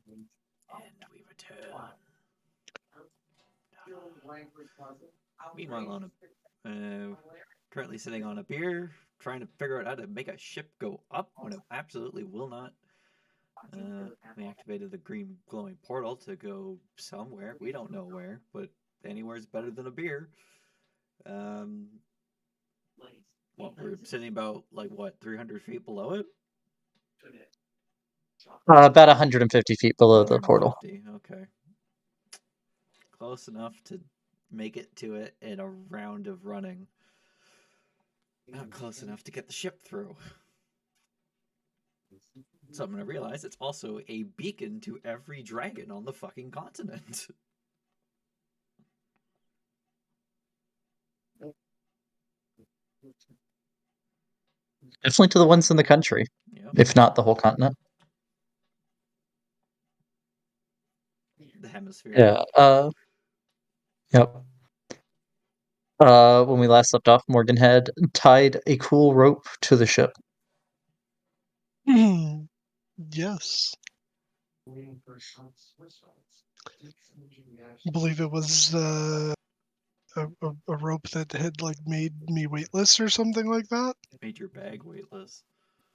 And we return. Meanwhile, on currently sitting on Abeir, trying to figure out how to make a ship go up when it absolutely will not. We activated the green glowing portal to go somewhere. We don't know where, but anywhere's better than Abeir. Um, we're sitting about 300 feet below it. About 150 feet below the portal. 150. Okay, close enough to make it to it in a round of running. Not close enough to get the ship through. So I'm gonna realize it's also a beacon to every dragon on the fucking continent. Definitely to the ones in the country, Yep. if not the whole continent. The hemisphere. Yeah. Yep. When we last left off, Morgan had tied a cool rope to the ship. Yes. I believe it was a rope that had made me weightless or something like that. Made your bag weightless.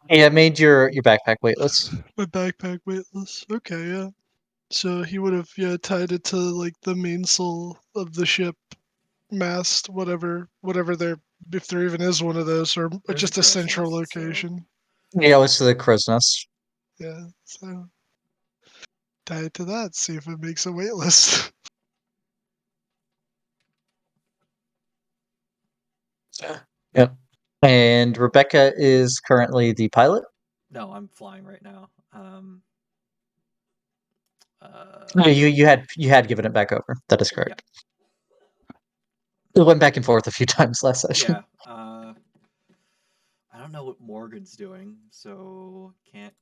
Yeah, it made your backpack weightless. My backpack weightless. Okay, yeah. So he would have tied it to the mainsail of the ship, mast, whatever there, if there even is one of those, or There's just a crow's central nest, so location. Yeah, it was to the crow's nest. Yeah. So tie it to that. See if it makes it weightless. Yep. And Rebecca is currently the pilot. no, I'm flying right now. No, you had given it back over. That is correct. Yeah. It went back and forth a few times last session. Yeah. I don't know what Morgan's doing, so can't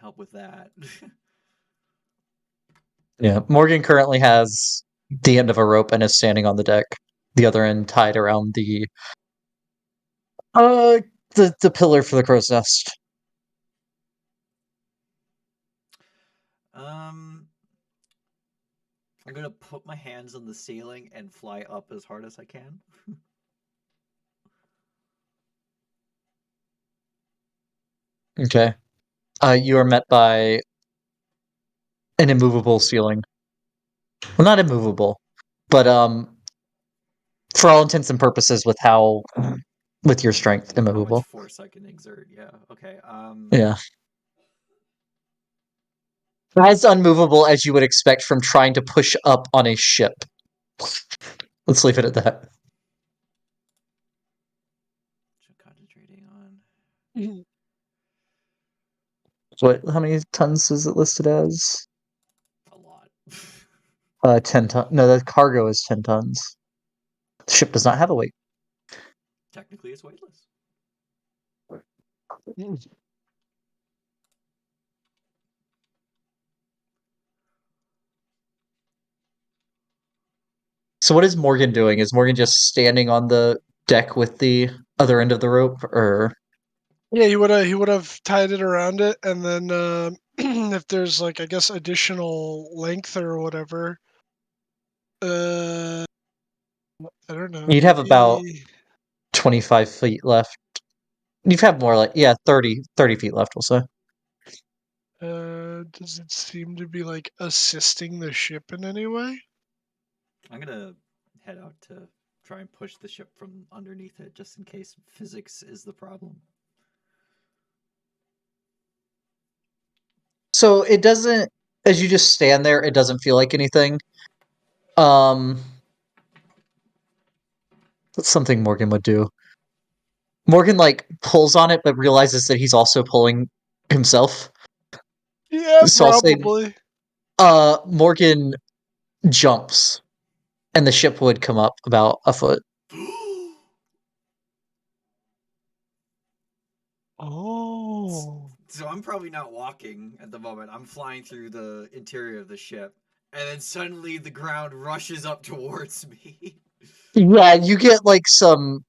help with that. Yeah, Morgan currently has the end of a rope and is standing on the deck. The other end tied around uh the pillar for the crow's nest. I'm gonna put my hands on the ceiling and fly up as hard as I can. Okay. You are met by an immovable ceiling. Well, not immovable, but for all intents and purposes, with your strength, How much immovable. force I can exert? Yeah. Okay. Yeah. As unmovable as you would expect from trying to push up on a ship. Let's leave it at that. Concentrating on. What? How many tons is it listed as? A lot. 10 tons. No, the cargo is 10 tons. The ship does not have a weight. Technically, it's weightless. So what is Morgan doing? Is Morgan just standing on the deck with the other end of the rope, or Yeah, he would have tied it around it, and then if there's I guess additional length or whatever, I don't know, you'd have about maybe 25 feet left? You'd have more 30 feet left, we'll say. does it seem to be assisting the ship in any way? I'm gonna head out to try and push the ship from underneath it, just in case physics is the problem. So it doesn't, as you just stand there, it doesn't feel like anything. That's something Morgan would do. Morgan pulls on it, but realizes that he's also pulling himself. Yeah, So I'll say, probably. Morgan jumps, and the ship would come up about a foot. Oh. So I'm probably not walking at the moment. I'm flying through the interior of the ship, and then suddenly the ground rushes up towards me. Yeah, you get some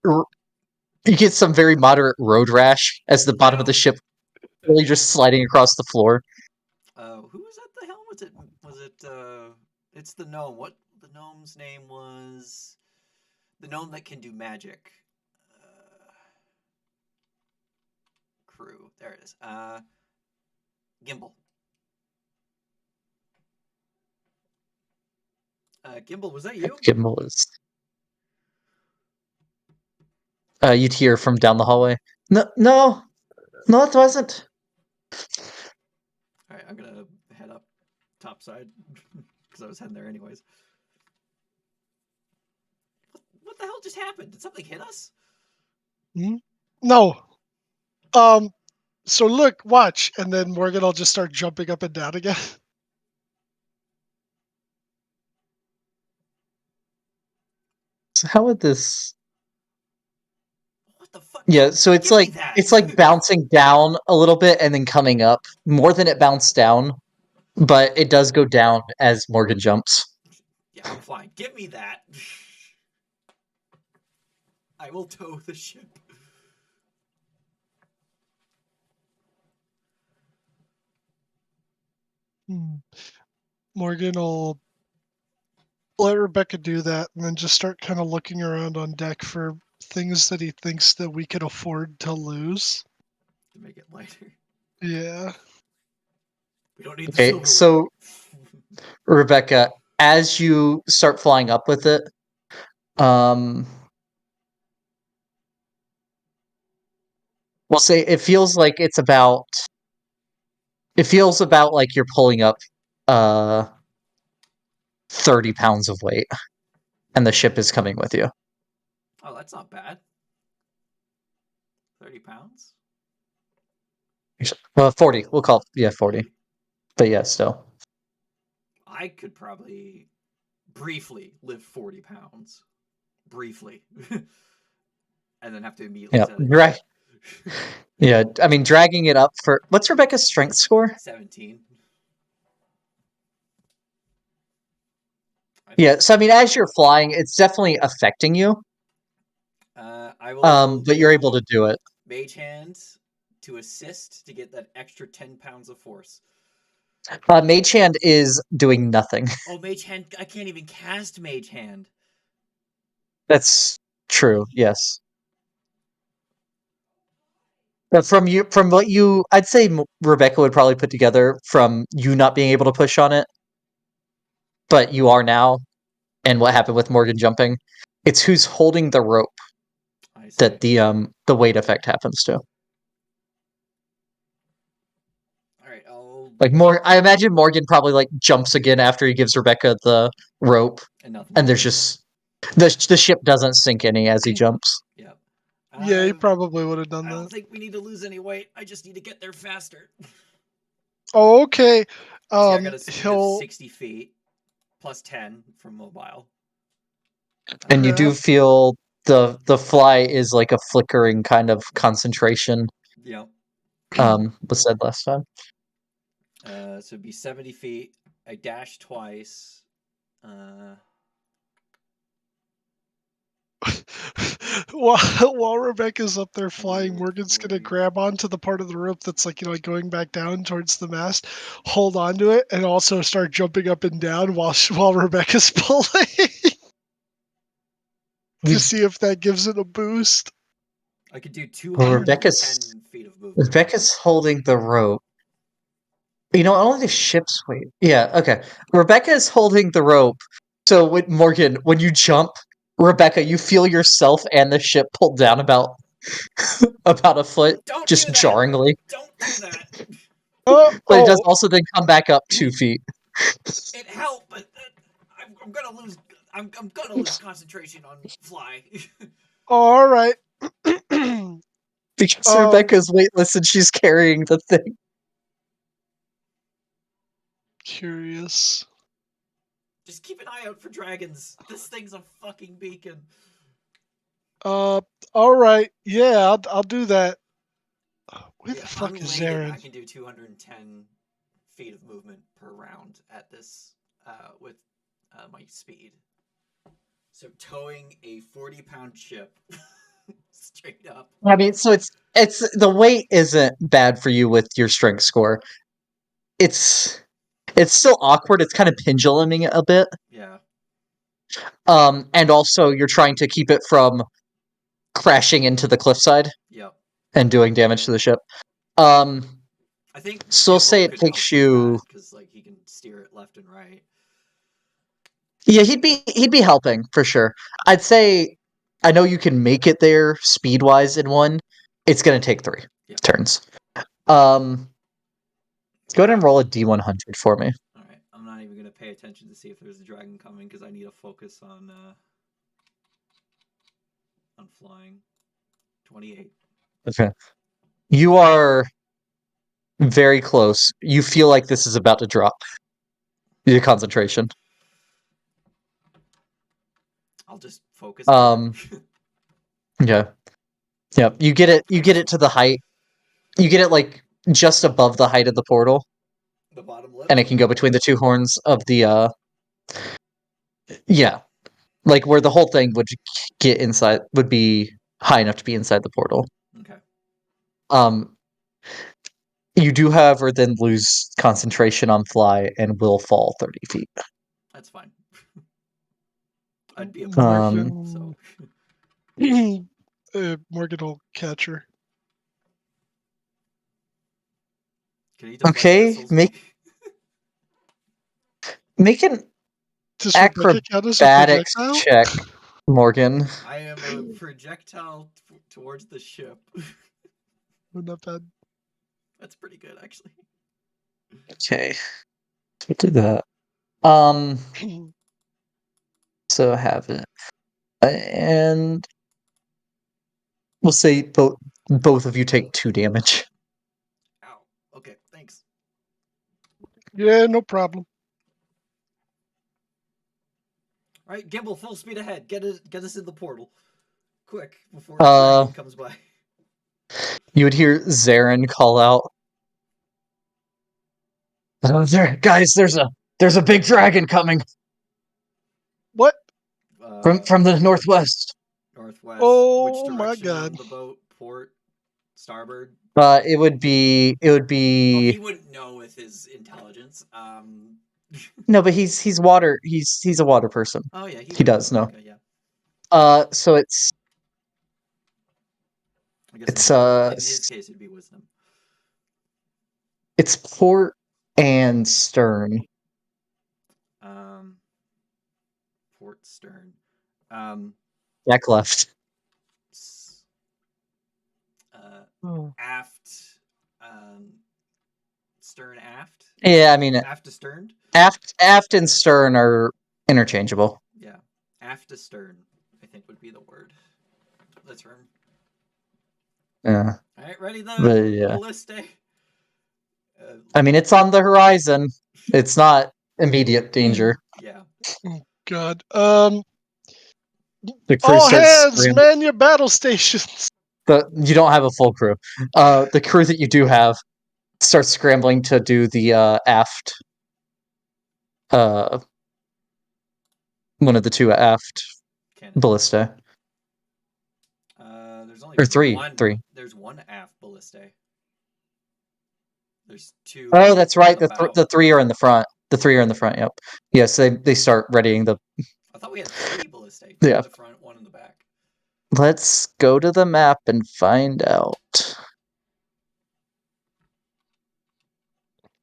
very moderate road rash as the bottom of the Yep. ship really just sliding across the floor. Who was at the helm? It's the gnome. What the gnome's name was? The gnome that can do magic. Crew. There it is. Gimbal. Gimbal, was that you? Gimbal is. You'd hear from down the hallway. No, it wasn't. All right, I'm gonna head up top side because I was heading there anyways. What the hell just happened? Did something hit us? No. So look, watch, and then Morgan will just start jumping up and down again. So how would this? What the fuck? Yeah, No, so it's give me like that. it's like bouncing down a little bit and then coming up more than it bounced down, but it does go down as Morgan jumps. Yeah, I'm flying. Give me that. I will tow the ship. Morgan will let Rebecca do that and then just start kind of looking around on deck for things that he thinks that we could afford to lose. To make it lighter. Yeah. We don't need the Okay, silverware. so Rebecca, as you start flying up with it, we'll say it feels about like you're pulling up 30 pounds of weight and the ship is coming with you. Oh, that's not bad. 30 pounds? Well, 40. We'll call it, 40. But yeah, still. I could probably briefly lift 40 pounds. Briefly. And then have to immediately Yeah. set it down. Yeah, I mean, dragging it up for what's Rebecca's strength score? 17. Yeah, so I mean, as you're flying, it's definitely affecting you. I will But you're able to do it. Mage Hand to assist to get that extra 10 pounds of force. Mage Hand is doing nothing. Oh, Mage Hand! I can't even cast Mage Hand. That's true. Yes. But from what I'd say Rebecca would probably put together from you not being able to push on it, but you are now, and what happened with Morgan jumping. It's who's holding the rope I see. that the weight effect happens to. All right, I'll Like I imagine Morgan probably like jumps again after he gives Rebecca the rope, and nothing. and there's just the ship doesn't sink any as he jumps. Yep. Yeah, he probably would have done I don't that. think we need to lose any weight. I just need to get there faster. Oh, okay. See, I got a speed of He'll 60 feet plus 10 from mobile. And you do grab. feel the fly is like a flickering kind of concentration. Yep. Was said last time. So it'd be 70 feet. I dash twice. While Rebecca's up there flying, 100, Morgan's gonna 40. grab onto the part of the rope that's like like going back down towards the mast, hold onto it, and also start jumping up and down while Rebecca's pulling to see if that gives it a boost. I could do Well, 210 feet of movement. Rebecca's holding the rope. You know, only the ship's weight. Yeah, okay. Rebecca is holding the rope. So Morgan, when you jump, Rebecca, you feel yourself and the ship pulled down about a foot, Don't do just that. Jarringly. Don't do that. But it does also then come back up 2 feet. It helped, but I'm gonna lose. I'm gonna lose concentration on fly. All right. Because Rebecca's weightless and she's carrying the thing. Curious. Just keep an eye out for dragons. This thing's a fucking beacon. All right. Yeah, I'll do that. Where the fuck is Unladen, Zarin? I can do 210 feet of movement per round at this with my speed. So towing a 40-pound ship straight up. I mean, so it's the weight isn't bad for you with your strength score. it's still awkward. It's kind of penduluming a bit. Yeah. And also you're trying to keep it from crashing into the cliffside Yep. and doing damage to the ship. I think So say Gimbal it could help takes with you. that because like he can steer it left and right. Yeah, he'd be helping for sure. I'd say I know you can make it there speed wise in one. It's gonna take 3 Yeah. turns. Go ahead and Wow. roll a D100 for me. All right. I'm not even gonna pay attention to see if there's a dragon coming because I need to focus on flying. 28. Okay. You are very close. You feel like this is about to drop. Your concentration. I'll just focus better. Yeah. Yep. You get it. You get it to the height. You get it like just above the height of the portal, The bottom lip. and it can go between the two horns of the. Yeah, like where the whole thing would get inside would be high enough to be inside the portal. Okay. Um, you do, however, then lose concentration on fly and will fall 30 feet. That's fine. I'd be a poor ship, Um, so Morgan will catch her. can he deflect okay, missiles? Maybe. make an Does Rebecca count as a acrobatics projectile? check, Morgan. I am a projectile towards the ship. Oh, not bad. That's pretty good, actually. Okay, so do that. Um, so have it, and we'll say both of you take 2 damage. Ow. Okay, thanks. Yeah, no problem. All right, Gimbal, full speed ahead. Get us in the portal, quick before a Uh, dragon comes by. you would hear Zarin call out, guys, there's a big dragon coming What? from the northwest. Northwest. Which Oh my direction god. on the boat? Port, starboard. It would be Oh, he wouldn't know with his intelligence. no, but he's water. He's a water person. Oh yeah, he He would. does know. Okay, yeah. So it's I guess it's in his case it'd be wisdom. it's port and stern. Um, port stern. Um, Back left. aft. Um, stern aft. Yeah, I mean Aft to stern. aft and stern are interchangeable. Yeah, aft to stern. I think would be the word. The term. Yeah, All right, ready the but yeah, ballista. I mean it's on the horizon. It's not immediate danger. Yeah. Oh god. The crew All starts hands, scrambling. man your battle stations. You don't have a full crew. The crew that you do have starts scrambling to do the aft. One of the 2 aft Cannon. ballista. There's only Or 3. one. 3. There's one aft ballista. There's 2 Oh, that's on right. the bow. The 3 are in the front. The 3 are in the front. Yep. Yes, they start readying the. I thought we had 3 ballista. 2 Yeah. in the front, 1 in the back. Let's go to the map and find out.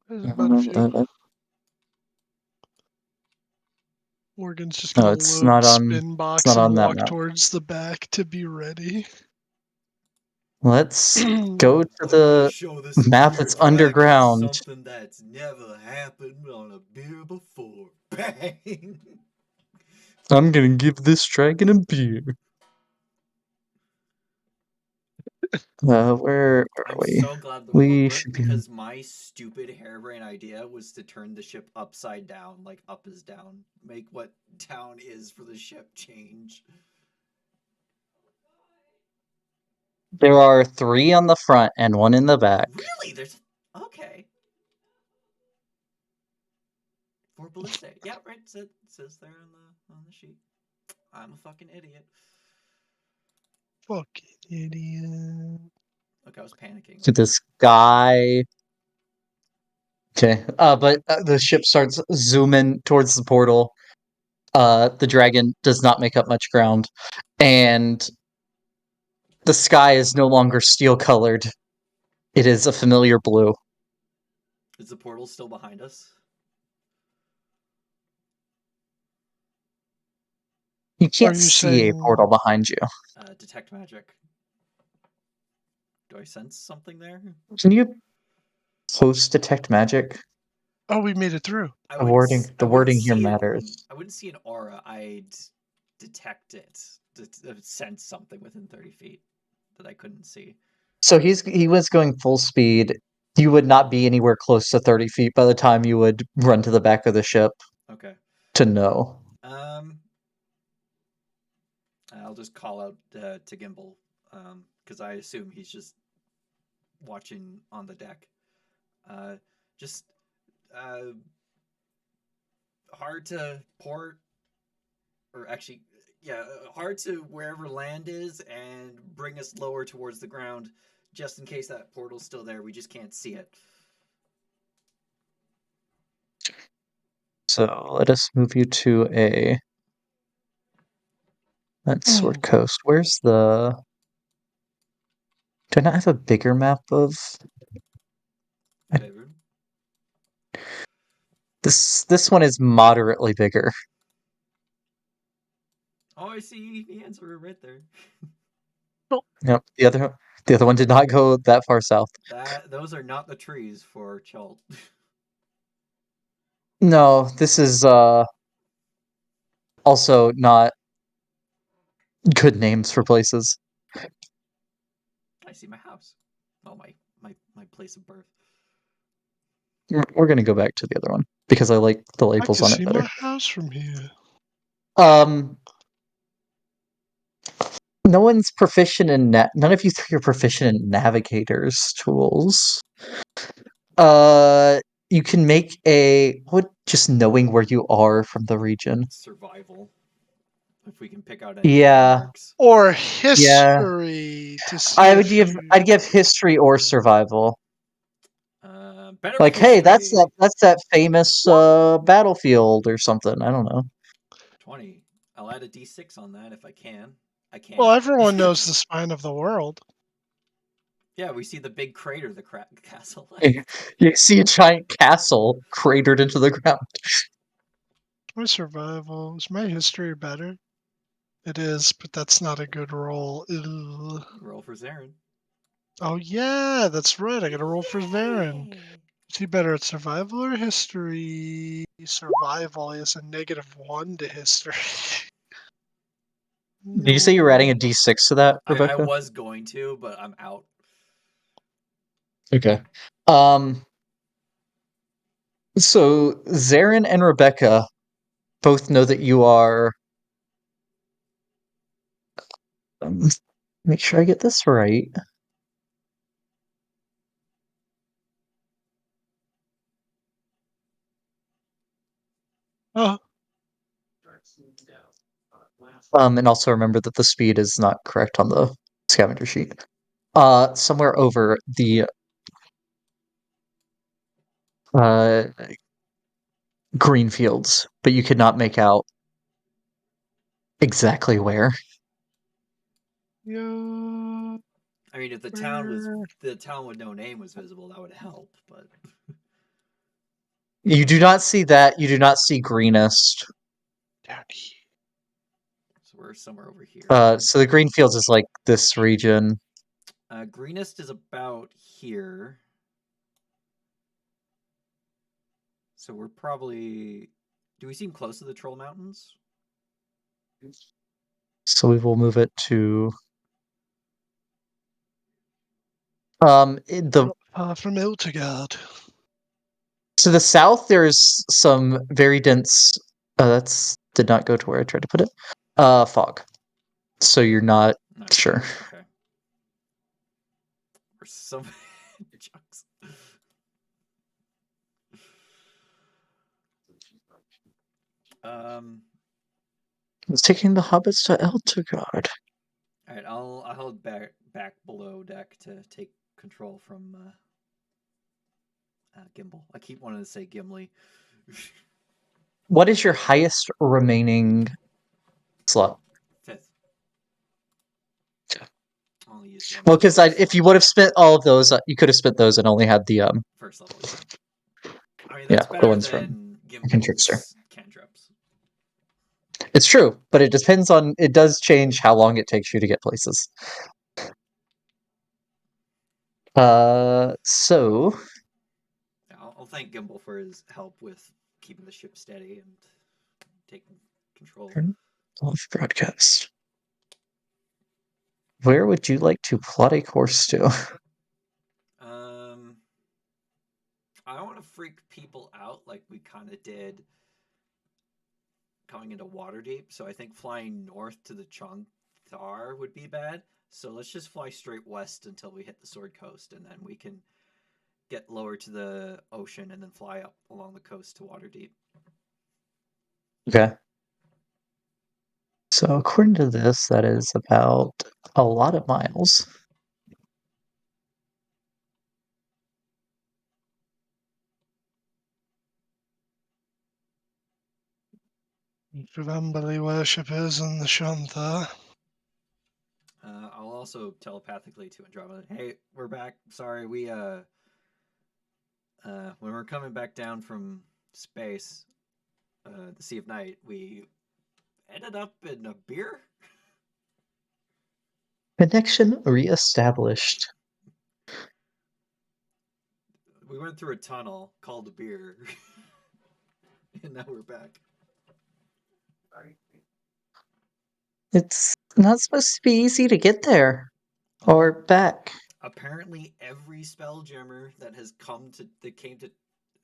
There's about a few. Morgan's just gonna No, it's load not the on. spin It's box not and on that walk map. towards the back to be ready. Let's go to I'm gonna the show this map Abeir that's dragon underground. something that's never happened on Abeir before. Bang! I'm gonna give this dragon a beer. Where are I'm we? so glad the rope We worked should be. because my stupid harebrained idea was to turn the ship upside down, like up is down. Make what down is for the ship change. There are 3 on the front and 1 in the back. Really? There's okay. 4 ballista. Yeah, right. It says there on the sheet. I'm a fucking idiot. Fucking idiot. Look, I was panicking. To this guy. Okay. But the ship starts zooming towards the portal. The dragon does not make up much ground, and the sky is no longer steel colored. It is a familiar blue. Is the portal still behind us? You Are can't you see a saying? portal behind you. Detect magic. Do I sense something there? Can you post detect magic? Oh, we made it through. I The wouldn't. wording I the wouldn't wording here see it. matters. I wouldn't see an aura. I'd detect it. Sense something within 30 feet that I couldn't see. So he was going full speed. You would not be anywhere close to 30 feet by the time you would run to the back of the ship Okay. to know. I'll just call out to Gimbal because I assume he's just watching on the deck. Uh, just uh, hard to port, or actually, yeah, hard to wherever land is and bring us lower towards the ground, just in case that portal's still there. We just can't see it. So let us move you to that's Sword Coast. Where's the? Do I not have a bigger map of David? this one is moderately bigger. Oh, I see the answer right there. Yep. The other one did not go that far south. Those are not the trees for Chult. No, this is also not good names for places. I see my house. Well, my place of birth. We're gonna go back to the other one because I like the I labels can on it see better. my house from here. No one's proficient in none of you three are proficient in navigators tools. You can make just knowing where you are from the region. Survival. If we can pick out any Yeah, landmarks. Or yeah. history to see if you. I'd give history or survival. Better with Like, hey, history. that's that famous battlefield or something. I don't know. 20. I'll add a d6 on that if I can. I Well, can't. everyone knows the spine of the world. Yeah, we see the big crater the castle You, left. you see a giant castle cratered into the ground. My survival is my history better? It is, but that's not a good roll. Ugh. Roll for Zarin. Oh yeah, that's right. I got to roll for Varen. Yay! Is he better at survival or history? Survival is a -1 to history. Did you say you were adding a No. d6 to that, I Rebecca? was going to, but I'm out. Okay. So Zarin and Rebecca both know that you are. Um, make sure I get this right. Oh, And also remember that the speed is not correct on the scavenger sheet. Somewhere over the uh green fields, but you could not make out exactly where. yeah. I mean, if Where? the town with no name was visible, that would help. But You do not see that. You do not see greenest. Down here. so we're somewhere over here. So the green fields is like this region. Greenest is about here. So we're probably. Do we seem close to the Troll Mountains? So we will move it to the Not far from Iltigard. to the south. There's some very dense. That's did not go to where I tried to put it. Fog. So you're not Not sure. sure. Okay. Or some chunks. Um. It's taking the hobbits to Eltugard. All right. I'll hold back below deck to take control from Gimbal. I keep wanting to say Gimli. What is your highest remaining slot? Fifth. I'll use one of Well, those because first if you level. would have spent all of those, you could have spent those and only had the First level, yeah. I mean, that's yeah, the better ones from than Trickster. Gimbal's cantrips. It's true, but it depends on. It does change how long it takes you to get places. So Yeah, I'll thank Gimbal for his help with keeping the ship steady and taking control. turn off broadcast. Where would you like to plot a course to? I don't want to freak people out like we kind of did coming into Waterdeep, so I think flying north to the Chongthar would be bad. So let's just fly straight west until we hit the Sword Coast, and then we can get lower to the ocean and then fly up along the coast to Waterdeep. Okay. So according to this, that is about a lot of miles. Vambali worshippers and the Shantha. I'll also telepathically to Andromeda, hey, we're back. Sorry, we when we're coming back down from space, the Sea of Night, we ended up in Abeir. Connection reestablished. We went through a tunnel called Abeir, and now we're back. It's not supposed to be easy to get there or back. Apparently, every spelljammer that has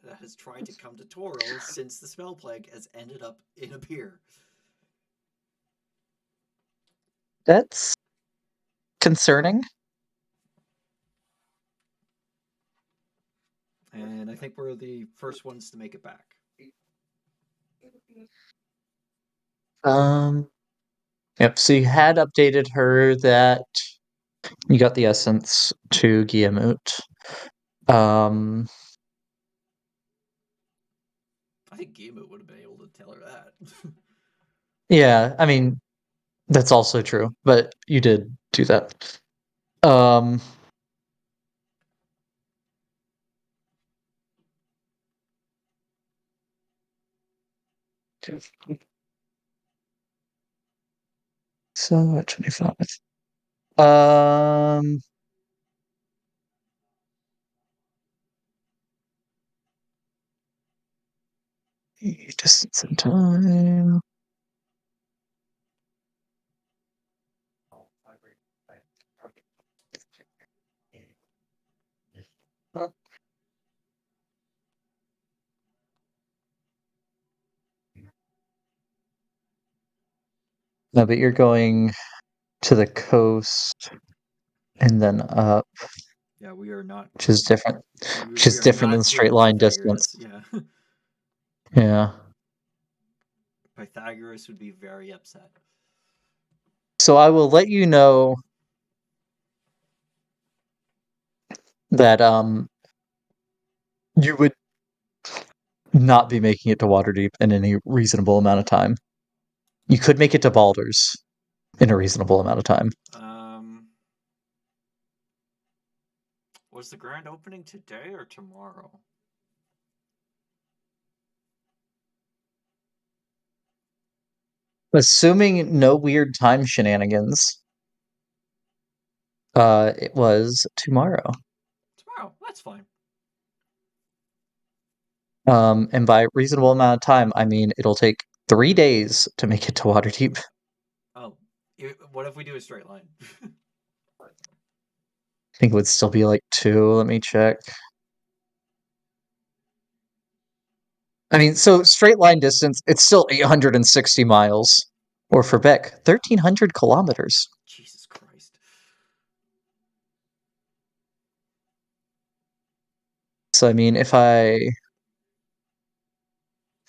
that has tried to come to Toro since the spell plague has ended up in Abeir. That's concerning. And I think we're the first ones to make it back. Yep. So you had updated her that you got the essence to Guillemot. Um, I think Gimu would have been able to tell her that. yeah, I mean that's also true, but you did do that. Um, so at 25. Um, distance and time. No, but you're going to the coast and then up, Yeah, we are not. which is different. Which We is are different than not straight doing line Pythagoras. distance. Yeah, Yeah. Pythagoras would be very upset. So I will let you know that you would not be making it to Waterdeep in any reasonable amount of time. You could make it to Baldur's in a reasonable amount of time. Was the grand opening today or tomorrow? Assuming no weird time shenanigans, it was tomorrow. Tomorrow. That's fine. And by reasonable amount of time, I mean it'll take 3 days to make it to Waterdeep. Oh, what if we do a straight line? I think it would still be like 2. Let me check. I mean, so straight line distance, it's still 860 miles. Or for Beck, 1,300 kilometers. Jesus Christ. So, I mean, if you're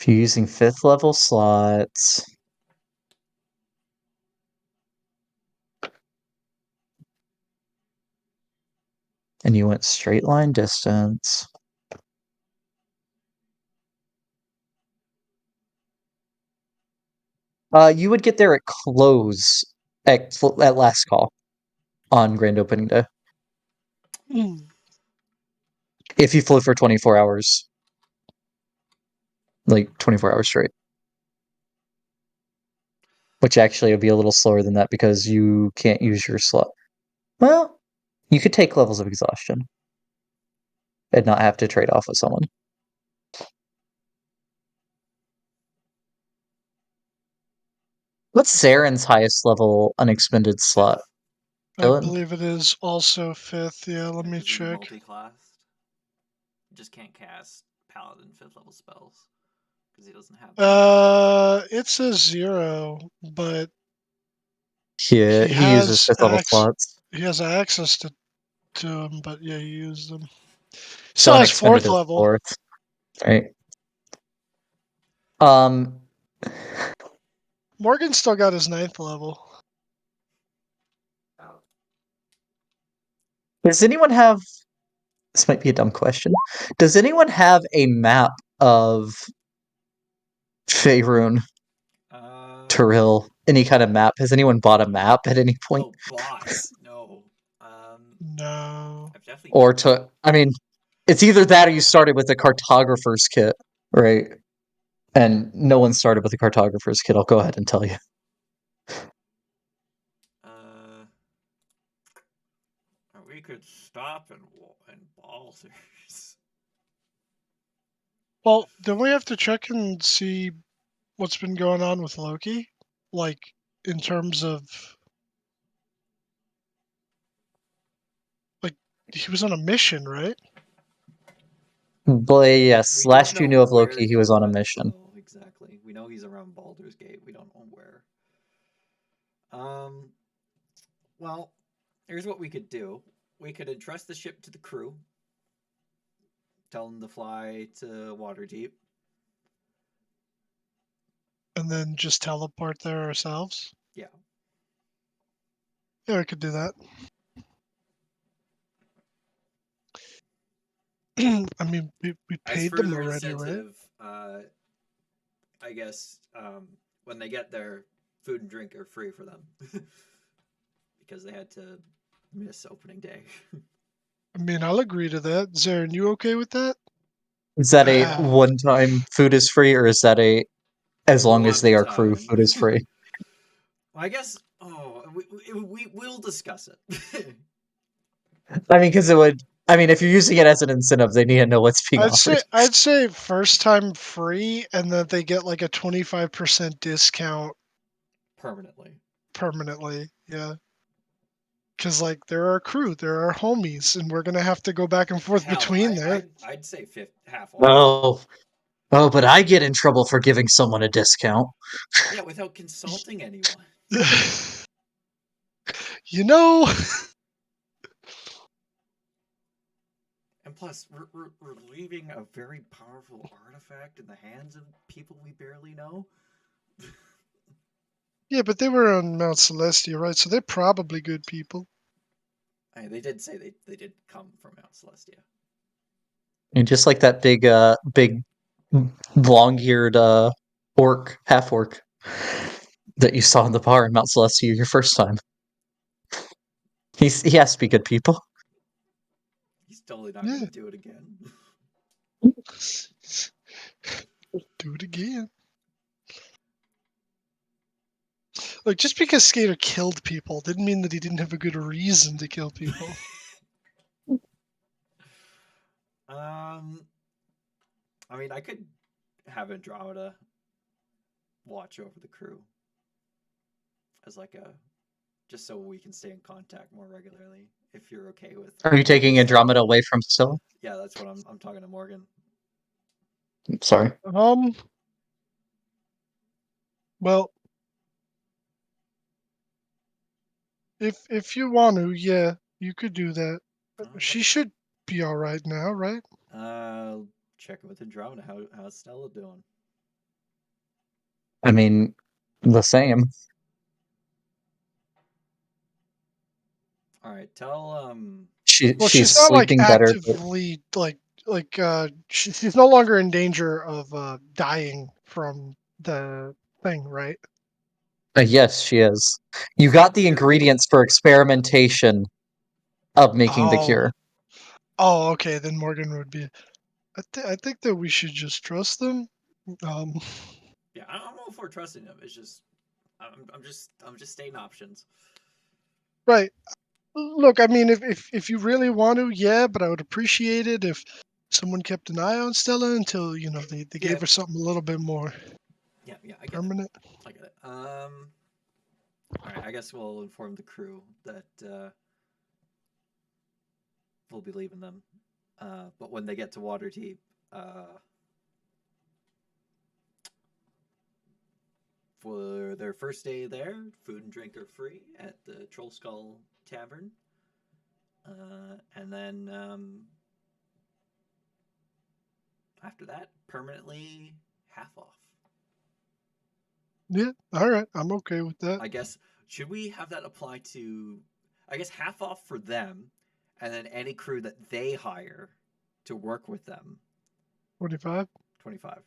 using 5th level slots, and you went straight line distance, You would get there at close at last call on grand opening day if you flew for 24 hours, like 24 hours straight. Which actually would be a little slower than that because you can't use your slot. Well, you could take levels of exhaustion and not have to trade off with someone. What's Zaren's highest level unexpended slot? I Dylan? believe it is also 5th. Yeah, let me Because he's check. multi-classed. You just can't cast paladin 5th level spells because he doesn't have. It says 0, but Yeah, he he uses has 5th level slots. he has access to them, but yeah, he used them. So Still has unexpended 4th is level. 4th. Right. Morgan still got his 9th level. Does anyone have... This might be a dumb question. Does anyone have a map of Faerun, Turil, any kind of map? Has anyone bought a map at any point? Oh, bots. No. No. I've definitely. Or to... I mean, it's either that or you started with the cartographer's kit, right? And no one started with the cartographer's kit, I'll go ahead and tell you. We could stop and Balthers. Well, then we have to check and see what's been going on with Loki, like in terms of like he was on a mission, right? But yes, We don't last you know knew of where Loki, he was on a went, mission. though, exactly. We know he's around Baldur's Gate. We don't know where. Well, here's what we could do. We could entrust the ship to the crew. Tell them to fly to Waterdeep. And then just teleport there ourselves. Yeah. Yeah, we could do that. I mean, we As paid them further already, right? incentive, I guess when they get there, food and drink are free for them because they had to miss opening day. I mean, I'll agree to that. Zarin, you okay with that? Is that a one-time food is free, or is that a as long as they are crew, food is free? Well, I guess. Oh, we'll discuss it. I mean, because it would. I mean, if you're using it as an incentive, they need to know what's being offered. I'd say first time free, and that they get like a 25% discount permanently. Yeah. Because like they're our crew, they're our homies, and we're gonna have to go back and forth Hell, between there. I'd say half off. Oh, but I get in trouble for giving someone a discount. Yeah, without consulting anyone. You know. And plus, we're leaving a very powerful artifact in the hands of people we barely know. Yeah, but they were on Mount Celestia, right? So they're probably good people. They did say they did come from Mount Celestia. And just like that big, long-eared orc, half orc that you saw in the bar in Mount Celestia your first time. He has to be good people. He's totally not going to do it again. Do it again. Like, just because Skater killed people didn't mean that he didn't have a good reason to kill people. I mean, I could have Andromeda watch over the crew as like a just so we can stay in contact more regularly. If you're okay with. Are you taking Andromeda away from Scylla? Yeah, that's what I'm talking to Morgan. Sorry. Well, if you want to, yeah, you could do that. She should be all right now, right? Check with Andromeda. How's Stella doing? I mean, the same. All right, tell She's not like sleeping better. actively she's no longer in danger of dying from the thing, right? Yes, she is. You got the ingredients for experimentation of making the Oh, cure. oh, okay. Then Morgan would be. I think that we should just trust them. Um, Yeah, I'm all for trusting them. It's just I'm just stating options. right. Look, I mean, if you really want to, yeah, but I would appreciate it if someone kept an eye on Stella until they Yeah, gave her something a little bit more yeah, I get it. permanent. I get it. All right, I guess we'll inform the crew that we'll be leaving them. But when they get to Waterdeep, for their first day there, food and drink are free at the Troll Skull Tavern. And then after that, permanently half off. Yeah, all right, I'm okay with that. I guess, should we have that apply to, I guess, half off for them, and then any crew that they hire to work with them, 25. 25.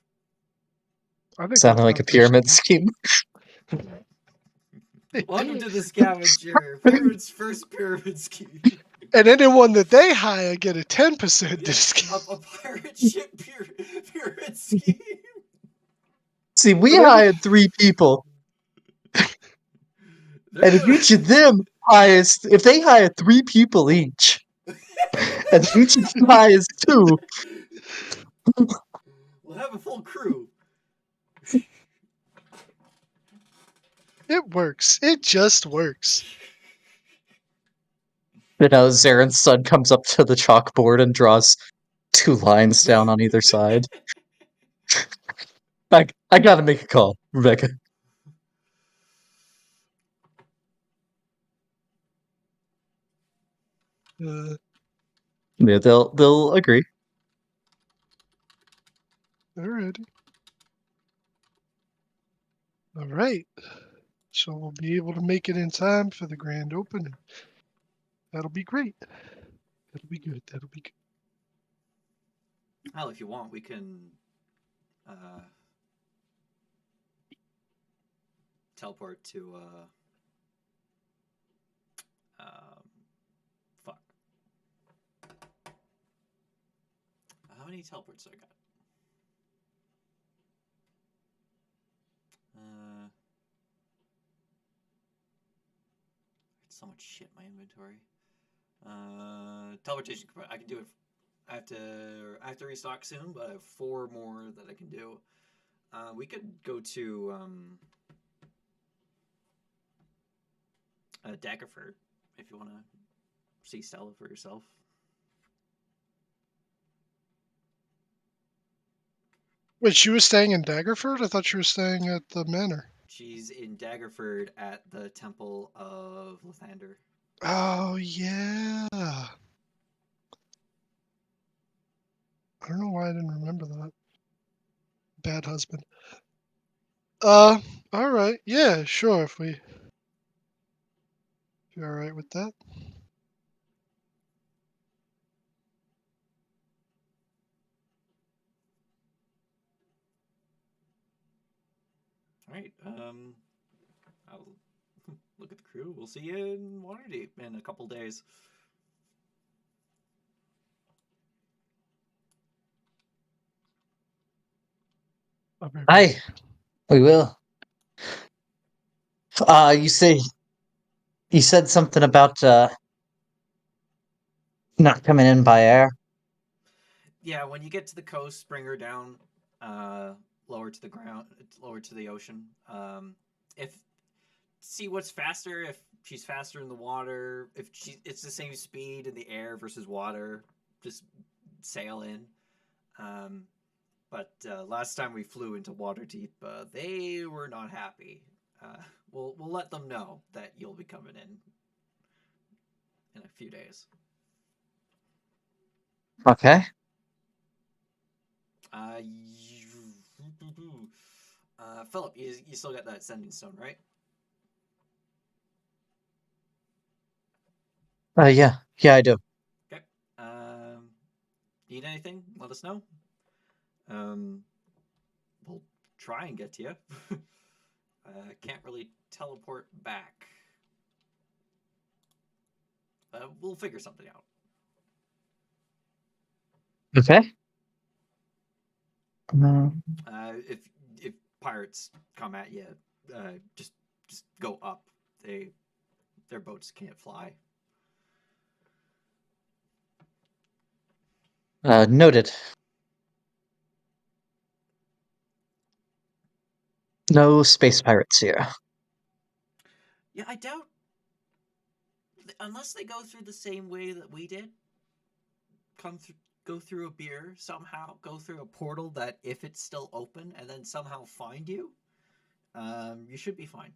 I think Sounded that's like a not pyramid reasonable. scheme. Welcome to the Scavenger, Pyramid's first pyramid scheme. And anyone that they hire get a 10% Yeah, discount. a pirate ship pyramid scheme. See, we But any, hired 3 people, They're and if gonna. each of them hires, if they hire 3 people each, and each of them hires 2, We'll have a full crew. it works. It just works. Zaren's son comes up to the chalkboard and draws 2 lines down on either side. I gotta make a call, Rebecca. Uh, Yeah, they'll agree. Alrighty. All right. So we'll be able to make it in time for the grand opening. That'll be great. That'll be good. That'll be good. Hell, if you want, we can uh, teleport to um, fuck. How many teleports do I got? Uh, so much shit in my inventory. Teleportation. I can do it. I have to restock soon, but I have 4 more that I can do. We could go to Daggerford if you want to see Stella for yourself. Wait, she was staying in Daggerford? I thought she was staying at the manor. She's in Daggerford at the Temple of Lathander. Oh, yeah. I don't know why I didn't remember that. Bad husband. All right. Yeah, sure. If you're all right with that. All right. I'll look at the crew. We'll see you in Waterdeep in a couple days. I'll be right back. Aye, we will. You said something about not coming in by air. Yeah, when you get to the coast, bring her down, uh, lower to the ground, lower to the ocean. If see what's faster. If she's faster in the water, if it's the same speed in the air versus water, just sail in. Um, but last time we flew into Waterdeep, they were not happy. We'll let them know that you'll be coming in a few days. Okay. Uh, Philip, you still got that sending stone, right? Yeah, I do. Okay. Need anything? Let us know. Um, we'll try and get to you. Can't really teleport back. We'll figure something out. Okay. If pirates come at you, just go up. Their boats can't fly. Noted. No space pirates here. Yeah, I doubt. Unless they go through the same way that we did, go through Abeir somehow, go through a portal that if it's still open, and then somehow find you, you should be fine.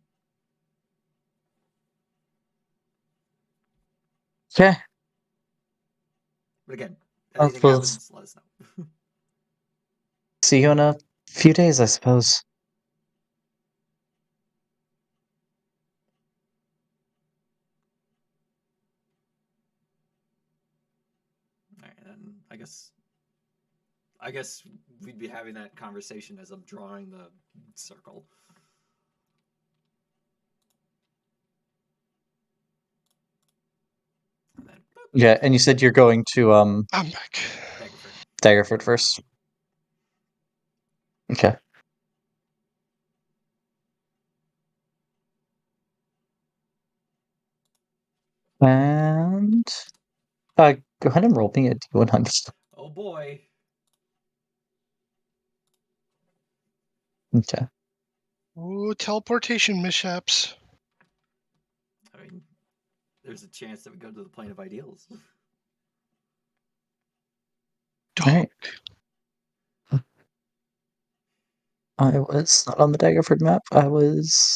Okay. But again, I'll anything happens, let us know. see you in a few days, I suppose. All right, and I guess we'd be having that conversation as I'm drawing the circle. And then, boop, Yeah, and you said you're going to I'm back. Daggerford. Daggerford first. Okay. And go ahead and roll me a D100. Oh boy. Okay. Ooh, teleportation mishaps. I mean, there's a chance that we go to the plane of ideals. All right. I was not on the Daggerford map. I was.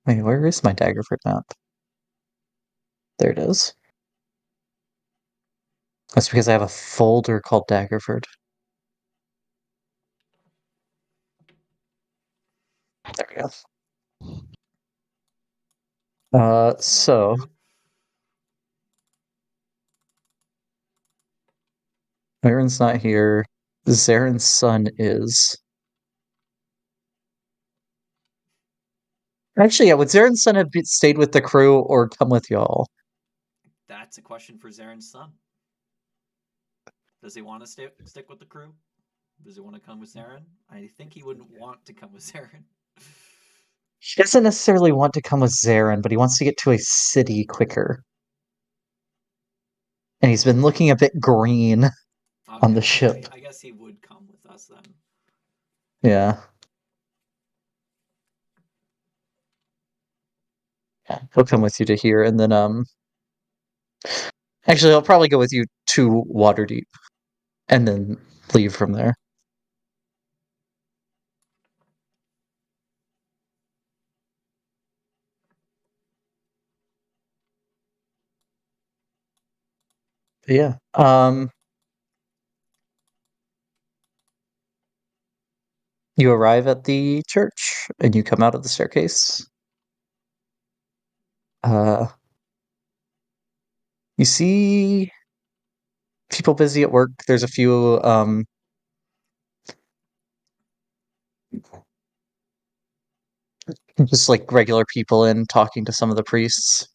Wait, where is my Daggerford map? There it is. That's because I have a folder called Daggerford. There we go. So Aaron's not here. Zaren's son is. Actually, yeah, would Zaren's son have stayed with the crew or come with y'all? That's a question for Zaren's son. Does he want to stick with the crew? Does he want to come with Zaren? I think he wouldn't want to come with Zaren. He doesn't necessarily want to come with Zaren, but he wants to get to a city quicker. And he's been looking a bit green on the ship. I guess he would come with us then. Yeah. Yeah, he'll come with you to here, and then actually, I'll probably go with you to Waterdeep, and then leave from there. But yeah. You arrive at the church, and you come out of the staircase. You see people busy at work. There's a few just like regular people in talking to some of the priests.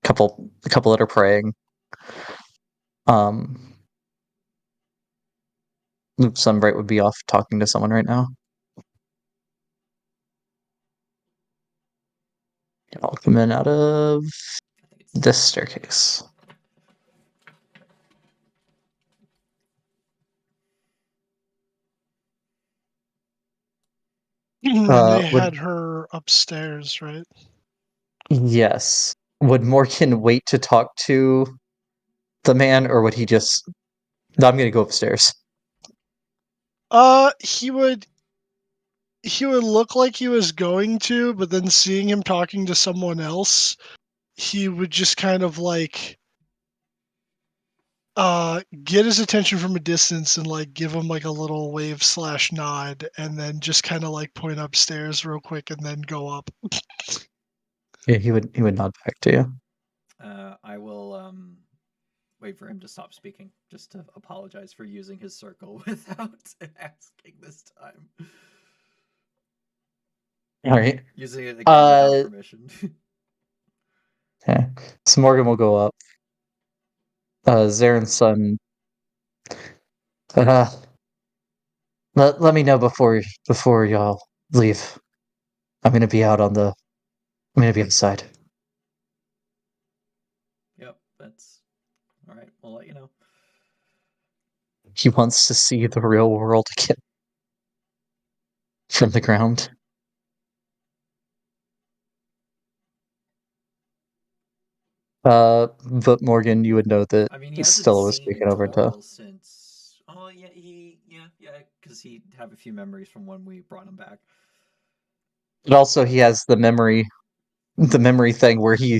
A couple that are praying. Um, Sunbright would be off talking to someone right now. I'll come in out of this staircase. And they Would had her upstairs, right? Yes. Would Morgan wait to talk to the man, or would he just? No, I'm gonna go upstairs. He would look like he was going to, but then seeing him talking to someone else, he would just kind of like get his attention from a distance and like give him like a little wave slash nod, and then just kind of like point upstairs real quick and then go up. Yeah, he would nod back to you. I will wait for him to stop speaking, just to apologize for using his circle without asking this time. All right. Using it again without permission. Yeah. So Morgan will go up. Zaren's son. Uh, let me know before y'all leave. I'm gonna be I'm gonna be outside. Yep, that's all right. We'll let you know. He wants to see the real world again from the ground. But Morgan, you would know that I mean, he hasn't Stella was seen taken over to. Toril since. Oh yeah, because he have a few memories from when we brought him back. But also, he has the memory thing where he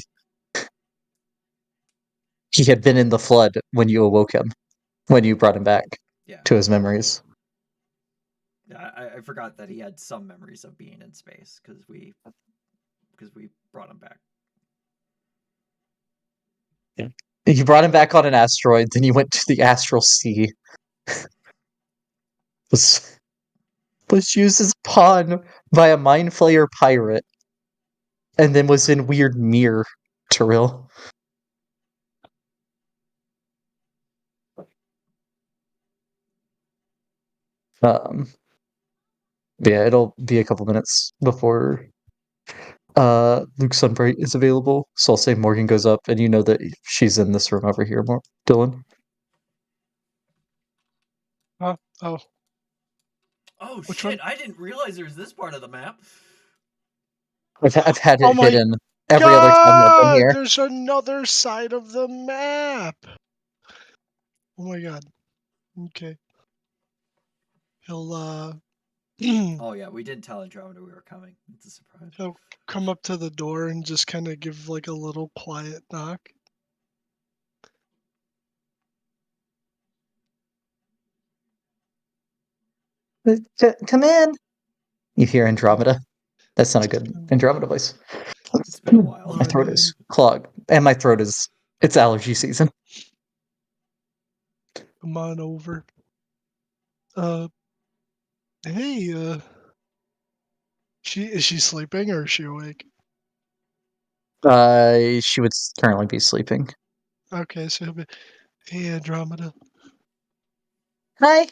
had been in the flood when you awoke him, when you brought him back Yeah, to his memories. yeah. I forgot that he had some memories of being in space because we brought him back. Yeah. You brought him back on an asteroid, then you went to the astral sea. Was used as pawn by a mind flayer pirate, and then was in weird mirror, Terrell. Um, yeah, it'll be a couple minutes before Luke Sunbright is available. So I'll say Morgan goes up, and you know that she's in this room over here, Dylan. Oh, Oh which shit! one? I didn't realize there was this part of the map. I've had Oh it my hidden every other time I've been god! here. There's another side of the map. Oh my god. Okay. He'll Oh yeah, we didn't tell Andromeda we were coming. It's a surprise. he'll come up to the door and just kind of give like a little quiet knock. Come in. You hear Andromeda. That's not a good Andromeda voice. It's been a while. My throat is clogged, and my throat is it's allergy season. Come on over. Hey, is she sleeping or is she awake? She would currently be sleeping. Okay, so he'll be, hey Andromeda. Hi.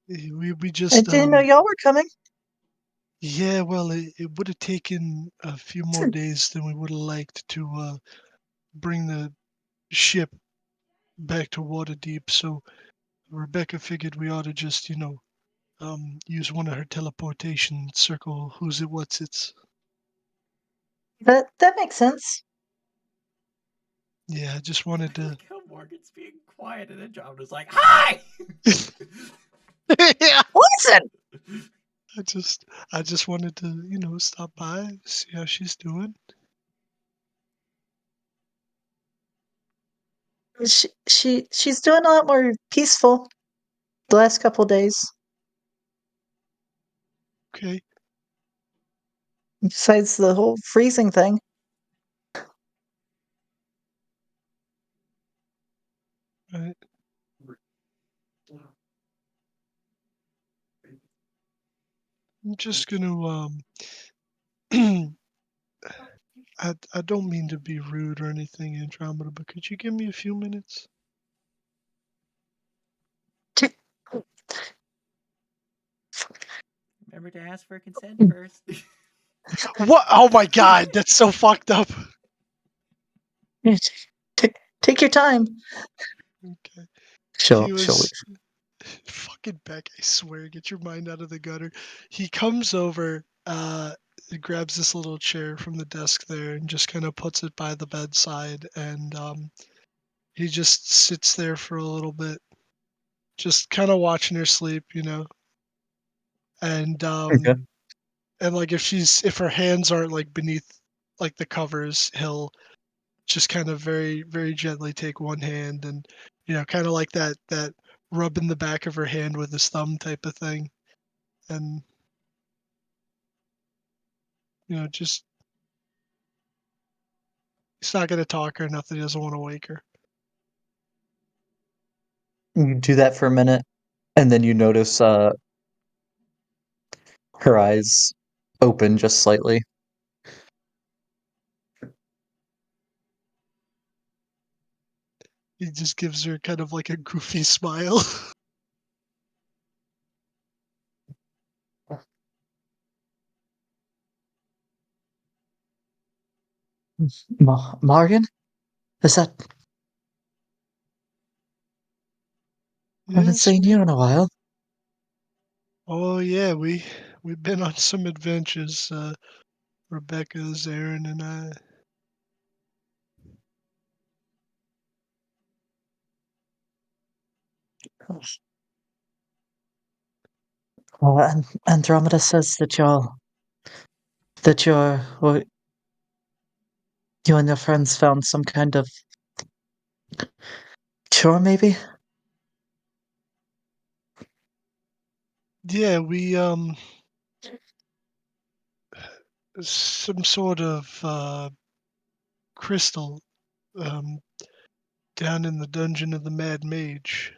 We I just didn't know y'all were coming. yeah, well it would have taken a few more days than we would have liked to bring the ship back to Waterdeep, so Rebecca figured we ought to just, use one of her teleportation circle who's it what's it's. That makes sense. Yeah, I just wanted I to like how Morgan's being quiet and Andromeda's like, "Hi." yeah. Listen. I just wanted to, stop by, see how she's doing. She's doing a lot more peaceful the last couple days. Okay. Besides the whole freezing thing. Right. I'm just gonna I don't mean to be rude or anything, Andromeda, but could you give me a few minutes? Remember to ask for consent first. What? Oh my god, that's so fucked up. Take your time. Okay. She'll He leave. was fucking Beck, I swear, get your mind out of the gutter. He comes over, grabs this little chair from the desk there and just kind of puts it by the bedside, and he just sits there for a little bit, just kind of watching her sleep, and Okay. like if her hands aren't like beneath like the covers, he'll just kind of very very gently take one hand and kind of like that rubbing the back of her hand with his thumb type of thing, and just he's not gonna talk or nothing. He doesn't want to wake her. You do that for a minute, and then you notice her eyes open just slightly. He just gives her kind of like a goofy smile. Morgan? Is that? I haven't Yes, seen you in a while. oh yeah, we've been on some adventures, Rebecca's, Aaron, and I. Well, Andromeda says well, you and your friends found some kind of cure, maybe? Yeah, we some sort of crystal um, down in the dungeon of the Mad Mage.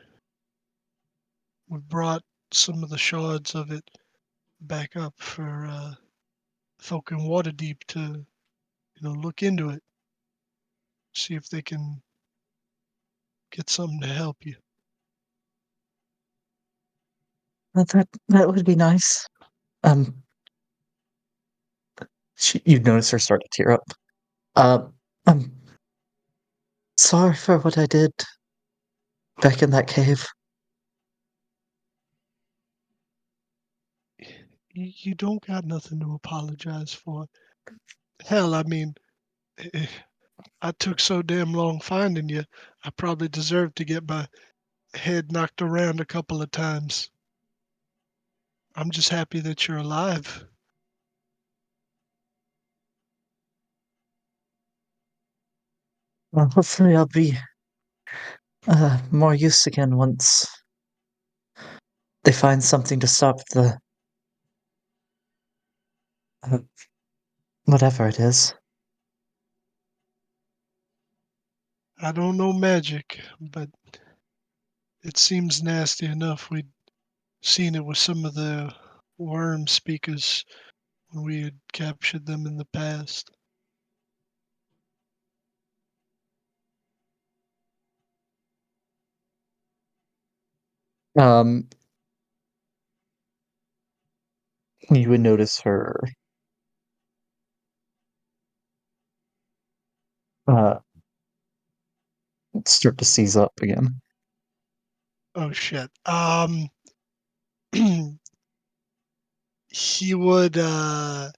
We brought some of the shards of it back up for folk in Waterdeep to, look into it, see if they can get something to help you. That would be nice. Um, you notice her start to tear up. Uh, I'm sorry for what I did back in that cave. You don't got nothing to apologize for. Hell, I mean, I took so damn long finding you, I probably deserve to get my head knocked around a couple of times. I'm just happy that you're alive. Well, hopefully I'll be more use again once they find something to stop the uh, whatever it is. I don't know magic, but it seems nasty enough. We'd seen it with some of the worm speakers when we had captured them in the past. Um, you would notice her uh start to seize up again. Oh shit. He would what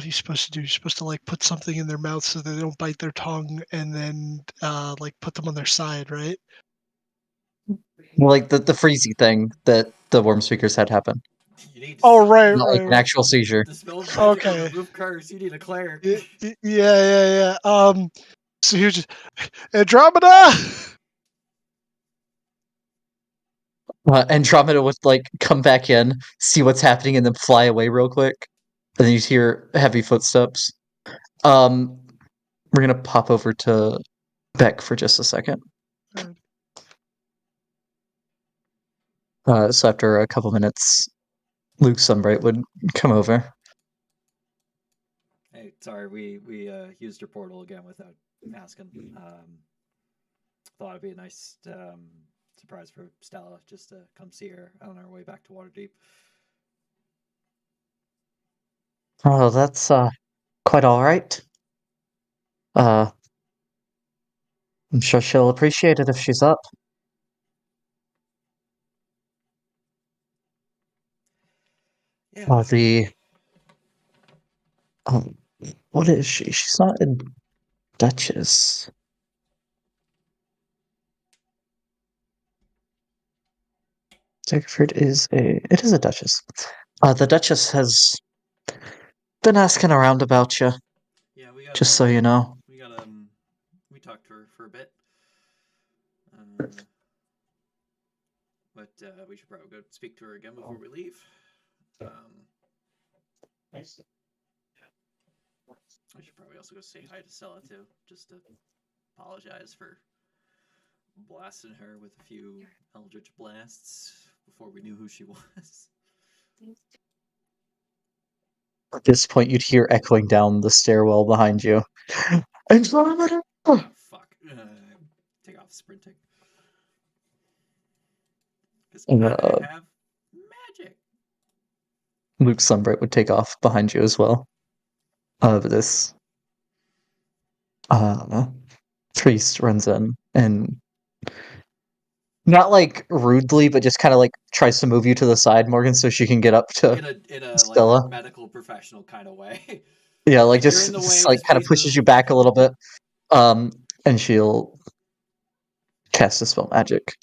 are you supposed to do? You're supposed to like put something in their mouth so they don't bite their tongue and then like put them on their side, right? Well, like the freezy thing that the worm speakers had happen. You need Oh some. right, Not like right, an right. actual seizure. Dispel magic or Okay. remove curse. You need a cleric. Yeah. So here's just Andromeda. Andromeda would like come back in, see what's happening, and then fly away real quick. And then you hear heavy footsteps. Um, we're gonna pop over to Beck for just a second. So after a couple minutes, Luke Sunbright would come over. Hey, sorry, we used your portal again without asking. Thought it'd be a nice surprise for Stella just to come see her on our way back to Waterdeep. Oh, that's quite all right. Uh, I'm sure she'll appreciate it if she's up. Yeah. Oh, the um, what is she? She's not a duchess. Daggerford is a. It is a duchess. The duchess has been asking around about you, Yeah, we got just so you know. we talked to her for a bit. But we should probably go speak to her again before we leave. Um, I should probably also go say hi to Stella too, just to apologize for blasting her with a few Eldritch blasts before we knew who she was. At this point, you'd hear echoing down the stairwell behind you. Andromeda! Oh, fuck. Take off sprinting. Because I have magic. Luke Sunbright would take off behind you as well. This priest runs in and not like rudely, but just kind of like tries to move you to the side, Morgan, so she can get up to In a like Stella. medical professional kind of way. Yeah, like You're in the way. like Just kind of please pushes you move. back a little bit. And she'll cast a spell magic.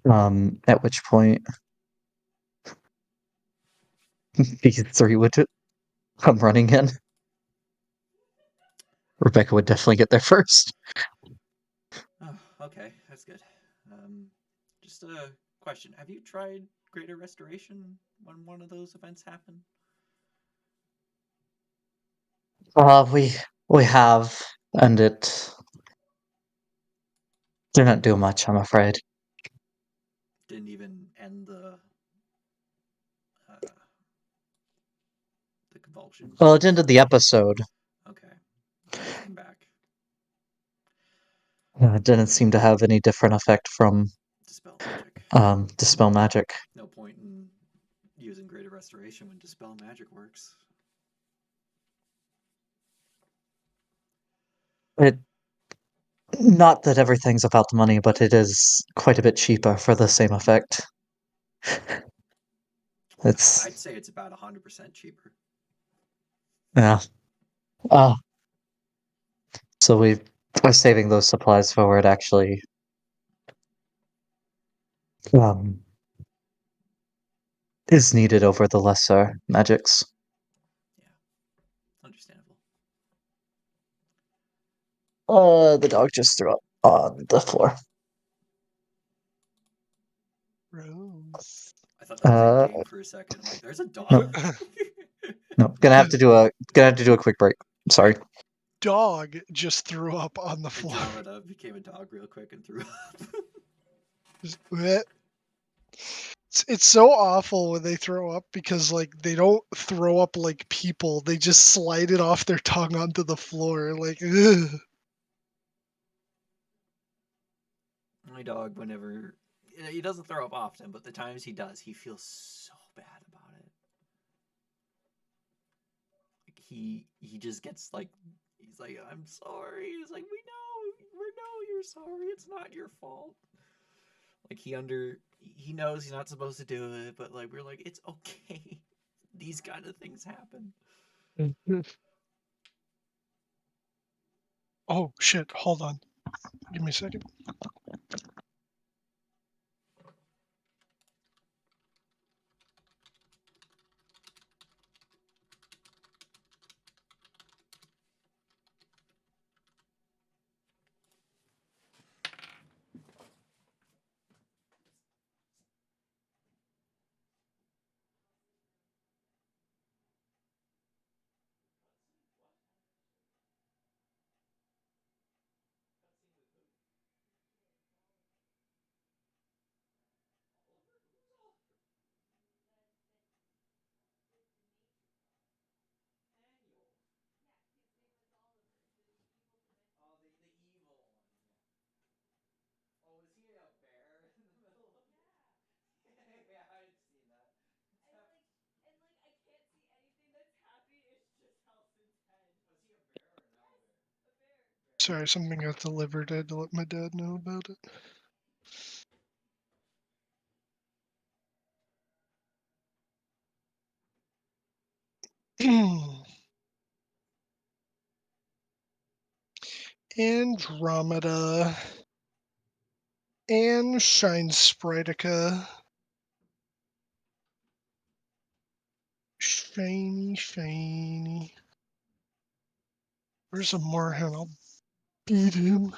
At which point these three would come running in. Rebecca would definitely get there first. Oh, okay, that's good. Just a question: have you tried Greater Restoration when one of those events happen? We have, and it didn't do much, I'm afraid. Didn't even end the convulsions Well, or it ended anything. the episode. Okay, then they came back. It didn't seem to have any different effect from Dispel magic. dispel magic. No point in using Greater Restoration when Dispel magic works. It not that everything's about the money, but it is quite a bit cheaper for the same effect. It's I'd say it's about 100% cheaper. yeah. Uh, so we are saving those supplies for where it actually um is needed over the lesser magics. Yeah, understandable. The dog just threw up on the floor. Gross. I thought that was a Uh, game for a second. I'm like, there's a dog. no, no, gonna have to do a quick break. Sorry. Dog just threw up on the floor. Andromeda became a dog real quick and threw up. Just bleh. It's so awful when they throw up because like they don't throw up like people. They just slide it off their tongue onto the floor. Like, ugh. My dog, whenever he doesn't throw up often, but the times he does, he feels so bad about it. Like he just gets like he's like, I'm sorry. He's like, we know you're sorry. It's not your fault. Like he knows he's not supposed to do it, but like we're like, it's okay. These kind of things happen. Oh shit! Hold on. Give me a second. Oh, is he a bear in the middle of it? Yeah, I'd seen that. I can't see anything that's happy. It's just Helson's head. Was he a bear or an owlbear? A bear. Sorry, something got delivered. I had to let my dad know about it. Andromeda and Shine Spritica. Shiny, shiny. Where's a Moorhen? I'll beat him.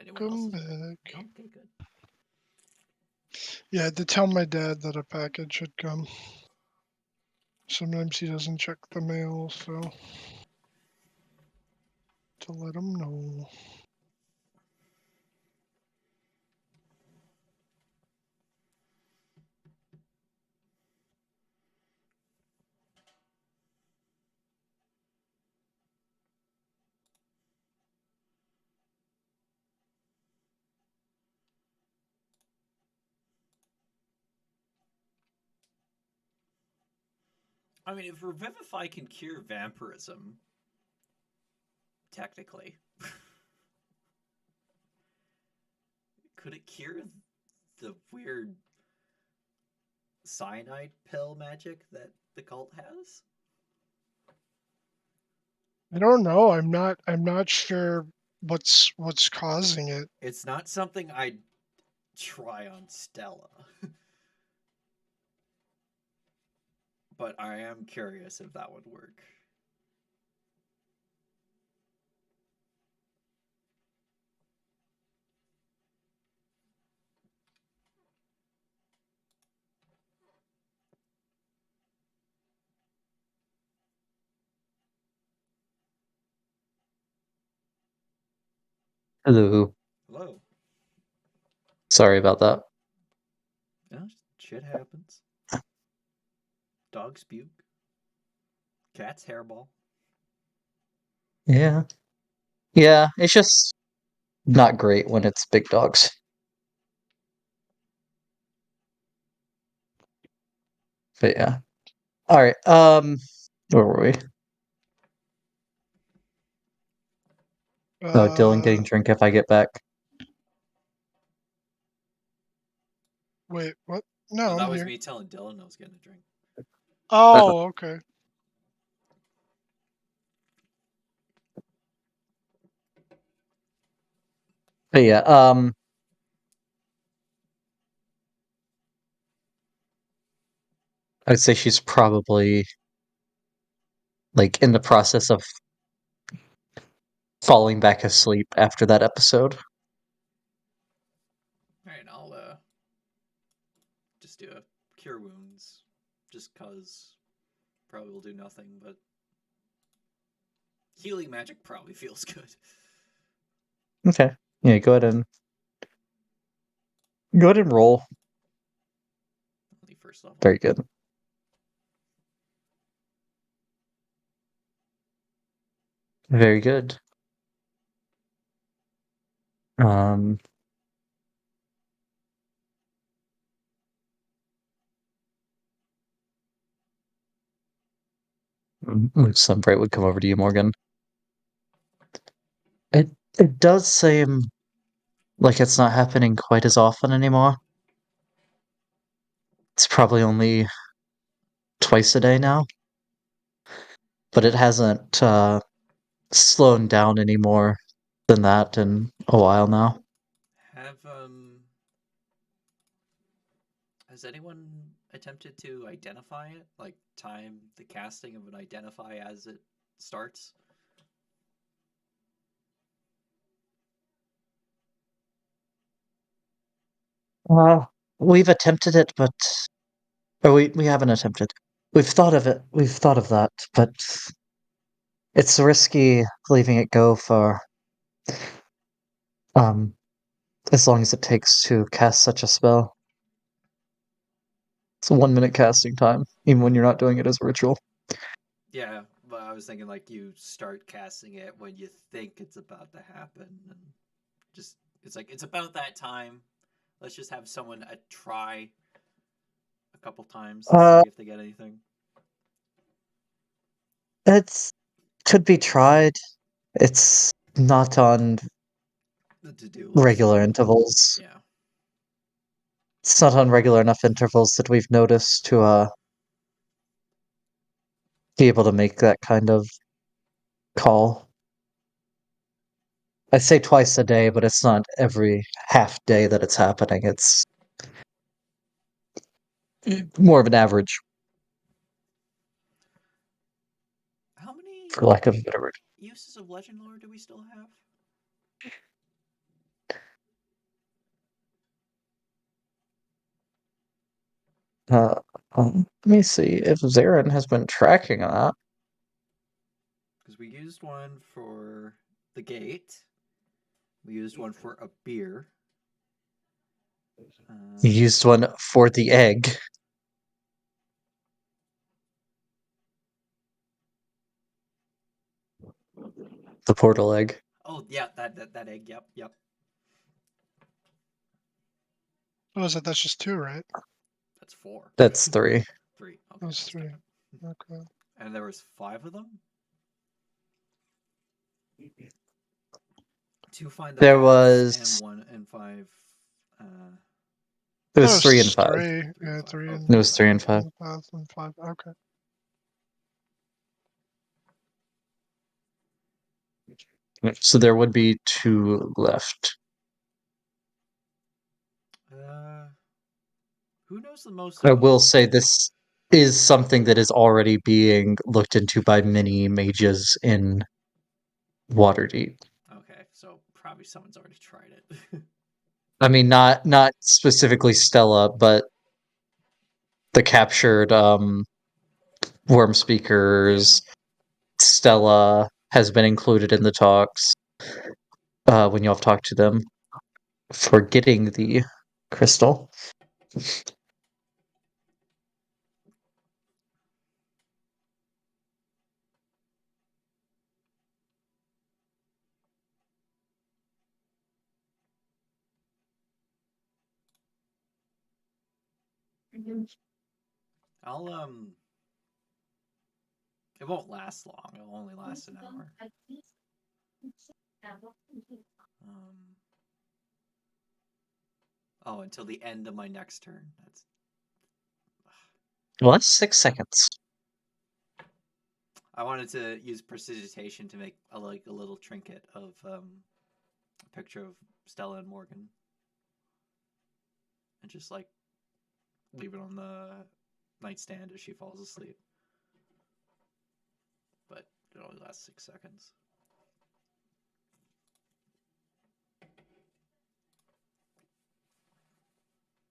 anyone else? Come back. Okay, good. Yeah, I had to tell my dad that a package had come. Sometimes he doesn't check the mail, so to let him know. I mean, if Revivify can cure vampirism, technically, could it cure the weird cyanide pill magic that the cult has? I don't know. I'm not sure what's causing it. It's not something I'd try on Stella. But I am curious if that would work. Hello. Hello. Sorry about that. Yeah, shit happens. Dogs puke. Cat's hairball. Yeah. Yeah, it's just not great when it's big dogs. But yeah. All right. Where were we? Oh, Dylan getting drink if I get back. Wait, what? No, No, I'm that was here. me telling Dylan I was getting a drink. Oh, okay. But yeah, I'd say she's probably like in the process of falling back asleep after that episode. Alright, I'll just do a cure wounds. Just cause probably will do nothing, but healing magic probably feels good. Okay. Yeah, go ahead and roll. Only first level. Very good. Very good. Um some bright would come over to you, Morgan. It does seem like it's not happening quite as often anymore. It's probably only twice a day now, but it hasn't slowed down any more than that in a while now. Have has anyone attempted to identify it? Like time the casting of an identify as it starts? Uh, we've attempted it, but or we haven't attempted. We've thought of it. We've thought of that, but it's risky leaving it go for um as long as it takes to cast such a spell. It's a 1 minute casting time, even when you're not doing it as a ritual. Yeah, but I was thinking like you start casting it when you think it's about to happen, and just it's like it's about that time. Let's just have someone try a couple times and see Uh, if they get anything. it's could be tried. It's not on The to-do list. regular intervals. Yeah. It's not on regular enough intervals that we've noticed to be able to make that kind of call. I say twice a day, but it's not every half day that it's happening. It's more of an average, How many for lack of a better word. uses of legend lore do we still have? Let me see if Zarin has been tracking that. Because we used one for the gate. We used one for a beer. You used one for the egg. The portal egg. Oh yeah, that egg. Yep. What was it? That's just 2, right? That's 4. That's 3. 3. Okay, That was that's 3. different. Okay. And there was 5 of them. 2 find the There paths was and 1 and 5. It That was 3 and was 5. 3. 3 Yeah, and 5. 3 Oh, and It was 3 and 5. 5. Okay. So there would be 2 left. Who knows the most I about? will say this is something that is already being looked into by many mages in Waterdeep. Okay, so probably someone's already tried it. I mean, not specifically Stella, but the captured worm speakers. Stella has been included in the talks when you have talked to them for getting the crystal. I'll It won't last long. It'll only last an hour. Um. Oh, until the end of my next turn. That's. Well, that's 6 seconds. I wanted to use prestidigitation to make a little trinket of a picture of Stella and Morgan, and just leave it on the nightstand as she falls asleep. But it only lasts 6 seconds.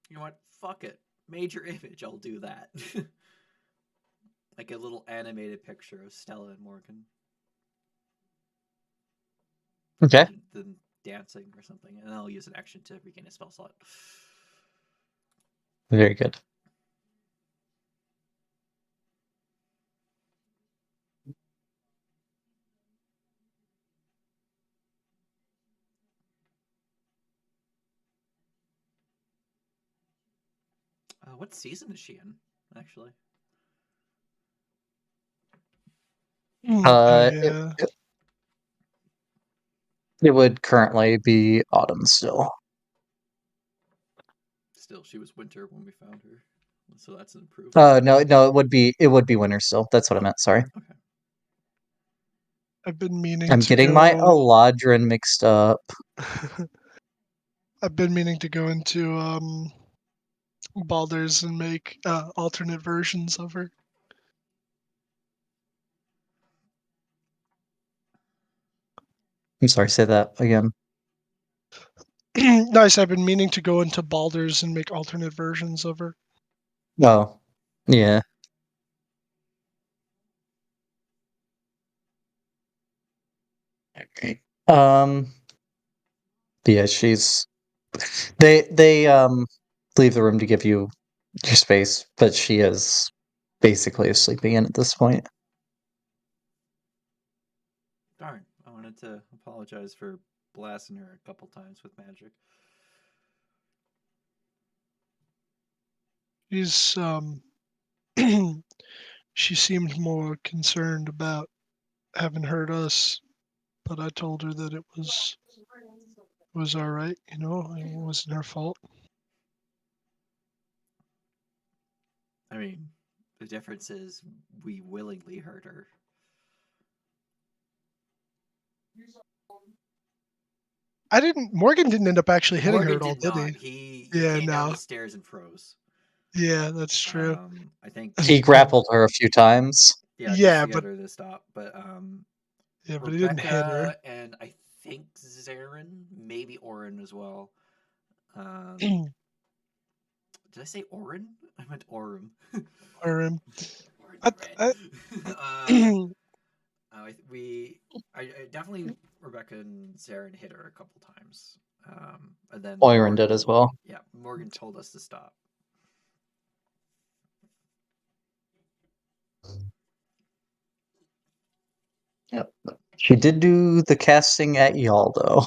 You know what? Fuck it. Major image. I'll do that. Like a little animated picture of Stella and Morgan. Okay. Then dancing or something, and then I'll use an action to regain a spell slot. Very good. What season is she in, actually? Uh, it, Yeah. it it would currently be autumn still. Still, she was winter when we found her, so that's an improvement. No, it would be winter still. That's what I meant. Sorry. Okay. I've been meaning I'm to getting my go. Eladrin mixed up. I've been meaning to go into Baldur's and make alternate versions of her. I'm sorry, say that again. Nice. I've been meaning to go into Baldur's and make alternate versions of her. Oh, yeah. Okay. Yeah, she's they leave the room to give you your space, but she is basically sleeping in at this point. Darn, I wanted to apologize for blasting her a couple times with magic. She's she seemed more concerned about having hurt us, but I told her that it was all right. You know, it wasn't her fault. I mean, the difference is we willingly hurt her. I didn't. Morgan didn't end up actually hitting her Morgan at all, did did not. he? He Yeah, came down no. the stairs and froze. Yeah, that's true. I think He grappled her a few times. yeah, just Yeah, to get but her to stop. But he didn't hit her. Rebecca and I think Zarin, maybe Orin as well. Um, Did I say Orin? I meant Orim. Or Orin I, the Red. I definitely Rebecca and Saren hit her a couple times, and then Oiron did as well. Yeah, Morgan told us to stop. Yep. She did do the casting at y'all though.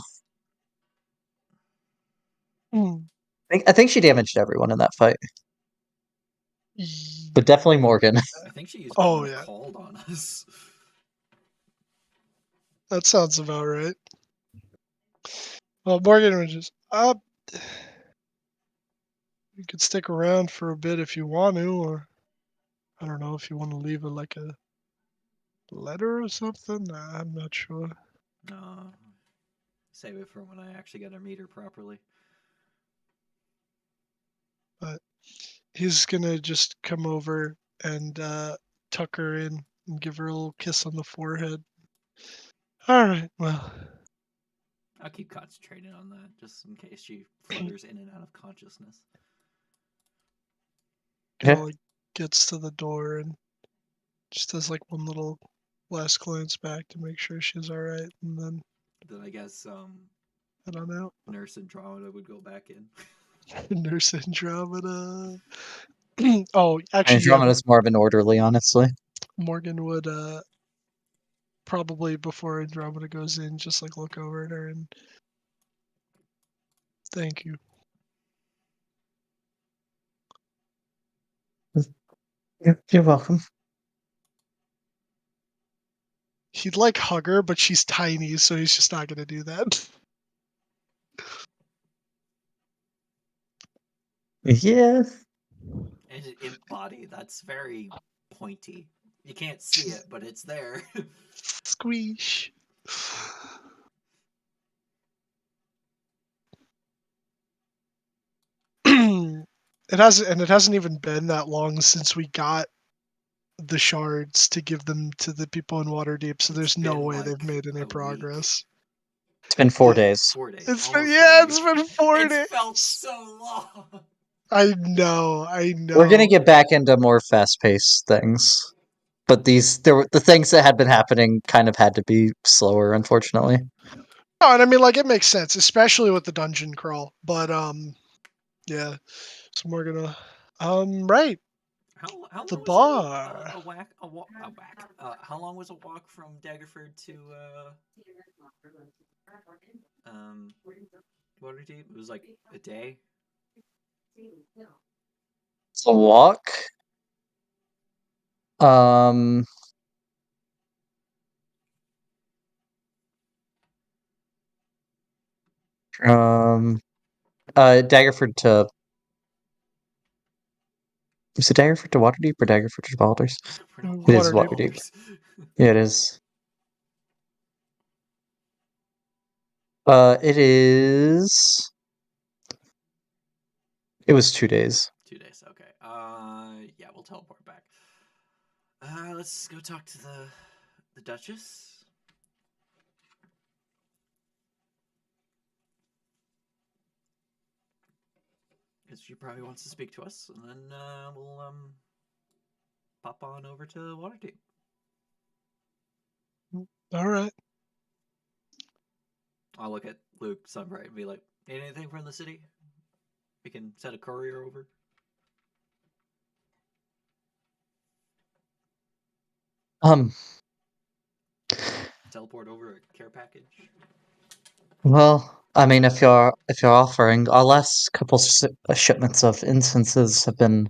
I think she damaged everyone in that fight, but definitely Morgan. I think she used Oh, Pot of yeah. Cold on us. That sounds about right. Well, Morgan was just you could stick around for a bit if you want to, or I don't know if you want to leave like a letter or something. Nah, I'm not sure. Save it for when I actually get to meet her properly. But he's gonna just come over and tuck her in and give her a little kiss on the forehead. All right, well, I'll keep concentrating on that just in case she flutters in and out of consciousness. kind of like gets to the door and just does like one little last glance back to make sure she's all right, and then I guess head on out. Nurse Andromeda would go back in. Nurse Andromeda. Oh, actually, yeah, Andromeda's more of an orderly, honestly. Morgan would probably before Andromeda goes in, just like look over at her and thank you. You're welcome. He'd like hug her, but she's tiny, so he's just not gonna do that. Yeah. And an imp body, that's very pointy. You can't see it, but it's there. Squeesh. It hasn't even been that long since we got the shards to give them to the people in Waterdeep, so there's no been way like they've made any a week. progress. It's been 4 Yeah. days. 4 days. It's been Almost yeah, a week. it's been 4 It's days. felt so long. I know. We're gonna get back into more fast-paced things, but the things that had been happening kind of had to be slower, unfortunately. Oh, and I mean, like, it makes sense, especially with the dungeon crawl. But yeah. So we're gonna right. How The long was bar. a whack a walk a whack? How long was a walk from Daggerford to Waterdeep? It was like a day. It's a walk. Um. Um. Daggerford to. Is it Daggerford to Waterdeep or Daggerford to Baldur's? We're not It is Waterdeep. Waterdeep. Yeah, it is. It is. It was 2 days. 2 days. Okay. Yeah, we'll teleport back. Let's go talk to the Duchess. Because she probably wants to speak to us, and then we'll pop on over to Waterdeep. All right. I'll look at Luke Sunbright and be like, "Need anything from the city? We can send a courier over." Um. Teleport over a care package. Well, I mean, if you're offering, our last couple shipments of instances have been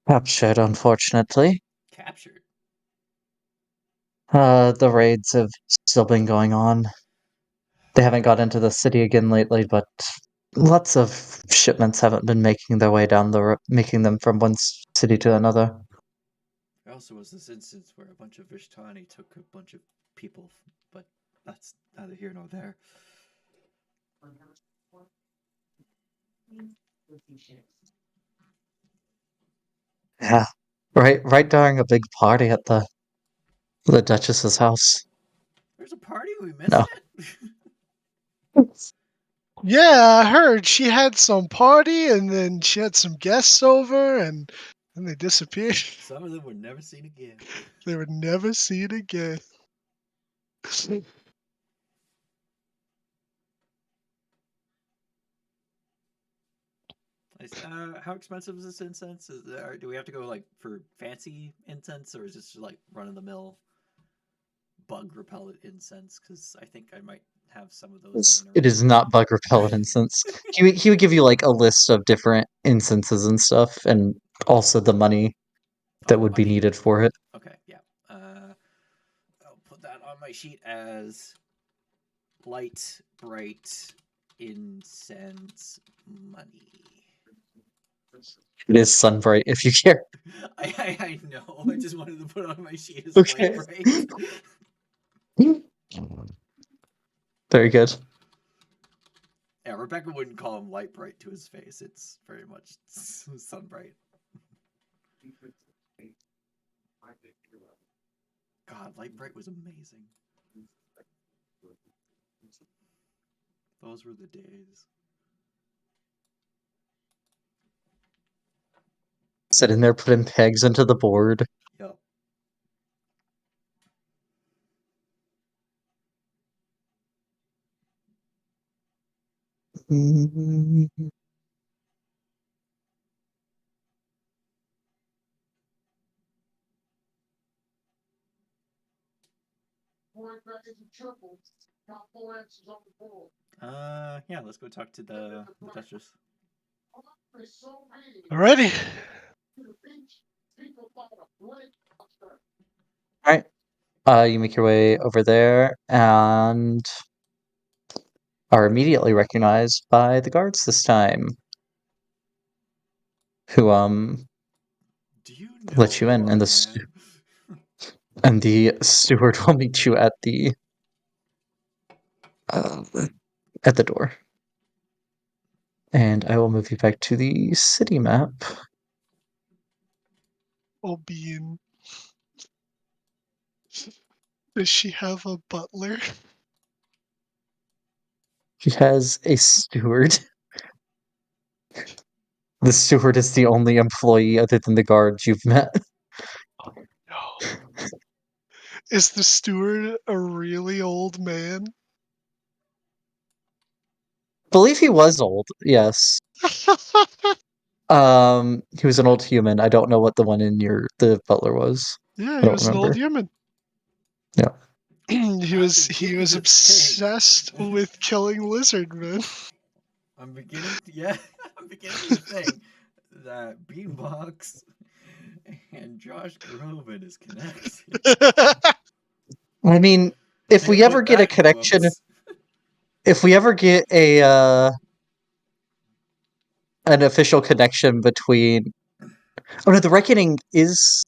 captured, unfortunately. Captured. The raids have still been going on. They haven't got into the city again lately, but lots of shipments haven't been making their way down making them from one city to another. There also was this instance where a bunch of Vishtani took a bunch of people, but that's neither here nor there. Yeah, right during a big party at the Duchess's house. There's a party? We No. missed it? Yeah, I heard she had some party and then she had some guests over and then they disappeared. Some of them were never seen again. They were never seen again. Nice. How expensive is this incense? Do we have to go like for fancy incense, or is this just like run of the mill bug repellent incense? Because I think I might have some of those laying It is around. not bug repellent incense. He would give you like a list of different incenses and stuff, and also the money that Oh, would be money. needed for it. Okay, yeah. I'll put that on my sheet as light, bright incense money. It is sunbright if you care. I know. I just wanted to put it on my sheet as light, Okay. bright. Very good. Yeah, Rebecca wouldn't call him light bright to his face. It's very much sun bright. God, light bright was amazing. Those were the days. Sitting there putting pegs into the board. Yep. Yeah, let's go talk to the Duchess. Alrighty. Alright. You make your way over there and are immediately recognized by the guards this time. Who Do you know let you who in, I and the steward will meet you at the uh, door. And I will move you back to the city map. Oh, Bean. Does she have a butler? She has a steward. The steward is the only employee other than the guards you've met. No. Is the steward a really old man? I believe he was old, yes. He was an old human. I don't know what the one in the butler was. Yeah, I he don't was an old remember. human. Yeah. I'm he beginning was to think. obsessed with killing lizard men. I'm beginning. Yeah, I'm beginning to think that Beanbox and Josh Groban is connected. I mean, if Hey, we ever put get a that in the connection, books. if we ever get a an official connection between oh no, the Reckoning is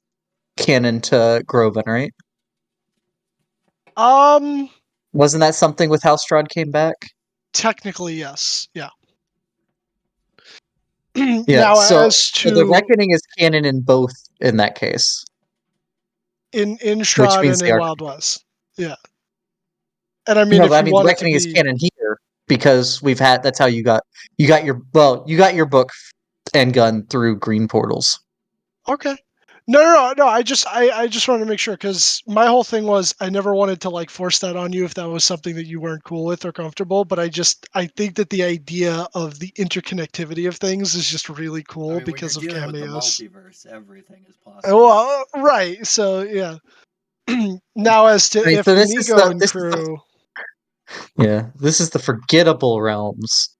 canon to Groban, right? um, Wasn't that something with how Strahd came back? technically yes. Yeah. Yeah, Now, so as the to Reckoning is canon in both in that case, in which Strahd means and they in are Wild West, yeah. And I mean, no, but if I you mean the want it to Reckoning is be canon here because we've had that's how you got you got your book and gun through green portals. okay. No. I just wanted to make sure because my whole thing was I never wanted to like force that on you if that was something that you weren't cool with or comfortable. But I think that the idea of the interconnectivity of things is just really I cool mean, when you're because of dealing with the cameos. multiverse, everything is possible. Well, right. So yeah. Now as to Right, if so Inigo and crew, this is the forgettable realms.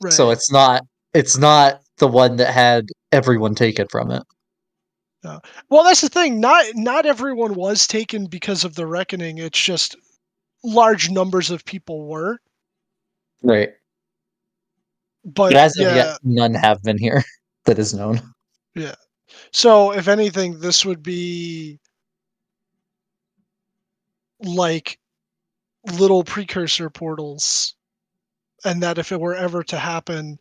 So right. it's not the one that had everyone taken from it. Well, that's the thing. Not everyone was taken because of the reckoning. It's just large numbers of people were. Right. But But as of yet, yeah, none have been here that is known. yeah. So if anything, this would be like little precursor portals, and that if it were ever to happen,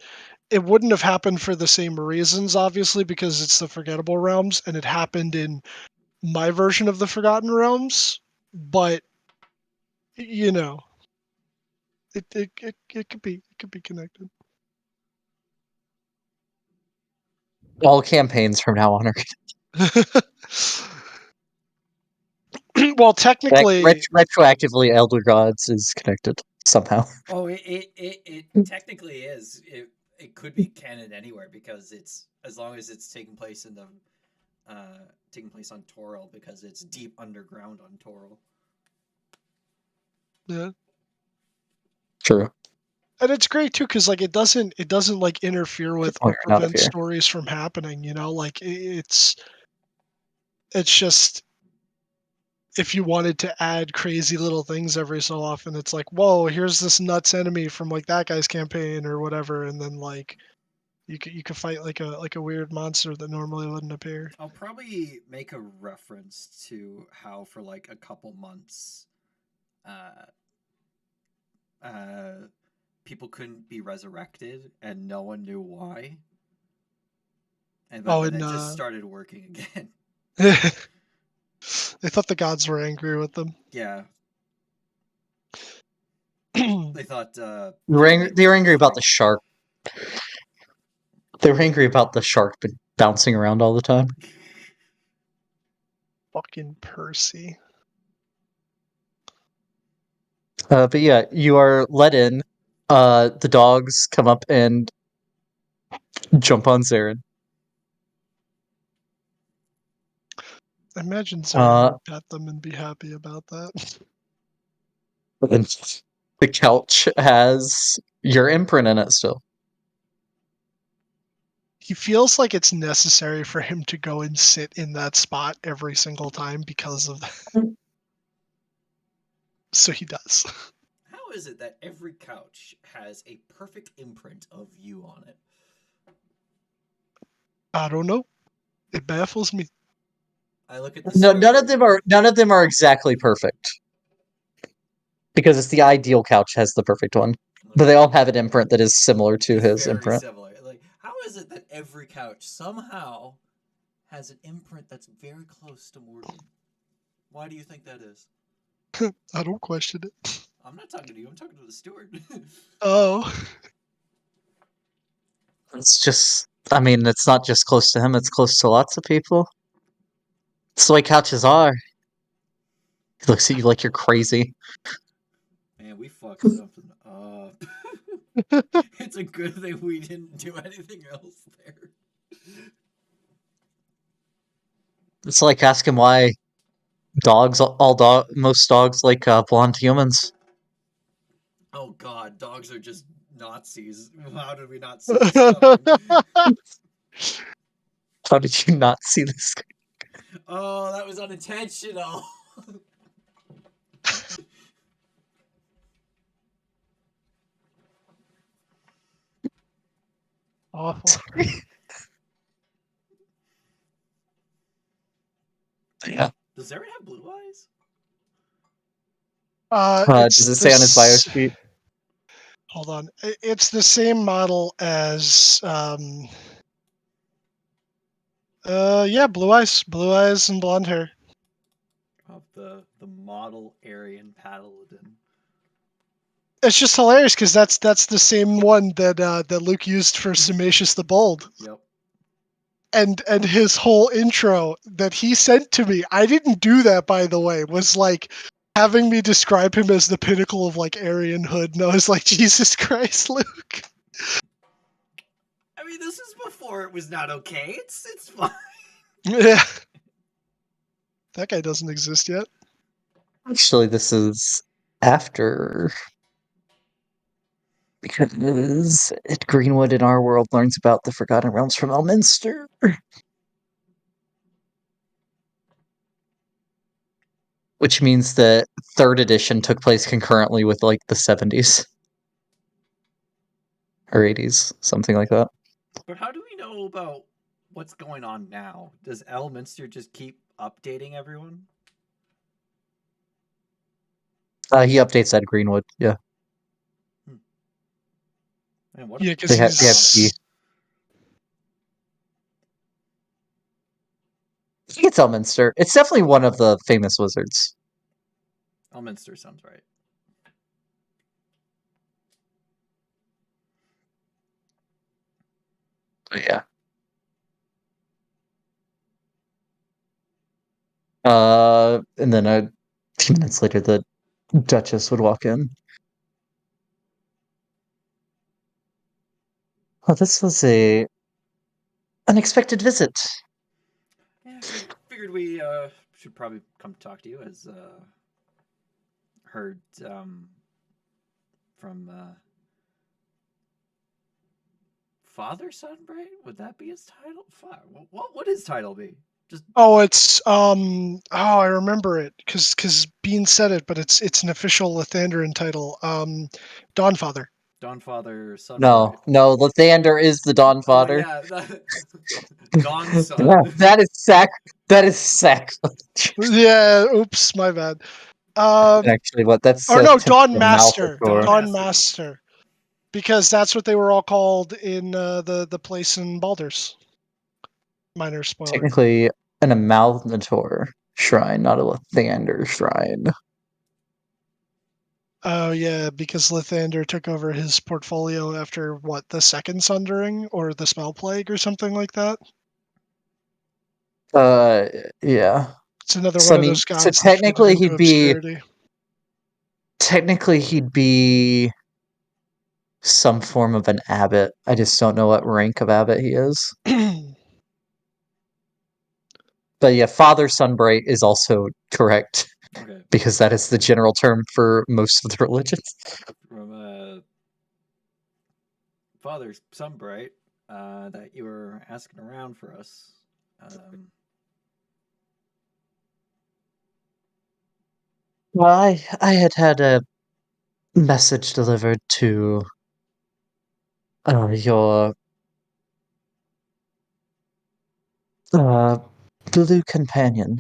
it wouldn't have happened for the same reasons, obviously, because it's the Forgettable Realms, and it happened in my version of the Forgotten Realms. But you know, it could be could be connected. All campaigns from now on are Well, technically, retroactively. Elder Gods is connected somehow. Oh, it technically is. It could be canon anywhere because it's as long as it's taking place in the taking place on Toril because it's deep underground on Toril. yeah. True. And it's great too because like it doesn't like interfere with point, or not prevent fear. stories from happening. You know, like it's just if you wanted to add crazy little things every so often, it's like, whoa, here's this nuts enemy from like that guy's campaign or whatever, and then like you could fight like a weird monster that normally wouldn't appear. I'll probably make a reference to how for like a couple months, uh, uh, people couldn't be resurrected and no one knew why. But Oh, then and it just started working again. they thought the gods were angry with them. Yeah, they thought They were angry about the shark. They were angry about the shark bouncing around all the time. Fucking Percy. But yeah, you are let in. The dogs come up and jump on Zarin. I imagine Zarin Uh, would pet them and be happy about that. and the couch has your imprint in it still. He feels like it's necessary for him to go and sit in that spot every single time because of that. So he does. How is it that every couch has a perfect imprint of you on it? I don't know. It baffles me. I look at the No, steward. none of them are exactly perfect. Because it's the ideal couch has the perfect one. But they all have an imprint that is similar to It's his very imprint. similar. Like, how is it that every couch somehow has an imprint that's very close to Morgan? Why do you think that is? I don't question it. I'm not talking to you. I'm talking to the steward. Oh. It's just, I mean, it's not just close to him, it's close to lots of people. It's the way couches are. He looks at you like you're crazy. Man, we fucked something up. It's a good thing we didn't do anything else there. It's like asking why most dogs like blonde humans. Oh god, dogs are just Nazis. How did we not see this coming? How did you not see this? Oh, that was unintentional. Awful. Yeah. Does Zarin have blue eyes? Does it say on his bio sheet? Hold on. It's the same model as yeah, blue eyes and blonde hair. Of the model Aryan Paladin. It's just hilarious because that's the same one that that Luke used for Sumatius the Bold. Yep. And his whole intro that he sent to me, I didn't do that, by the way, was like having me describe him as the pinnacle of like Aryanhood, and I was like, Jesus Christ, Luke. I mean, this is before it was not okay. It's fine. Yeah. That guy doesn't exist yet. Actually, this is after. Because Greenwood in our world learns about the Forgotten Realms from Elminster. Which means that third edition took place concurrently with like the 70s. Or 80s, something like that. But how do we know about what's going on now? Does Elminster just keep updating everyone? He updates Ed Greenwood, yeah. Man, what Yeah, a because They have he's I think it's Elminster. It's definitely one of the famous wizards. Elminster sounds right. But yeah. And then a few minutes later, the Duchess would walk in. Well, this was a unexpected visit. Yeah, figured we should probably come talk to you, as heard from Father Sunbright. Would that be his title? What would his title be? Just Oh, it's I remember it because Bean said it, but it's an official Lathanderan title. Dawnfather. Dawnfather Sunbright. No, Lathander is the Oh Dawnfather. yeah, Dawn Son. That is sacrilege. Yeah, oops, my bad. Actually, what that's Or no, Dawn technically a Master. Dawn Malfactor. Dawn Master. Master. Because that's what they were all called in the place in Baldur's. Minor spoiler. Technically an Amalgamator shrine, not a Lathander shrine. Oh yeah, because Lathander took over his portfolio after what, the second Sundering or the Spell Plague or something like that. Uh, yeah. It's another So one I of mean, those so gods that faded into obscurity. technically he'd be some form of an abbot. I just don't know what rank of abbot he is. But yeah, Father Sunbright is also correct Okay, because that is the general term for most of the religions. from Father Sunbright, that you were asking around for us. Well, I had a message delivered to your uh, blue companion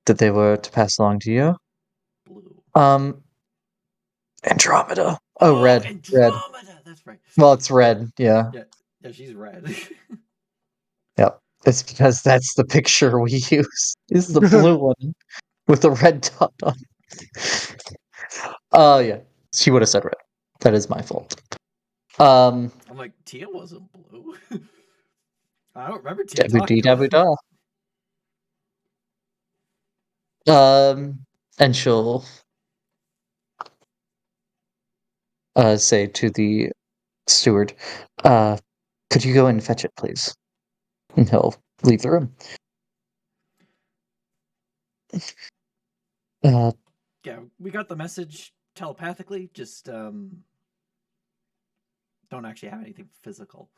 that they were to pass along to you. Blue. Um, Andromeda. Oh, Oh, red. Andromeda. That's right. Well, it's red. Yeah, Yeah, she's red. yep. It's because that's the picture we use. Is the blue one with the red dot on. Oh yeah, she would have said red. That is my fault. I'm like, Tia wasn't blue. I don't remember Tia Dabu talking dee to dabu us. da. And she'll say to the steward, could you go and fetch it, please? And he'll leave the room. Uh, Yeah, we got the message telepathically. Just don't actually have anything physical.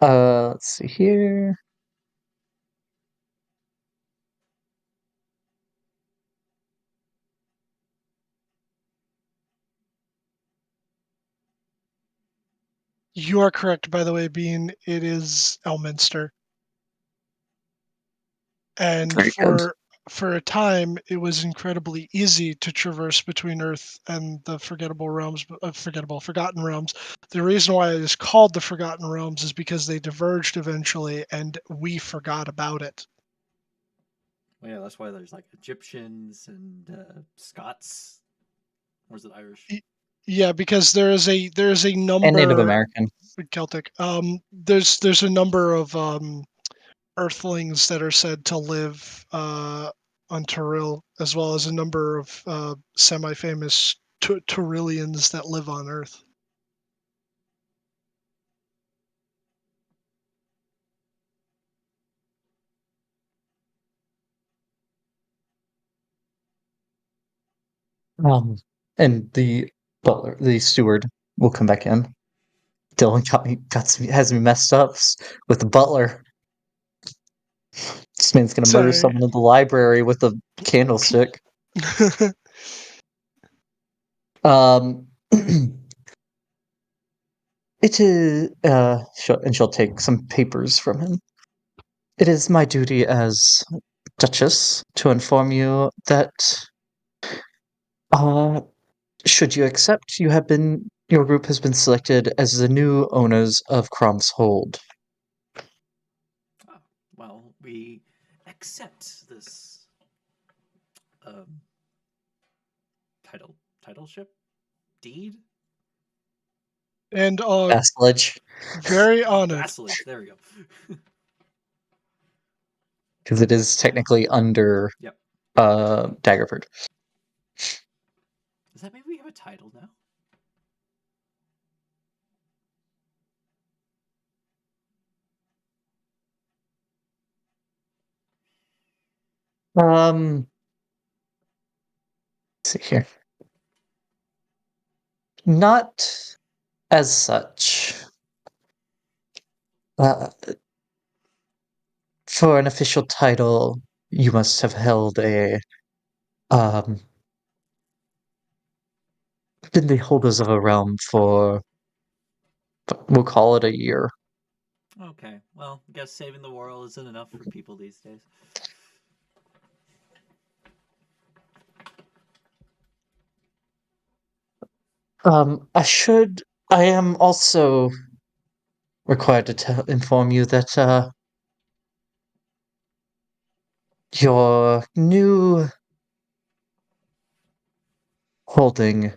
let's see here. You are correct, by the way, Bean. It is Elminster. And Very good. for a time, it was incredibly easy to traverse between Earth and the Forgotten Realms. The reason why it is called the Forgotten Realms is because they diverged eventually, and we forgot about it. Well, yeah, that's why there's like Egyptians and Scots. Or is it Irish? Yeah, because there is a And Native number American. Celtic. There's a number of Earthlings that are said to live on Turil, as well as a number of semi-famous Turillians that live on Earth. Um, and the butler, the steward, will come back in. Dylan has me messed up with the butler. This man's gonna murder Sorry. someone in the library with a candlestick. Um, it is, she'll take some papers from him. It is my duty as Duchess to inform you that, uh, should you accept, your group has been selected as the new owners of Crom's Hold. Oh, well, we accept this title. title ship? Deed? And Vassalage, very honored. Vassalage. There we go. because it is technically under Yep. Daggerford. Does that mean we have a title now? Let's see here. Not as such. For an official title, you must have held a been the holders of a realm for, we'll call it a year. Okay. Well, I guess saving the world isn't enough for people these days. I am also required to inform you that your new holding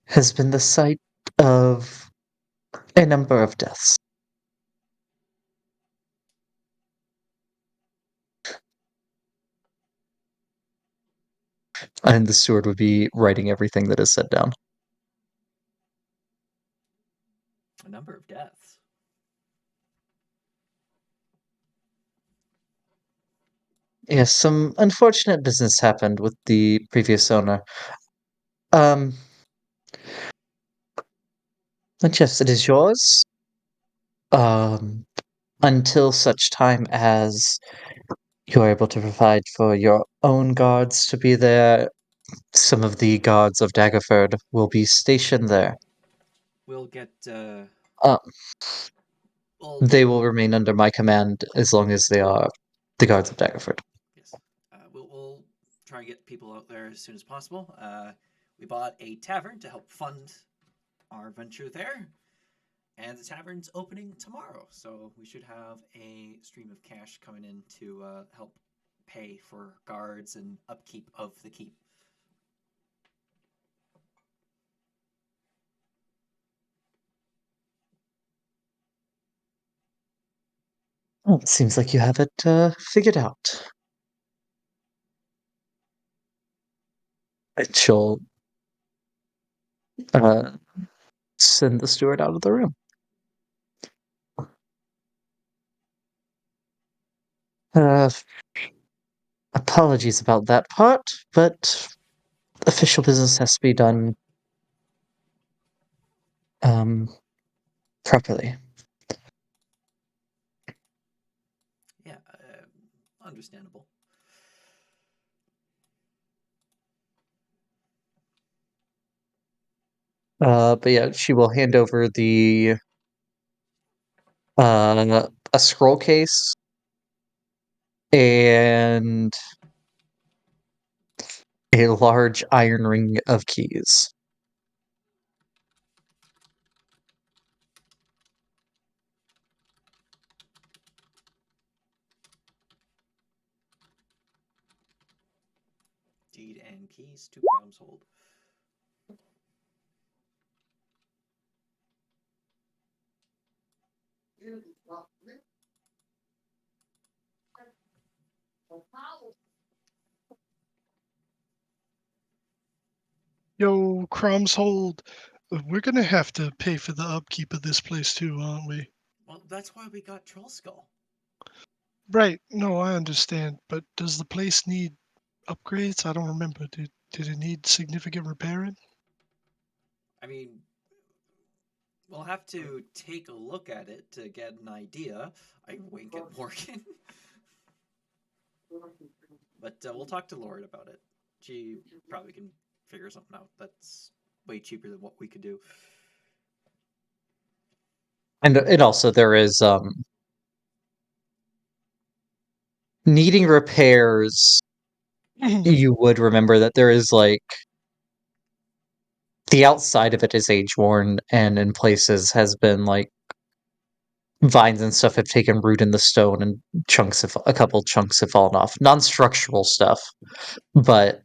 has been the site of a number of deaths. And the steward would be writing everything that is said down. A number of deaths. Yes, some unfortunate business happened with the previous owner. And yes, it is yours. Until such time as you're able to provide for your own guards to be there, some of the guards of Daggerford will be stationed there. We'll get. Uh, We'll they will remain under my command as long as they are the guards of Daggerford. yes. We'll try and get people out there as soon as possible. We bought a tavern to help fund our venture there, and the tavern's opening tomorrow, so we should have a stream of cash coming in to help pay for guards and upkeep of the keep. Well, it seems like you have it figured out. And she'll send the steward out of the room. Uh, Apologies about that part, but official business has to be done properly. Yeah, understandable. But yeah, she will hand over the a scroll case and a large iron ring of keys. Deed and keys to Crom's Hold. Yo, Crumbs hold. We're gonna have to pay for the upkeep of this place too, aren't we? Well, that's why we got Troll Skull. Right. No, I understand. But does the place need upgrades? I don't remember. Did it need significant repairing? I mean, we'll have to take a look at it to get an idea. I wink at Morgan. But we'll talk to Lord about it. She probably can figure something out that's way cheaper than what we could do. And also there is needing repairs. You would remember that there is like the outside of it is age worn and in places has been like vines and stuff have taken root in the stone and a couple chunks have fallen off. Non-structural stuff. But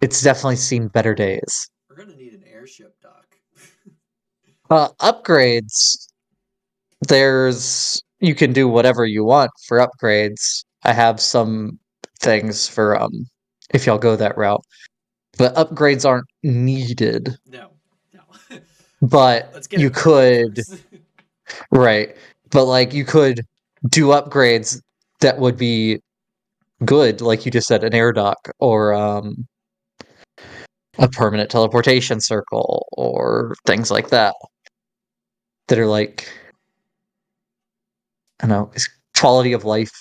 it's definitely seen better days. We're gonna need an airship dock. Upgrades, you can do whatever you want for upgrades. I have some things for if y'all go that route. But upgrades aren't needed. No. But Let's get you infantry could first. right. But like you could do upgrades that would be good, like you just said, an air dock or a permanent teleportation circle or things like that. That are like I don't know, quality of life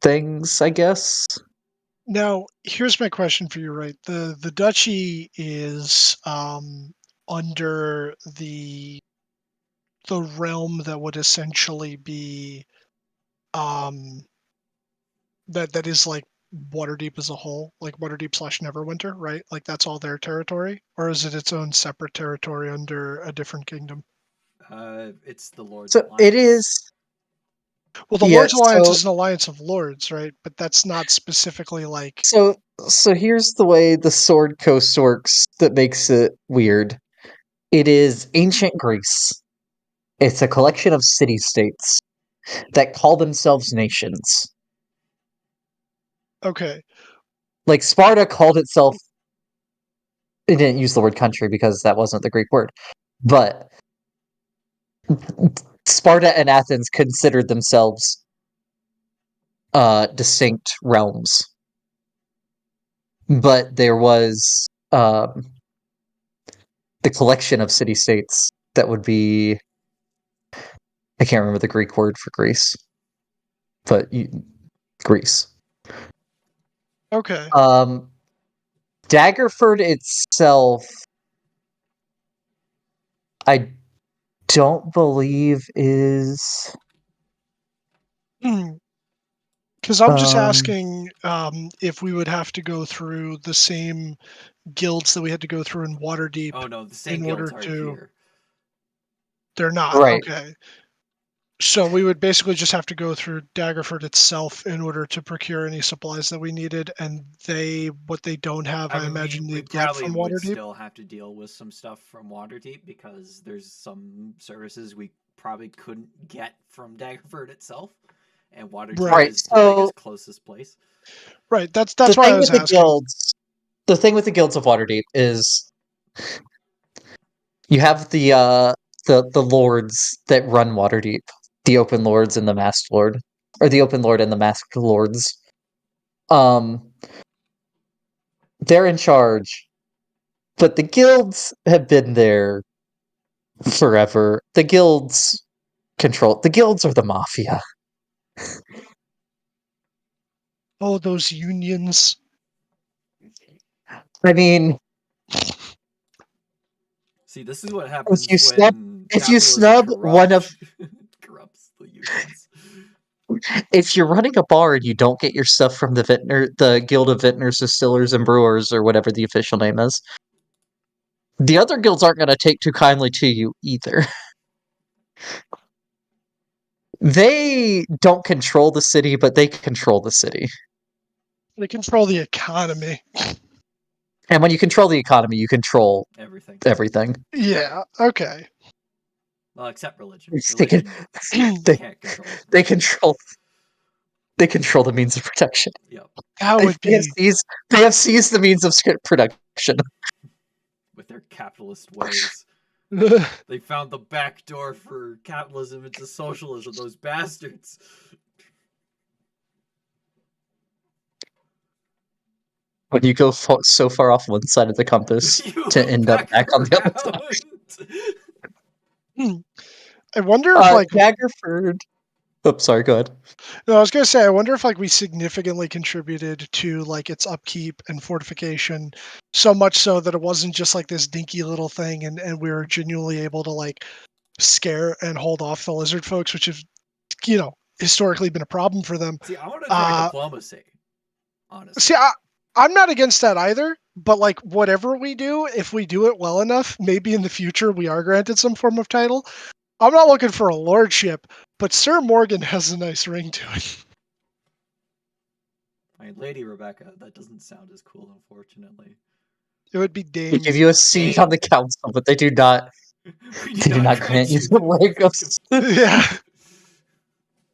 things, I guess. Now, here's my question for you, right? The duchy is under the realm that would essentially be um that is like Waterdeep as a whole, like Waterdeep slash Neverwinter, right? Like that's all their territory, or is it its own separate territory under a different kingdom? It's the Lord's So it Alliance. is Well, the yeah, Lord's Alliance is an alliance of lords, right? But that's not specifically like so here's the way the Sword Coast works that makes it weird. It is ancient Greece. It's a collection of city-states that call themselves nations. okay, Like Sparta called itself it didn't use the word country because that wasn't the Greek word. But Sparta and Athens considered themselves distinct realms. But there was the collection of city-states that would be I can't remember the Greek word for Greece, but Greece. okay. Um, Daggerford itself, I don't believe is. Because I'm just Um, asking if we would have to go through the same guilds that we had to go through in Waterdeep Oh no, the same in guilds order aren't to. here. They're not right. okay. So we would basically just have to go through Daggerford itself in order to procure any supplies that we needed, and what they don't have, I I mean, imagine we they'd get probably from would Waterdeep. still have to deal with some stuff from Waterdeep because there's some services we probably couldn't get from Daggerford itself, and Waterdeep Right, Right. is the So biggest closest place. right. That's the that's why I thing was with the asking. guilds, the thing with the guilds of Waterdeep is you have the lords that run Waterdeep, the open lords and the masked lord, or the open lord and the masked lords. Um, they're in charge, but the guilds have been there forever. The guilds are the mafia. Oh, those unions. I mean, See, this is what if you happens snub when if you capitalism snub one of corrupts the unions. if you're running a bar and you don't get your stuff from the Guild of Vintners, Distillers, and Brewers, or whatever the official name is, the other guilds aren't going to take too kindly to you either. They don't control the city, but they control the city. They control the economy. And when you control the economy, you control Everything. everything. Yeah. Okay. Well, except religion. They can, Religion you they, can't control as they much. control they control the means of protection. Yep. That They would have be. seized they have seized the means of production. With their capitalist ways. They found the back door for capitalism into socialism, those bastards. When you go so far off one side of the compass You to loop end up back back on the other side. around. I wonder if like Daggerford. Oops, sorry. Go ahead. no, I was gonna say I wonder if like we significantly contributed to like its upkeep and fortification, so much so that it wasn't just like this dinky little thing, and we were genuinely able to like scare and hold off the lizard folks, which have historically been a problem for them. See, I want to try Uh, diplomacy, honestly. see, I'm not against that either, but like whatever we do, if we do it well enough, maybe in the future we are granted some form of title. I'm not looking for a lordship, but Sir Morgan has a nice ring to it. I mean, Lady Rebecca, that doesn't sound as cool, unfortunately. It would be They Dame. give you a seat on the council, but they do not We they do not grant you the rank of Yeah.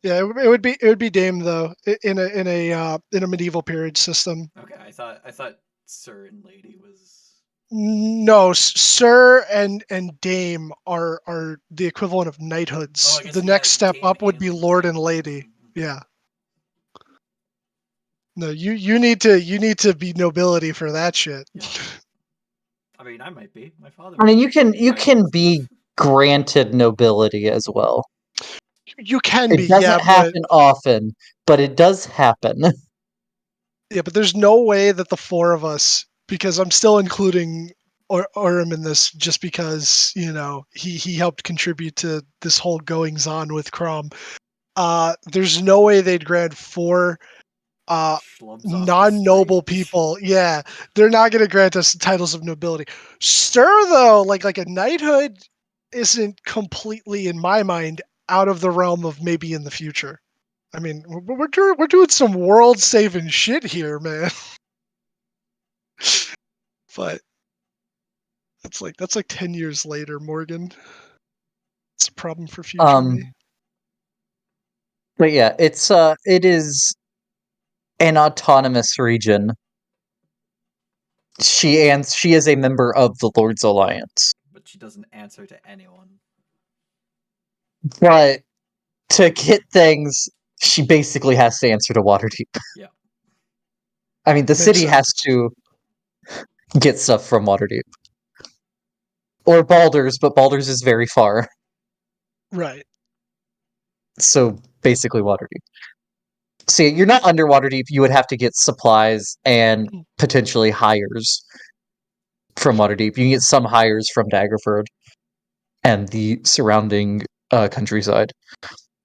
Yeah, it would be Dame though in a medieval period system. Okay, I thought Sir and Lady was. No, Sir and Dame are the equivalent of knighthoods. Oh, I guess The yeah, next step Dame up would be and Lord yeah. and Lady. Mhm. Yeah. No, you need to be nobility for that shit. Yeah. I mean, I might be. My father I mean, might you can be. I don't. be granted nobility as well. You can be, It yeah, doesn't but happen often, but it does happen. there's no way that the four of us, because I'm still including Urim in this, just because he helped contribute to this whole goings on with Crom. There's no way they'd grant four Schlubs off the street. non-noble people. Yeah, they're not going to grant us titles of nobility. Sir, though, like a knighthood, isn't completely, in my mind, out of the realm of maybe in the future. I mean, we're doing some world-saving shit here, man. But that's like 10 years later, Morgan. It's a problem for future me. Um, but yeah, it is an autonomous region. She is a member of the Lord's Alliance. But she doesn't answer to anyone. But to get things, she basically has to answer to Waterdeep. Yeah. I mean, the Makes city has sense. to get stuff from Waterdeep. Or Baldur's, but Baldur's is very far. Right. So basically Waterdeep. See, you're not under Waterdeep, you would have to get supplies and potentially hires from Waterdeep. You can get some hires from Daggerford and the surrounding countryside.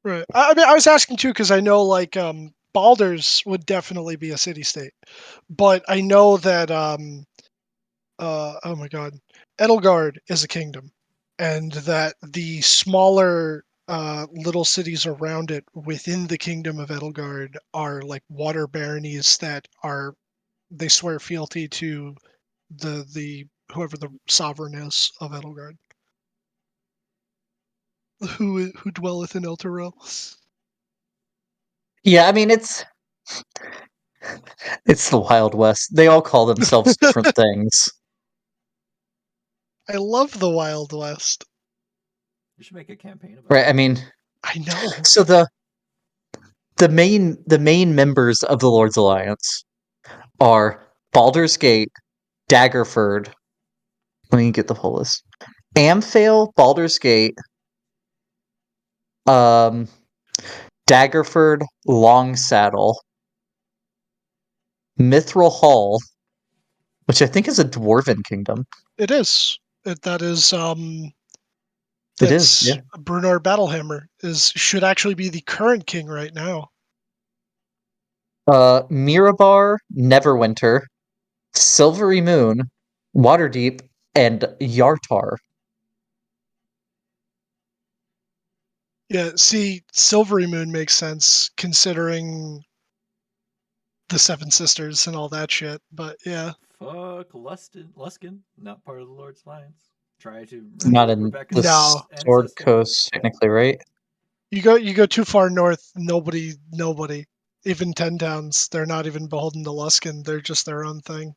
Right. I mean, I was asking too because I know like Baldur's would definitely be a city state, but I know that oh my god, Edelgard is a kingdom, and that the smaller little cities around it within the kingdom of Edelgard are like water baronies that they swear fealty to the whoever the sovereign is of Edelgard, who dwelleth in Elturel. Yeah, I mean it's the Wild West. They all call themselves different things. I love the Wild West. You should make a campaign about Right? it. I mean, I know. so the main members of the Lord's Alliance are Baldur's Gate, Daggerford. Let me get the whole list. Amphale, Baldur's Gate, um, Daggerford, Longsaddle, Mithril Hall, which I think is a dwarven kingdom. It is. That is It is, yeah. Brunar Battlehammer should actually be the current king right now. Mirabar, Neverwinter, Silvery Moon, Waterdeep, and Yartar. Yeah, see, Silvery Moon makes sense considering the Seven Sisters and all that shit. But yeah, Fuck Luskin, not part of the Lord's Alliance. Try to Not remove in the no, Rebecca's Sword ancestor. Coast, technically, right? you go too far north. Nobody. Even Ten Towns, they're not even beholden to Luskin. They're just their own thing.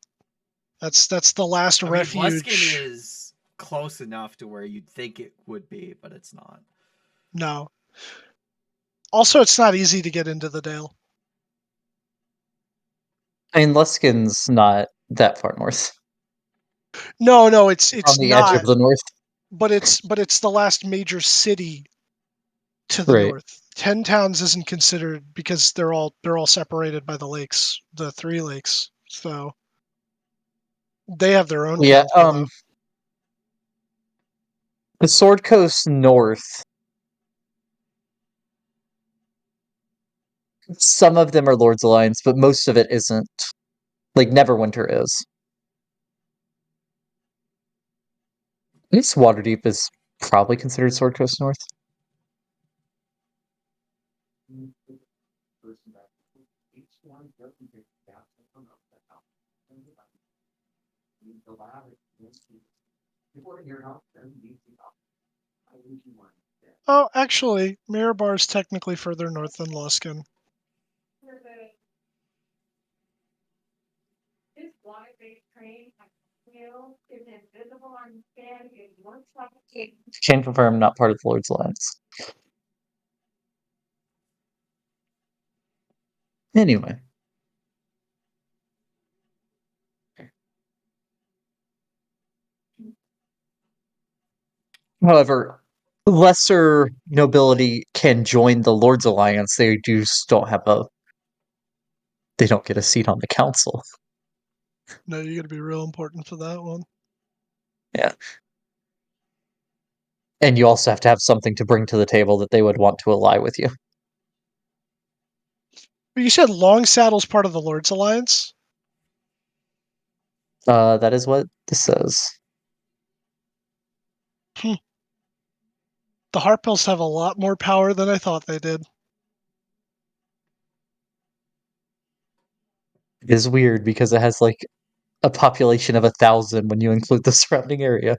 That's the last I mean, Luskin refuge. is close enough to where you'd think it would be, but it's not. No. Also, it's not easy to get into the Dale. I mean, Luskin's not that far north. No, On it's the edge of not. the north. But it's the last major city to the Right. north. Ten Towns isn't considered because they're all separated by the lakes, the three lakes. So they have their own Yeah, council though. the Sword Coast north, some of them are Lord's Alliance, but most of it isn't. Like Neverwinter is. At least Waterdeep is probably considered Sword Coast North. Oh, actually, Mirabar is technically further north than Luskin. Can confirm, not part of the Lord's Alliance. Anyway. However, lesser nobility can join the Lord's Alliance. They they don't get a seat on the council. No, you got to be real important for that one. Yeah. And you also have to have something to bring to the table that they would want to ally with you. But you said Long Saddle's part of the Lord's Alliance? That is what this says. The Harpels have a lot more power than I thought they did. It is weird because it has like a population of 1,000 when you include the surrounding area.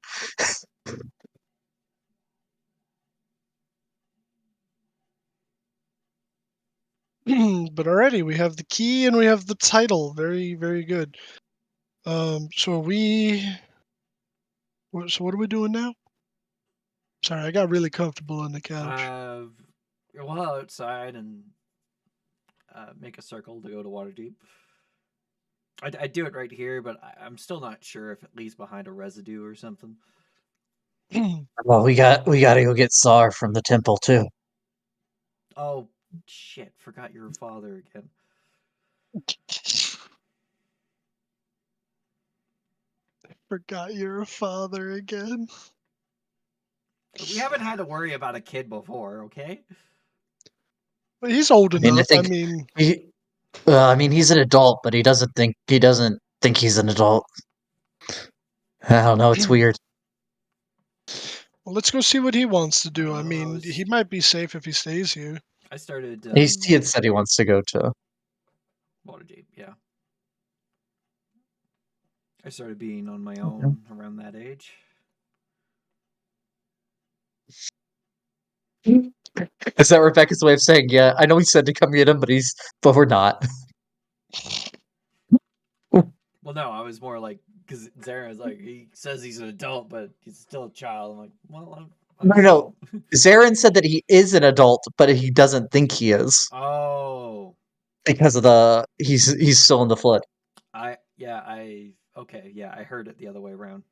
But already we have the key and we have the title. Very, very good. So are we... So what are we doing now? Sorry, I got really comfortable on the couch. We'll outside and make a circle to go to Waterdeep. I do it right here, but I'm still not sure if it leaves behind a residue or something. Well, we gotta go get Sar from the temple too. Oh shit! Forgot your father again. Forgot you're a father again. We haven't had to worry about a kid before, okay? But he's old I mean, enough. I mean, he's an adult, but he doesn't think he's an adult. I don't know. It's weird. well, let's go see what he wants to do. I mean, was- he might be safe if he stays here. I started He had said he wants to go to. Waterdeep, yeah. I started being on my own around that age. Is that Rebecca's way of saying, yeah, I know he said to come get him, but we're not. Well, no, I was more like, because Zara is like, he says he's an adult, but he's still a child. I'm like, well, I'm No, still... Zarin said that he is an adult, but he doesn't think he is Oh, because of he's still in the flood. okay, yeah, I heard it the other way around.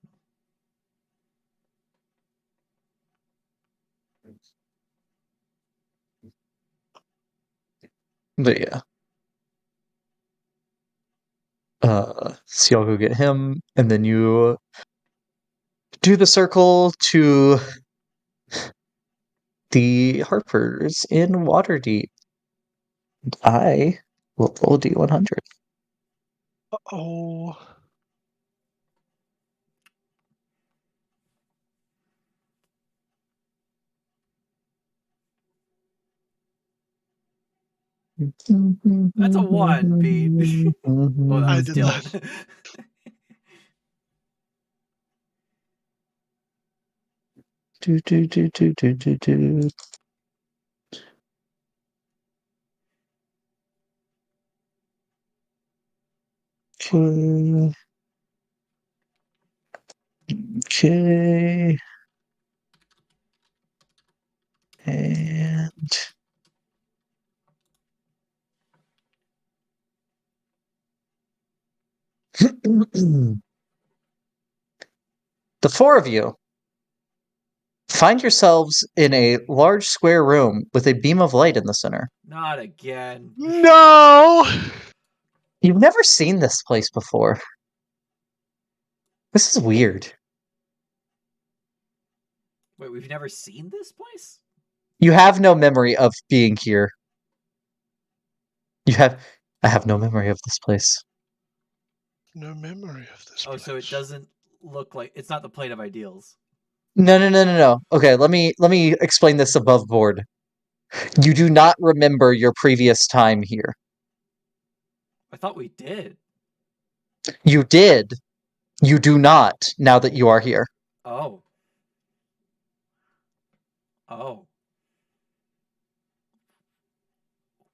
But yeah. So y'all go get him, and then you do the circle to the Harpers in Waterdeep. I will roll D100. Oh, That's a 1, Pete. Oh, that I was did Dylan. that. Do. Okay. Okay. And the four of you find yourselves in a large square room with a beam of light in the center. Not again. No! You've never seen this place before. This is weird. Wait, we've never seen this place? You have no memory of being here. I have no memory of this place. No memory of this Oh, place. so it doesn't look like... It's not the plane of ideals. No. Okay, let me explain this above board. You do not remember your previous time here. I thought we did. You did, You do not, now that you are here. Oh. Oh.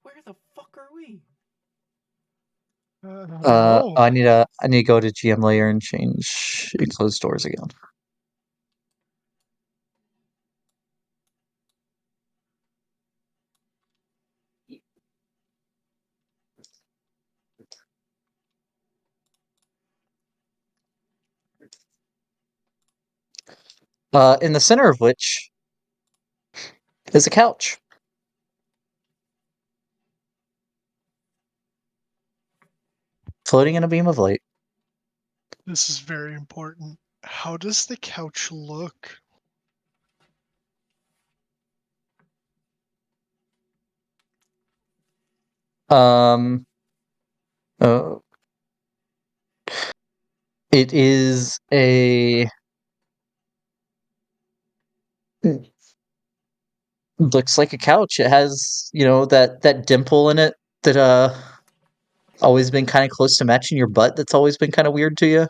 Where the fuck are we? I don't know. I need to go to GM layer and change close doors again. In the center of which is a couch. Floating in a beam of light. This is very important. How does the couch look? Um, uh, it is a looks like a couch. It has, that dimple in it that always been kind of close to matching your butt. That's always been kind of weird to you.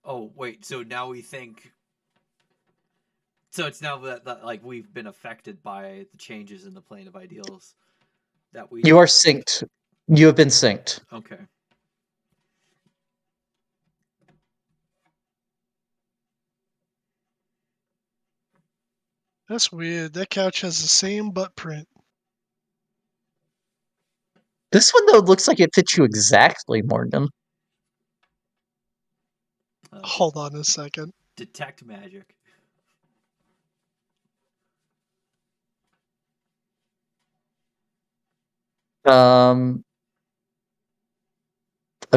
Oh, wait, so now we think. So it's now that like we've been affected by the changes in the plane of ideals that we. You are synced. You have been synced. Okay. That's weird. That couch has the same butt print. This one though looks like it fits you exactly, Morgan. Hold on a second. Detect magic. I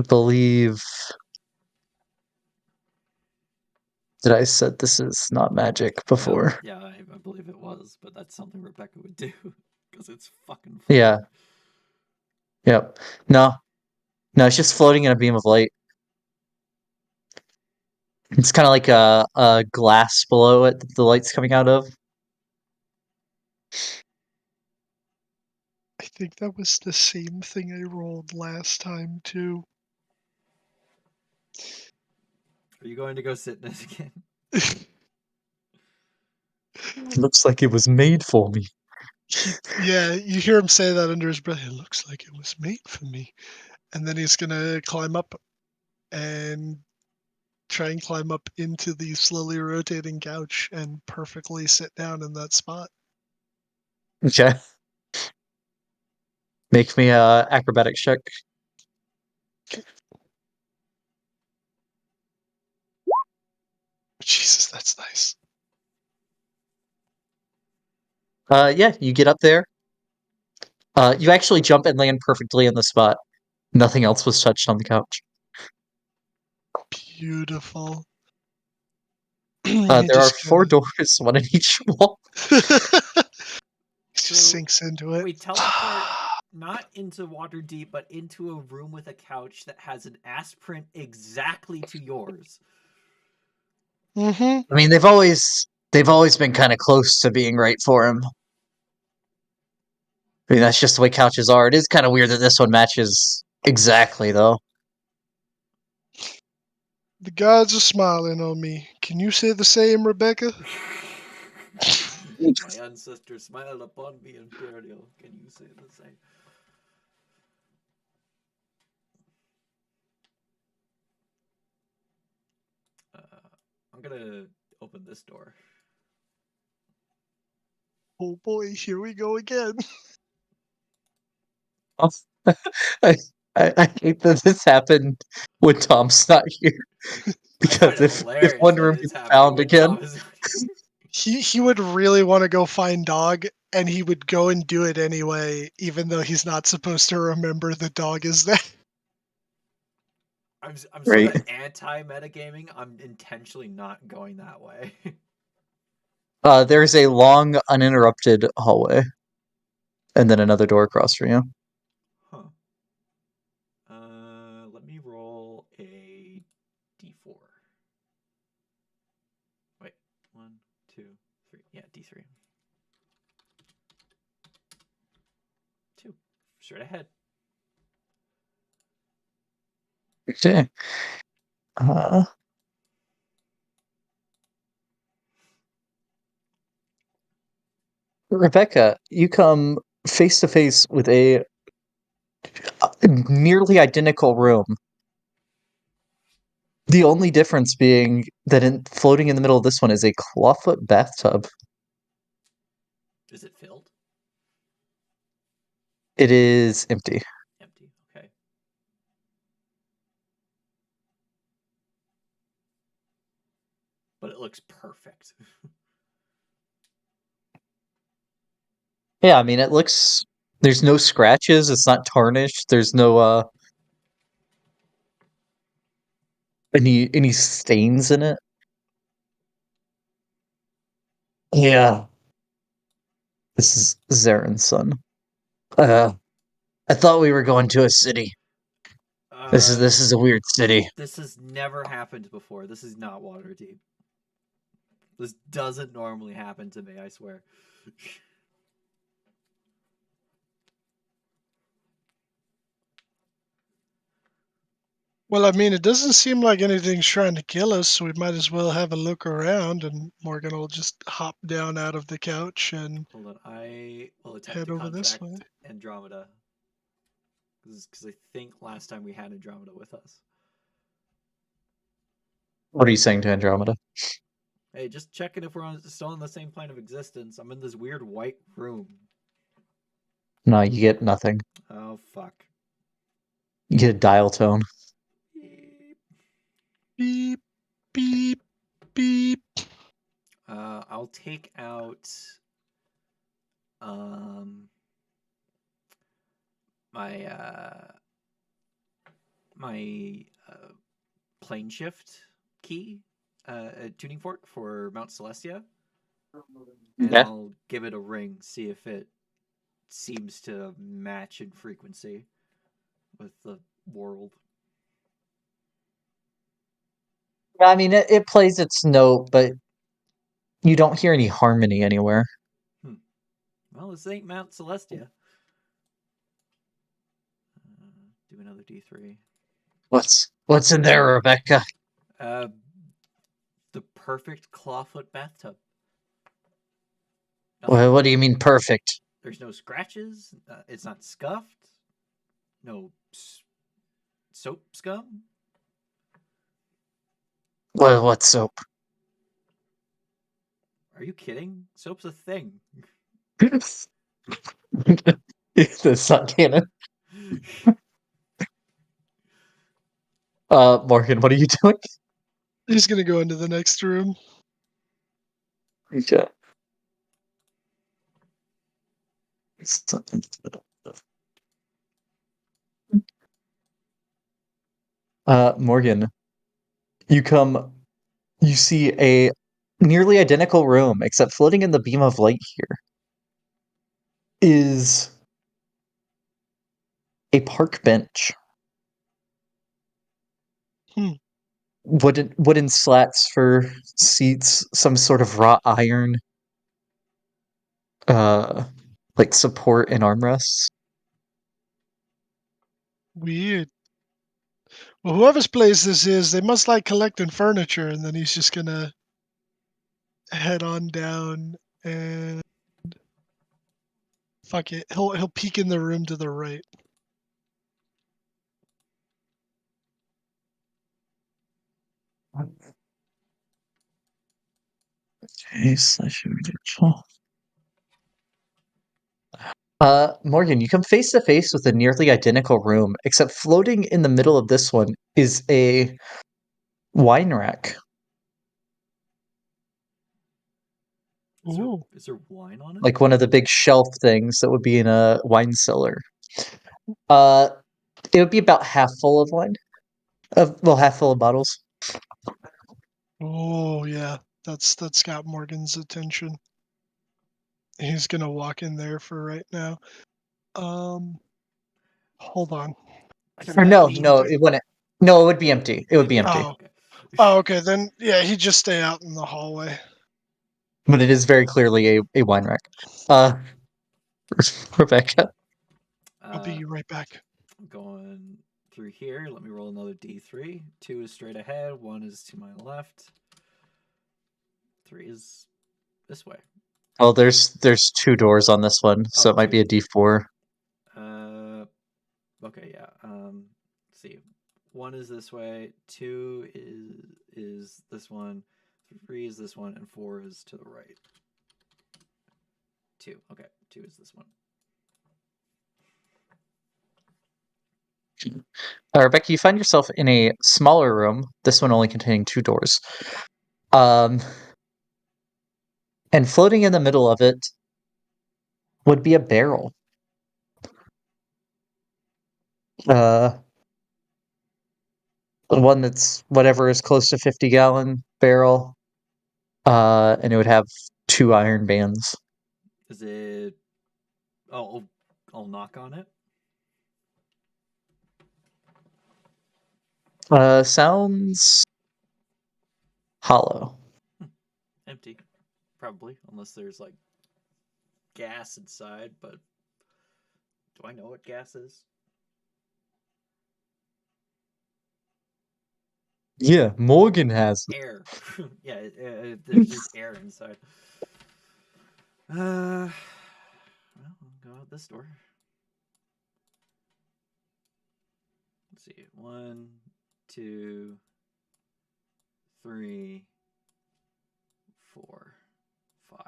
believe that I said this is not magic before. Yeah, I believe it was, but that's something Rebecca would do because it's fucking funny. Yeah. Yep. No, it's just floating in a beam of light. It's kind of like a glass below it that the light's coming out of. I think that was the same thing I rolled last time too. Are you going to go sit in it again? Looks like it was made for me. Yeah, you hear him say that under his breath. It looks like it was made for me. And then he's gonna climb up and try and climb up into the slowly rotating couch and perfectly sit down in that spot. Okay. Make me a acrobatics check. Jesus, that's nice. Yeah, you get up there. You actually jump and land perfectly in the spot. Nothing else was touched on the couch. Beautiful. There are 4 doors, one in each wall. Just So sinks into it. we teleport not into Waterdeep, but into a room with a couch that has an ass print exactly to yours. Mm-hmm. I mean, they've always been kind of close to being right for him. I mean, that's just the way couches are. It is kind of weird that this one matches exactly, though. The gods are smiling on me. Can you say the same, Rebecca? My ancestors smiled upon me, Imperial. Can you say the same? I'm gonna open this door. Oh boy, here we go again. I, I hate that this happened when Tom's not here. I find Because it if hilarious one that room it's gets happening found when again, Tom is not here. He would really want to go find dog, and he would go and do it anyway, even though he's not supposed to remember the dog is there. I'm sort right? of anti metagaming. I'm intentionally not going that way. There's a long, uninterrupted hallway, and then another door across from you. Huh. Let me roll a d4. Wait, 1, 2, 3. Yeah, d3. 2. Straight ahead. Okay. Uh, Rebecca, you come face to face with a nearly identical room. The only difference being that floating in the middle of this one is a clawfoot bathtub. Is it filled? It is empty. Empty. Okay. But it looks perfect. Yeah, I mean, it looks. There's no scratches. It's not tarnished. There's no any stains in it. Yeah, this is Zaren's son. I thought we were going to a city. This is a weird city. This has never happened before. This is not Waterdeep. This doesn't normally happen to me, I swear. Well, I mean, it doesn't seem like anything's trying to kill us, so we might as well have a look around. And Morgan will just hop down out of the couch and Hold on, I will attempt head to over this contact way. Andromeda. Because I think last time we had Andromeda with us. What are you saying to Andromeda? Hey, just checking if we're still on the same plane of existence. I'm in this weird white room. No, you get nothing. Oh, fuck. You get a dial tone. Beep. Beep, beep, beep. I'll take out my my plane shift key tuning fork for Mount Celestia, and Yeah. I'll give it a ring, see if it seems to match in frequency with the world. I mean, it plays its note, but you don't hear any harmony anywhere. Well, this ain't Mount Celestia. Do another D3. What's in there, Rebecca? The perfect clawfoot bathtub. Well, what do you mean perfect? There's no scratches. It's not scuffed. No soap scum. Well, what soap? Are you kidding? Soap's a thing. That's not canon. Morgan, what are you doing? He's gonna go into the next room. Okay. Morgan, you see a nearly identical room, except floating in the beam of light here is a park bench. Hmm. Wooden slats for seats, some sort of wrought iron, uh, like support and armrests. Weird. Well, whoever's place this is, they must like collecting furniture, and then he's just gonna head on down and fuck it. He'll peek in the room to the right. Okay, Morgan, you come face to face with a nearly identical room, except floating in the middle of this one is a wine rack. Ooh. Is there wine on it? Like one of the big shelf things that would be in a wine cellar. Uh, it would be about half full of wine. Half full of bottles. Oh yeah, that's got Morgan's attention. He's gonna walk in there for right now. Hold on. Does Or that no, mean? it wouldn't. No, it would be empty. It would It'd be be empty. empty. Oh, Okay. oh, okay. Then yeah, he'd just stay out in the hallway. But it is very clearly a wine rack. Uh, Rebecca. I'll be right back. Going through here. Let me roll another D3. 2 is straight ahead. 1 is to my left. 3 is this way. Well, there's 2 doors on this one, so Oh, it might be a two. D4. Okay, yeah. Let's see. 1 is this way. 2 is this one. 3 is this one, and 4 is to the right. 2. Okay, 2 is this one. Rebecca, you find yourself in a smaller room. This one only containing 2 doors. And floating in the middle of it would be a barrel. One that's whatever is close to 50-gallon barrel. And it would have 2 iron bands. Is it? Oh, I'll knock on it. Sounds hollow. Empty, probably, unless there's like gas inside. But do I know what gas is? Yeah, Morgan has it. Air. Yeah, there's just air inside. Well, I'll go out this door. Let's see. 1, 2, 3, 4, 5.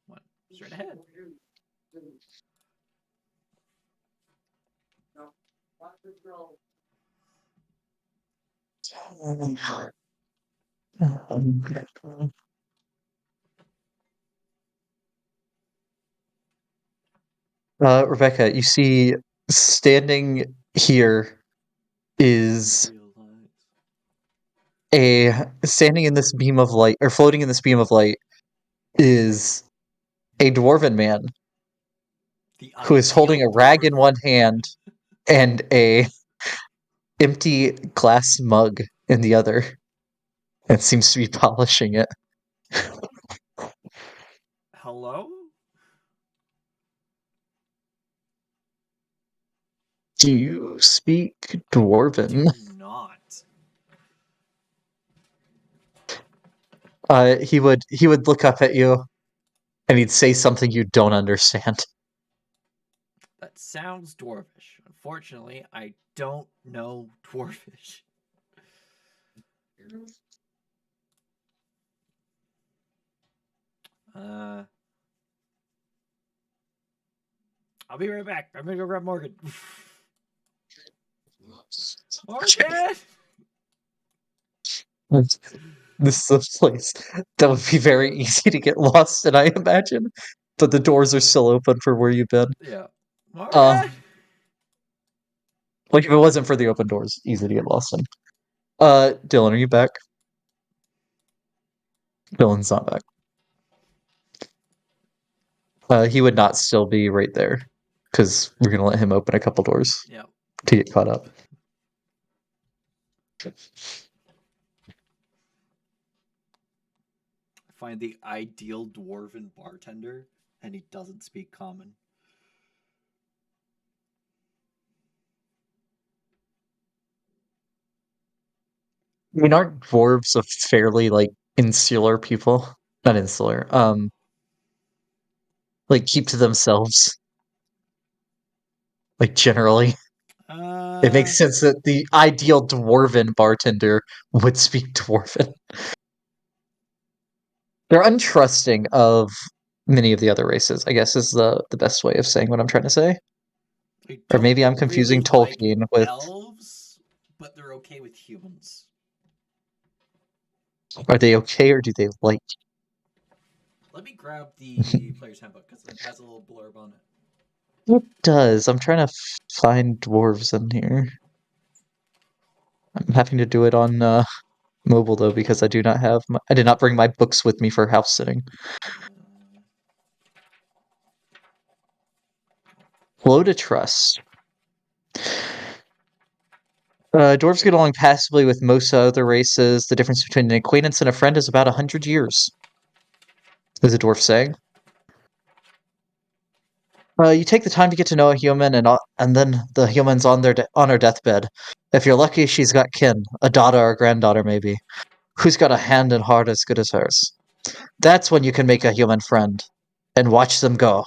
One straight ahead. Rebecca, you see standing here is standing in this beam of light, or floating in this beam of light, is a dwarven man The who is holding ideal a rag dwarf. in one hand and a empty glass mug in the other, and seems to be polishing it. Hello? Do you speak I dwarven? do not. He would look up at you and he'd say something you don't understand. That sounds dwarvish. Unfortunately, I don't know dwarvish. Uh, I'll be right back. I'm gonna go grab Morgan. Morgan! This is a place that would be very easy to get lost in, I imagine. But the doors are still open for where you've been. Yeah. Uh, Morgan! like if it wasn't for the open doors, easy to get lost in. Dylan, are you back? Dylan's not back. He would not still be right there because we're gonna let him open a couple doors Yeah. to get caught up. Find the ideal dwarven bartender, and he doesn't speak common. I mean, aren't dwarves a fairly like insular people? Not insular. Like keep to themselves. Like generally, it Uh, makes sense that the ideal dwarven bartender would speak dwarven. They're untrusting of many of the other races, I guess is the best way of saying what I'm trying to say. they Or don't maybe I'm really confusing like Tolkien with. elves, but they're okay with humans. Are they okay or do they like? Let me grab the player's handbook because it has a little blurb on it. It does. I'm trying to find dwarves in here. I'm having to do it on mobile though because I did not bring my books with me for house sitting. Flow to trust. Dwarves get along passively with most other races. The difference between an acquaintance and a friend is about 100 years. Is a dwarf saying? You take the time to get to know a human, and then the human's on her deathbed. If you're lucky, she's got kin, a daughter or granddaughter, maybe. who's got a hand and heart as good as hers. That's when you can make a human friend and watch them go.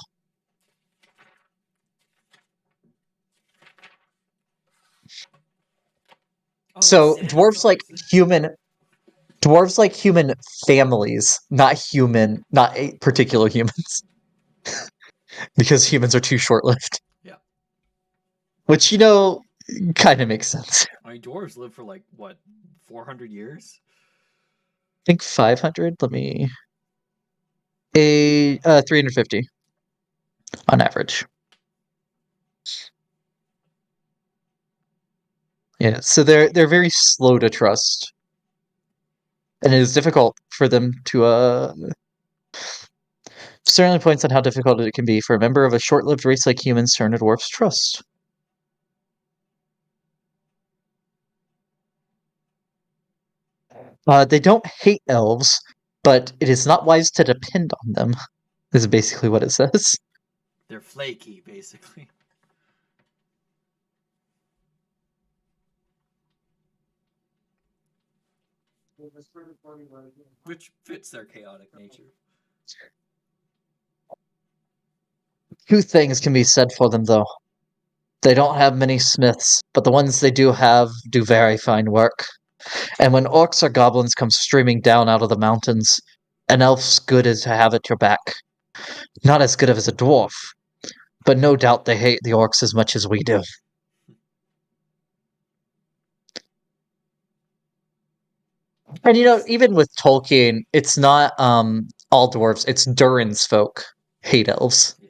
Oh, that's So Santa Claus. dwarves like human families, not particular humans, because humans are too short-lived. Yeah. Which kind of makes sense. I mean, dwarves live for like what, 400 years? I think 500. Let me 350 on average. Yeah, so they're very slow to trust, and it is difficult for them to certainly points on how difficult it can be for a member of a short-lived race like humans to earn a dwarf's trust. They don't hate elves, but it is not wise to depend on them. This is basically what it says. They're flaky, basically. Which fits their chaotic nature. Two things can be said for them, though. They don't have many smiths, but the ones they do have do very fine work. And when orcs or goblins come streaming down out of the mountains, an elf's good as to have at your back. Not as good as a dwarf, but no doubt they hate the orcs as much as we do. And even with Tolkien, it's not all dwarves, it's Durin's folk hate elves. Yeah.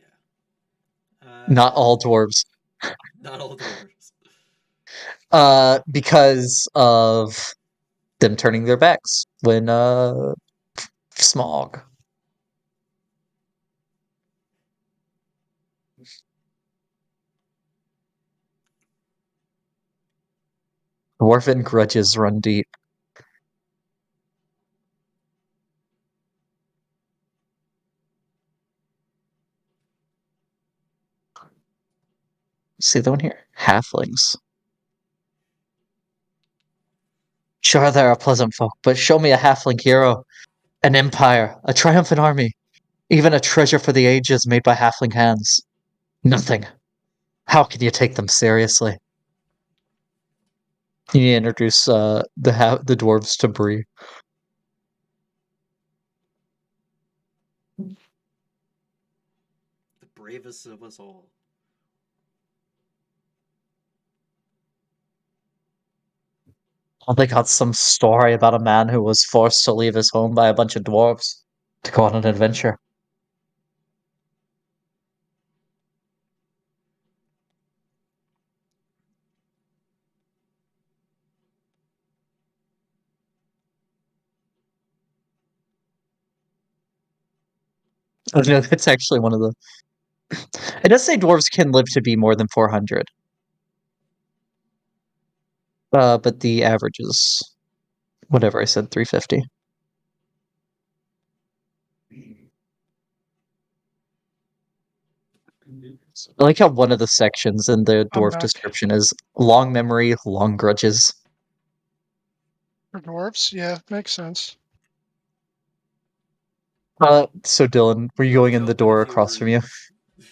Not all dwarves. Not all dwarves. Because of them turning their backs when smog. Dwarven grudges run deep. See the one here? Halflings. Sure, they're a pleasant folk, but show me a halfling hero, an empire, a triumphant army, even a treasure for the ages made by halfling hands. Nothing. How can you take them seriously? You need to introduce the dwarves to Bree. The bravest of us all. Oh, they got some story about a man who was forced to leave his home by a bunch of dwarves to go on an adventure. Oh, no, that's actually one of the. It does say dwarves can live to be more than 400. But the average is whatever I said, 350. I like how one of the sections in the I'm dwarf back. description is long memory, long grudges. For dwarves, yeah, makes sense. So Dylan, were you going in the Open a door few across from you?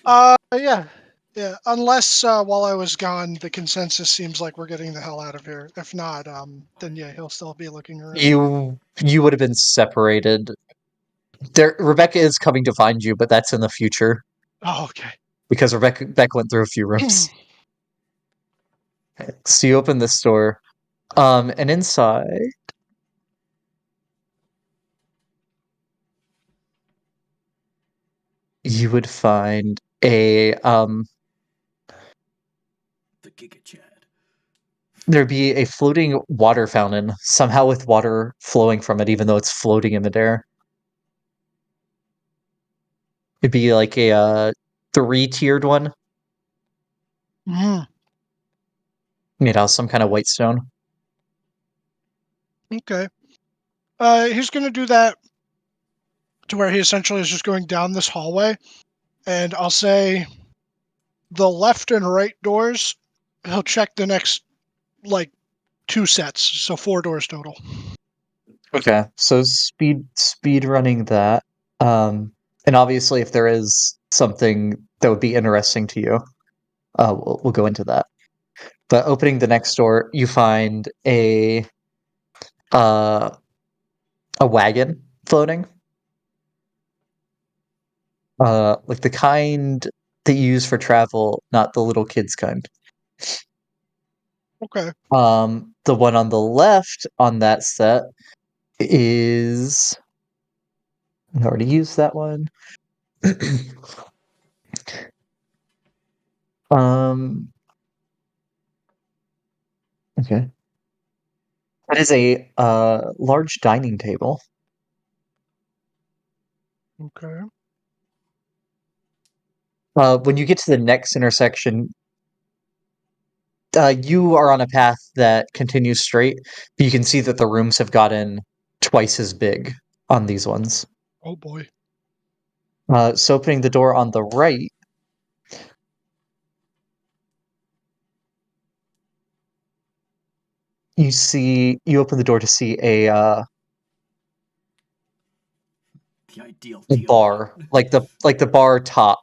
rooms. Yeah. Yeah, unless while I was gone, the consensus seems like we're getting the hell out of here. If not, then yeah, he'll still be looking around. You would have been separated. There, Rebecca is coming to find you, but that's in the future Oh, okay. because Rebecca went through a few rooms. So you open this door, and inside you would find The Giga Chad. there'd be a floating water fountain, somehow with water flowing from it, even though it's floating in midair. It'd be like a three-tiered one, Mhm. some kind of white stone. Okay. He's gonna do that to where he essentially is just going down this hallway, and I'll say the left and right doors. He'll check the next like 2 sets, so 4 doors total. Okay, so speed running that. And obviously, if there is something that would be interesting to you, we'll go into that. But opening the next door, you find uh a wagon floating, like the kind that you use for travel, not the little kids kind. Okay. The one on the left on that set is I already used that one. um, okay. That is a large dining table. Okay. When you get to the next intersection, you are on a path that continues straight, but you can see that the rooms have gotten twice as big on these ones. Oh boy. So opening the door on the right, you open the door to see The ideal a deal hut. bar, like the bar top,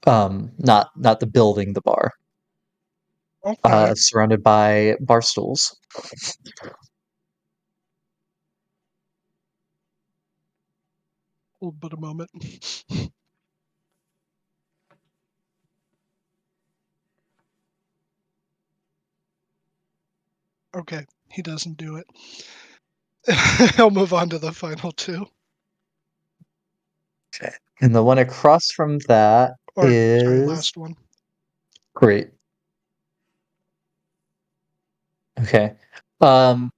not the building, the bar, Okay. surrounded by bar stools. Hold but a moment. Okay, he doesn't do it. He'll move on to the final two. Okay. And the one across from that Or sorry, is last one. great. Okay. Um,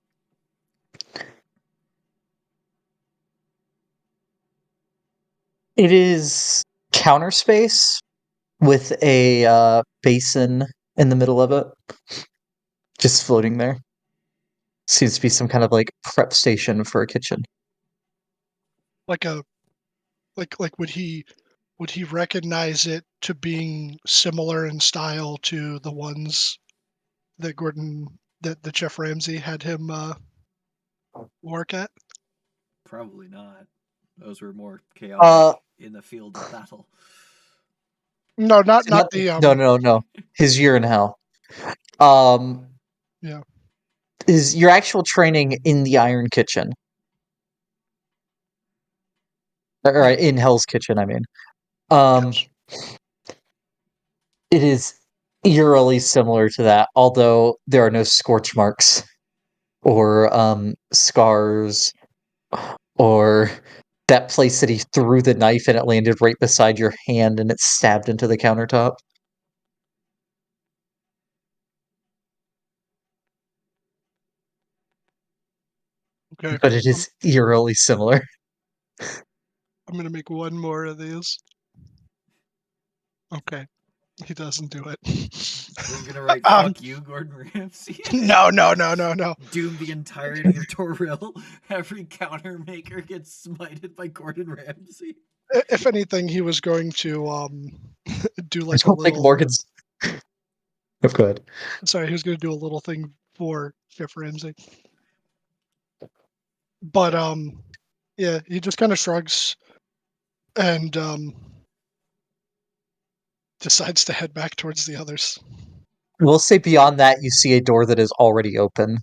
it is counter space with a basin in the middle of it, just floating there. Seems to be some kind of like prep station for a kitchen. Like a like would he recognize it to being similar in style to the ones that the Chef Ramsay had him work at? Probably not. Those were more Uh, chaotic in the field of battle. No, not not the no. His year in hell. Um, yeah. is your actual training in the Iron Kitchen? Or Yeah. in Hell's Kitchen, I mean. Um, Yes. it is eerily similar to that, although there are no scorch marks or scars or that place that he threw the knife and it landed right beside your hand and it stabbed into the countertop. Okay. But it is eerily similar. I'm gonna make one more of these. Okay. He doesn't do it. We're gonna write um, "fuck you, Gordon Ramsay." no. Doom the entirety of Toril. Every counter maker gets smited by Gordon Ramsay. If anything, he was going to do I like a don't think little. Morgan's. Oh, good. Sorry, he was going to do a little thing for Chef Ramsay. But yeah, he just kind of shrugs and decides to head back towards the others. We'll say beyond that, you see a door that is already open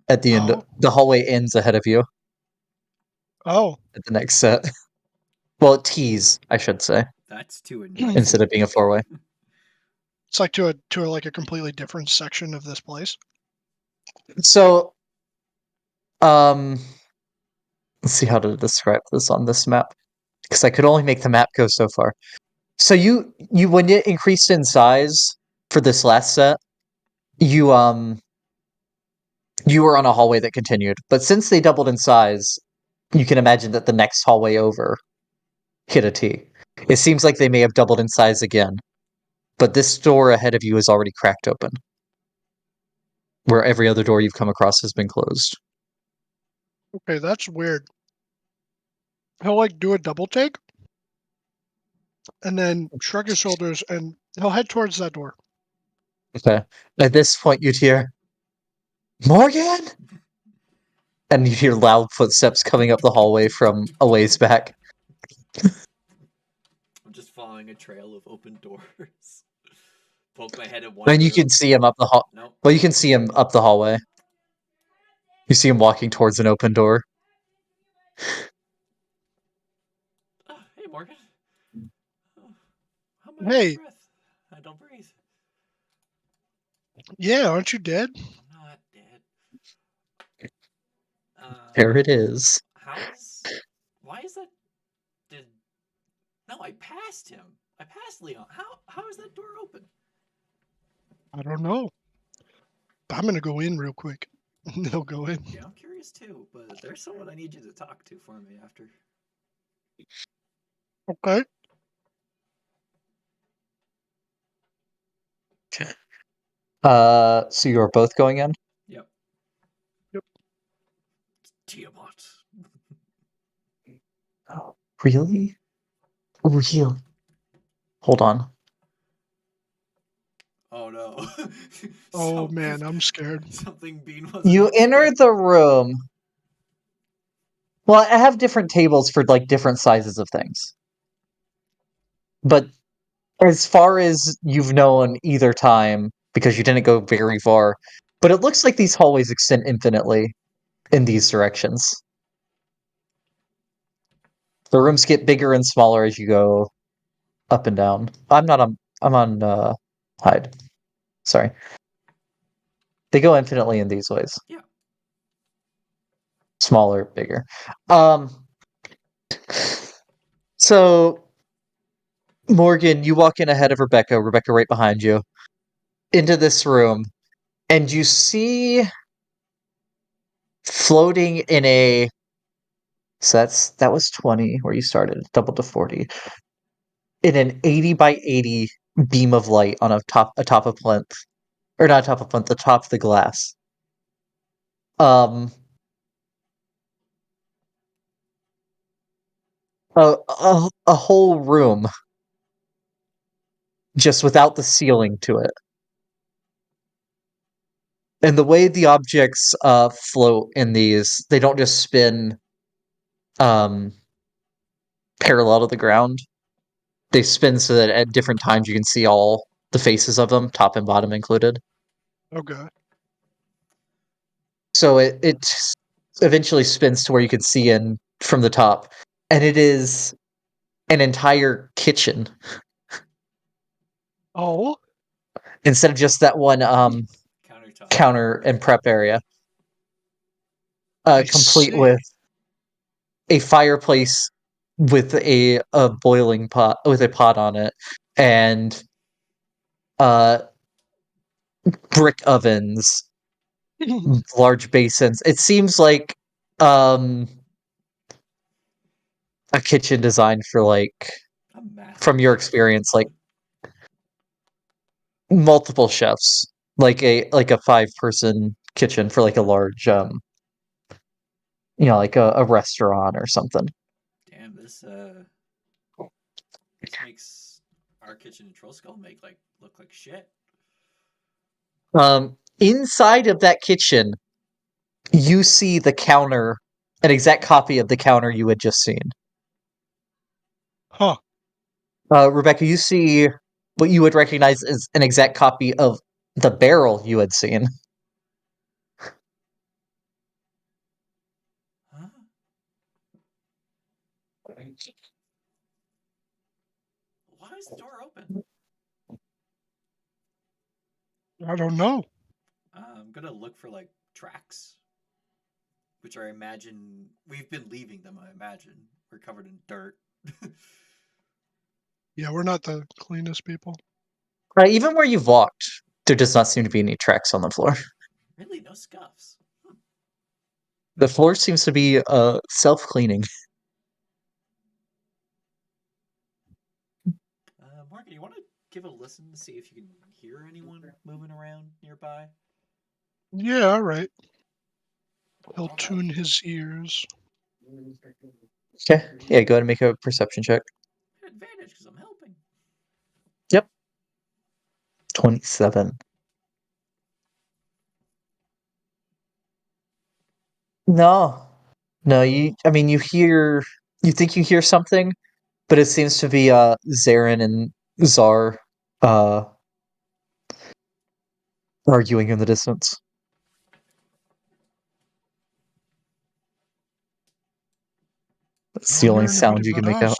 at the end. Oh, The hallway ends ahead of you oh, at the next set. Well, it tees, I should say, That's too instead enticing. of being a four-way. it's like to a like a completely different section of this place. So, um, let's see how to describe this on this map because I could only make the map go so far. So you when it increased in size for this last set, you you were on a hallway that continued. But since they doubled in size, you can imagine that the next hallway over hit a T. It seems like they may have doubled in size again, but this door ahead of you is already cracked open, where every other door you've come across has been closed. Okay, that's weird. He'll like do a double take and then shrug his shoulders and he'll head towards that door. Okay. At this point, you'd hear Morgan, and you hear loud footsteps coming up the hallway from a ways back. I'm just following a trail of open doors. Poke my head in one And you room. can see him up the hall. Nope. Well, you can see him up the hallway. You see him walking towards an open door. Oh, hey, Morgan. Oh, how am I out of Hey, breath? I don't breathe. yeah, aren't you dead? I'm not dead. There it is. How is? Why is that? Did no? I passed him. I passed Leon. How is that door open? I don't know. But I'm gonna go in real quick. He'll go in. Yeah, I'm curious too. But there's someone I need you to talk to for me after. Okay. So you're both going in? Yep. Yep. Tiamat. Oh, really? Really? Hold on. Oh no. Oh man, I'm scared. Something Bean wasn't You enter expecting. the room. Well, I have different tables for like different sizes of things. But as far as you've known either time, because you didn't go very far, but it looks like these hallways extend infinitely in these directions. The rooms get bigger and smaller as you go up and down. I'm on hide. Sorry. They go infinitely in these ways. Yeah. Smaller, bigger. Um so Morgan, you walk in ahead of Rebecca, Rebecca right behind you, into this room, and you see floating in a so that was 20 where you started, doubled to 40. In an 80 by 80 beam of light on a top of plinth. Or not top of plinth, the top of the glass. Um a whole room just without the ceiling to it. And the way the objects float in these, they don't just spin um parallel to the ground. They spin so that at different times you can see all the faces of them, top and bottom included. Okay. So it eventually spins to where you can see in from the top, and it is an entire kitchen Oh, instead of just that one Countertop. counter and prep area. I Complete see. with a fireplace with a boiling pot with a pot on it, and uh brick ovens, large basins. It seems like um a kitchen designed for like A from massive your kitchen. experience, like multiple chefs, like a 5-person kitchen for like a large like a restaurant or something. Damn, this makes our kitchen in Troll Skull make like look like shit. Inside of that kitchen, you see the counter, an exact copy of the counter you had just seen. Huh. Rebecca, you see what you would recognize as an exact copy of the barrel you had seen. Huh? Why is the door open? I don't know. I'm gonna look for like tracks, which I imagine we've been leaving them. I imagine we're covered in dirt. Yeah, we're not the cleanest people. Even where you've walked, there does not seem to be any tracks on the floor. Really, no scuffs. The floor seems to be self-cleaning. Morgan, you want to give a listen to see if you can hear anyone moving around nearby? Yeah, all right. He'll I'll help. tune his ears. Okay, yeah, go ahead and make a perception check. Advantage because I'm helping. Yep. 27. No, no. I mean, you hear. You think you hear something, but it seems to be Zarin and Czar uh arguing in the distance. That's I the wonder only anybody sound you can but make us. out.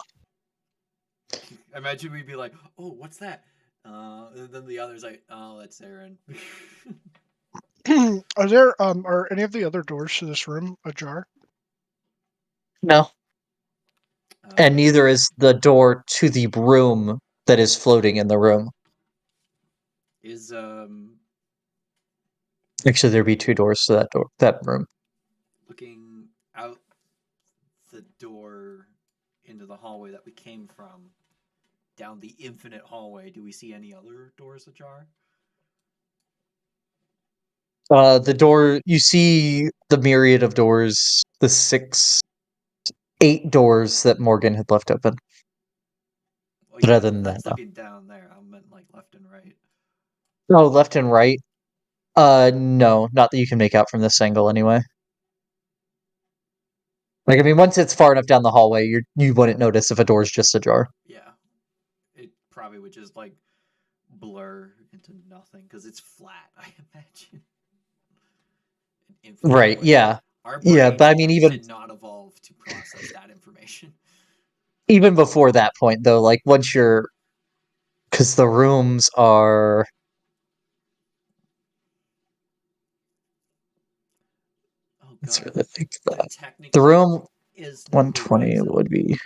Imagine we'd be like, "Oh, what's that?" And then the other's like, "Oh, that's Aaron." Are any of the other doors to this room ajar? No, and uh, neither is the door to the room that is floating in the room. is Actually, there'd be two doors to that room. looking out the door into the hallway that we came from, down the infinite hallway. Do we see any other doors ajar? The door you see the myriad of doors, the 8 doors that Morgan had left open. Well, But yeah, other than that, that's no. looking down there. I meant like left and right. Oh, left and right. No, not that you can make out from this angle anyway. Like, I mean, once it's far enough down the hallway, you wouldn't notice if a door's just ajar. Yeah, it probably would just like blur into nothing because it's flat. I imagine an infinite Right? hallway. Yeah, Our yeah. But I brain mean, did not evolve to process that information. even before that point, though, like once you're, because the rooms are. Oh Let's god, really think there that the technically room is no 120 horizon. would be.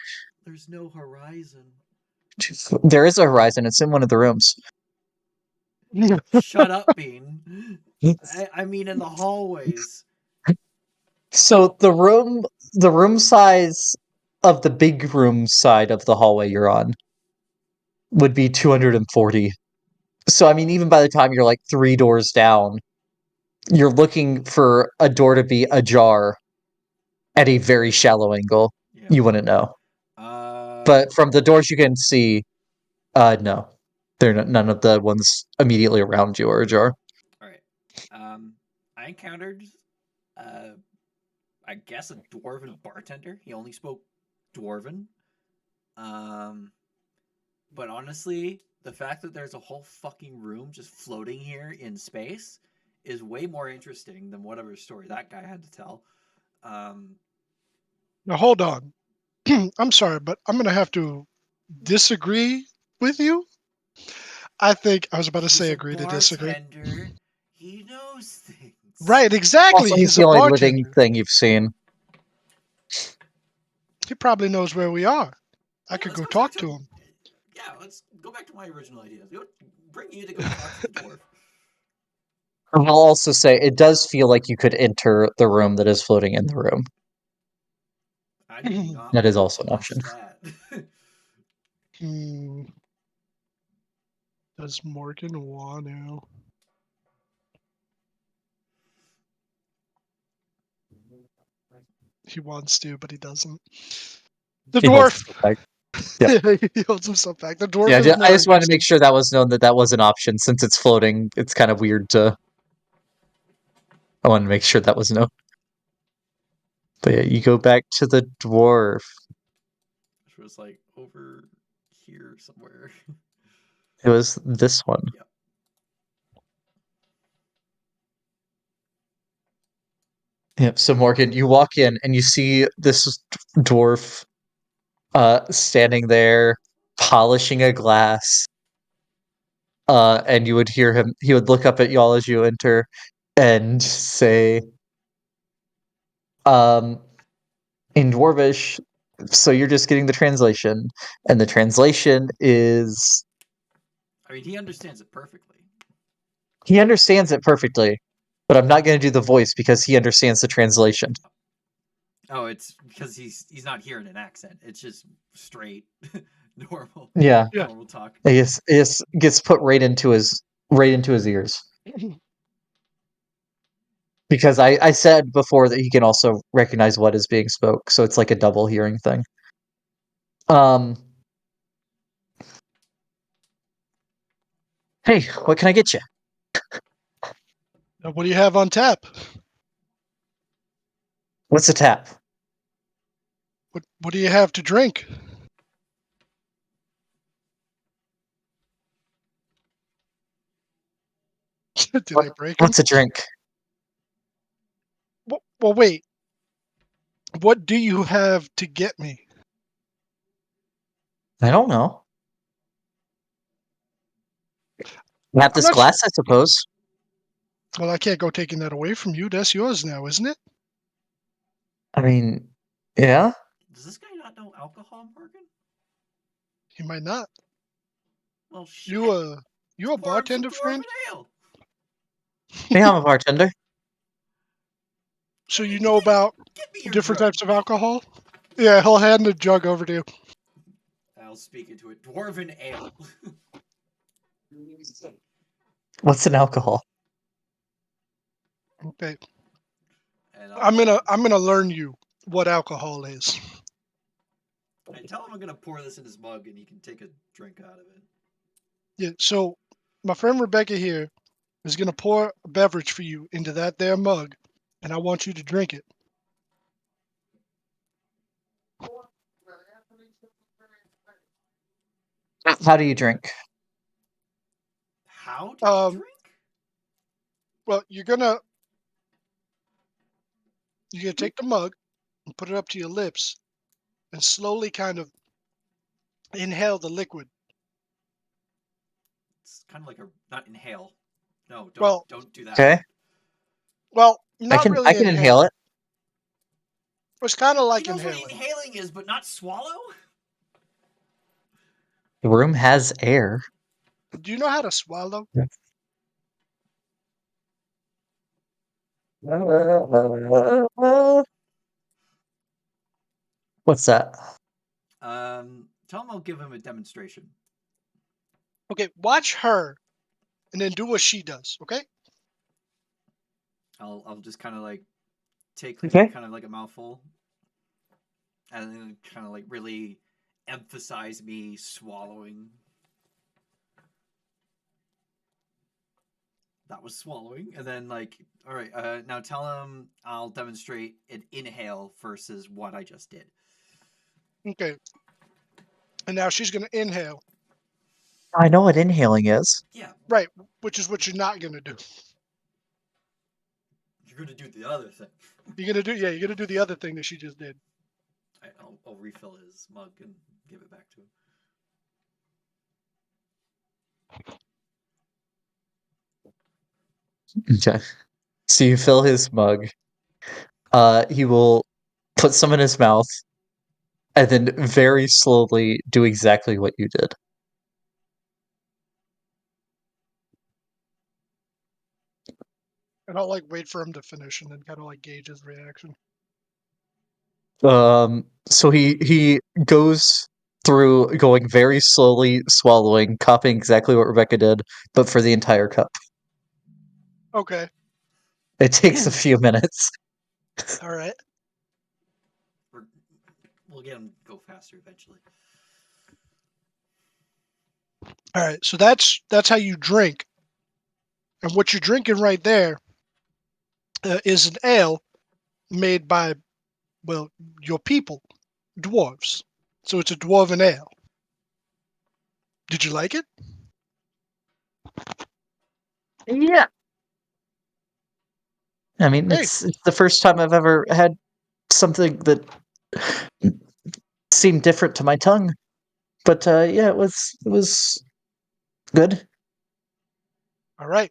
There's no horizon. There is a horizon. It's in one of the rooms. Shut up, Bean. I mean, in the hallways. So the room size of the big room side of the hallway you're on would be 240. So I mean, even by the time you're like 3 doors down, you're looking for a door to be ajar at a very shallow angle. Yeah. You wouldn't know. Uh, But from the doors you can see, no. They're none of the ones immediately around you are ajar. all right. I encountered, uh, I guess a dwarven bartender. He only spoke dwarven. Um, but honestly, the fact that there's a whole fucking room just floating here in space is way more interesting than whatever story that guy had to tell. Um, Now hold on. I'm sorry, but I'm gonna have to disagree with you. I think I was about to he's say a agree to disagree. bartender. He knows things. Right, exactly. Also, he's He's the a only living bartender. thing you've seen. He probably knows where we are. I Yeah, could let's go go talk talk to to him. him. Yeah, let's go back to my original idea. Bring you to go talk to the dwarf. I'll also say it does feel like you could enter the room that is floating in the room. I do not That is want also to an risk option. that. Hmm. Does Morgan want to? He wants to, but he doesn't. The He holds dwarf. himself back. Yep. He holds himself back. The dwarf Yeah, is I more just wanted to make interesting. sure that was known that that was an option. Since it's floating, it's kind of weird to. I wanted to make sure that was known. But yeah, you go back to the dwarf. Which was like over here somewhere. It was this one. Yep. Yep. So Morgan, you walk in and you see this dwarf standing there polishing a glass. And you would hear him, he would look up at y'all as you enter and say, um, in Dwarvish, so you're just getting the translation. And the translation is I mean, he understands it perfectly. he understands it perfectly, but I'm not going to do the voice because he understands the translation. Oh, it's because he's not hearing an accent. It's just straight, normal, Yeah. Yeah. normal talk. It just gets put right into his ears. Because I said before that he can also recognize what is being spoke, so it's like a double hearing thing. Um, hey, what can I get you? Now, what do you have on tap? What's a tap? What do you have to drink? Did I break him? What's a drink? Well, wait. What do you have to get me? I don't know. You have I'm this not sure. glass, I suppose. Well, I can't go taking that away from you. That's yours now, isn't it? I mean, yeah. Does this guy not know alcohol, Morgan? He might not. Well, shit. You a Pour him some bartender friend? dwarven ale. Yeah, I'm a bartender. So you know about Get me your different drug. types of alcohol? Yeah, he'll hand the jug over to you. I'll speak into it. Dwarven ale. What's an alcohol? Okay. And I'm gonna learn you what alcohol is. I tell him I'm gonna pour this in his mug and he can take a drink out of it. Yeah, so my friend Rebecca here is gonna pour a beverage for you into that there mug, and I want you to drink it. How do you drink? How do you drink? Well, you're gonna take the mug and put it up to your lips and slowly kind of inhale the liquid. It's kind of like a not inhale. No, Well, don't do that. Okay. not I really can inhale. inhale it. It's kind of like He knows inhaling. what inhaling is, but not swallow. The room has air. Do you know how to swallow? What's that? Tell him I'll give him a demonstration. Okay, watch her and then do what she does, okay? I'll just kind of like take Okay. kind of like a mouthful, and then kind of like really emphasize me swallowing. That was swallowing, and then like, all right, now tell him I'll demonstrate an inhale versus what I just did. Okay. And now she's going to inhale. I know what inhaling is. Yeah, Right, which is what you're not going to do. you're gonna do the other thing. You're going to do the other thing that she just did. I'll refill his mug and give it back to him. Okay. So you fill his mug. He will put some in his mouth and then very slowly do exactly what you did. And I'll like wait for him to finish and then kind of like gauge his reaction. So he goes through going very slowly, swallowing, copying exactly what Rebecca did, but for the entire cup. Okay. It takes a few minutes. All right. We'll get him to go faster eventually. All right. So that's how you drink. And what you're drinking right there is an ale made by, well, your people, dwarves. So it's a dwarven ale. Did you like it? Yeah. I mean, Hey, it's the first time I've ever had something that seemed different to my tongue. But yeah, it was good. all right.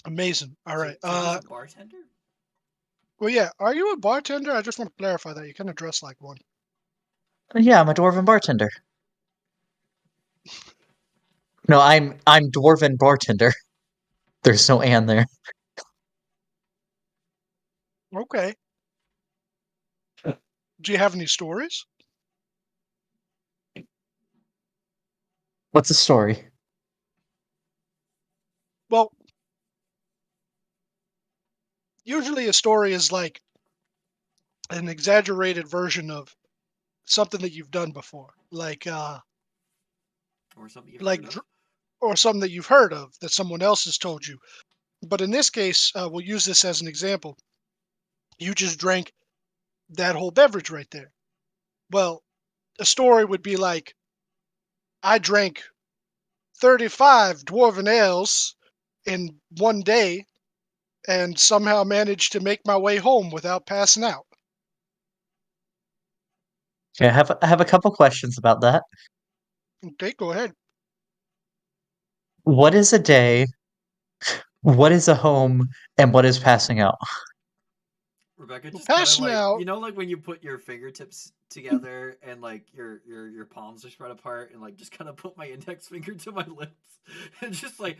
Amazing. All right. So he's a bartender? Well, yeah. Are you a bartender? I just want to clarify that. You kind of dress like one. Yeah, I'm a dwarven bartender. No, I'm dwarven bartender. There's no and there. Okay. Do you have any stories? What's the story? Well, usually a story is like an exaggerated version of something that you've done before, Or something you've like heard of? or something that you've heard of that someone else has told you. But in this case, we'll use this as an example. You just drank that whole beverage right there. Well, a story would be like, I drank 35 dwarven ales in one day and somehow managed to make my way home without passing out. Okay, I have a couple questions about that. Okay, go ahead. What is a day? What is a home? And what is passing out? Rebecca Well, just kind of passing like, out. like when you put your fingertips together and like your palms are spread apart, and like just kind of put my index finger to my lips and just like,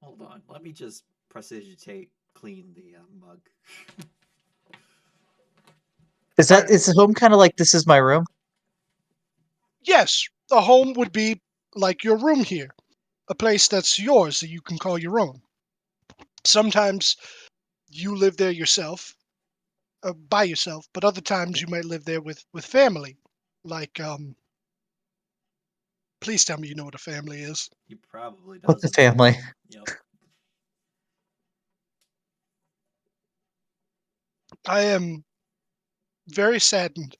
hold on, let me just prestidigitate clean the mug. Is All right. is home kind of like this is my room? Yes, a home would be like your room here, a place that's yours that you can call your own. Sometimes you live there yourself, by yourself, but other times you might live there with family. Like, please tell me you know what a family is. He probably What's a doesn't. family? Yep. I am very saddened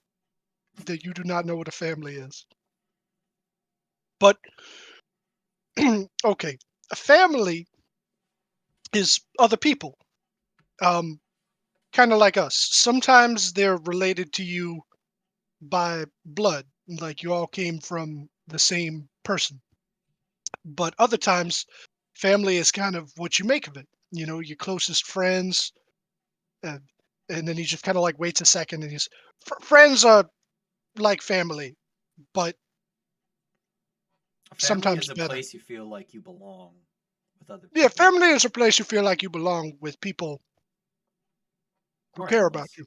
that you do not know what a family is. But okay, a family is other people, um, kind of like us. Sometimes they're related to you by blood, like you all came from the same person. But other times, family is kind of what you make of it. You know, your closest friends, and and then he just kind of like waits a second, and he's friends are like family, but A family sometimes is a better. place you feel like you belong with other Yeah, people family is a place you feel like you belong with people who or care about animals. you,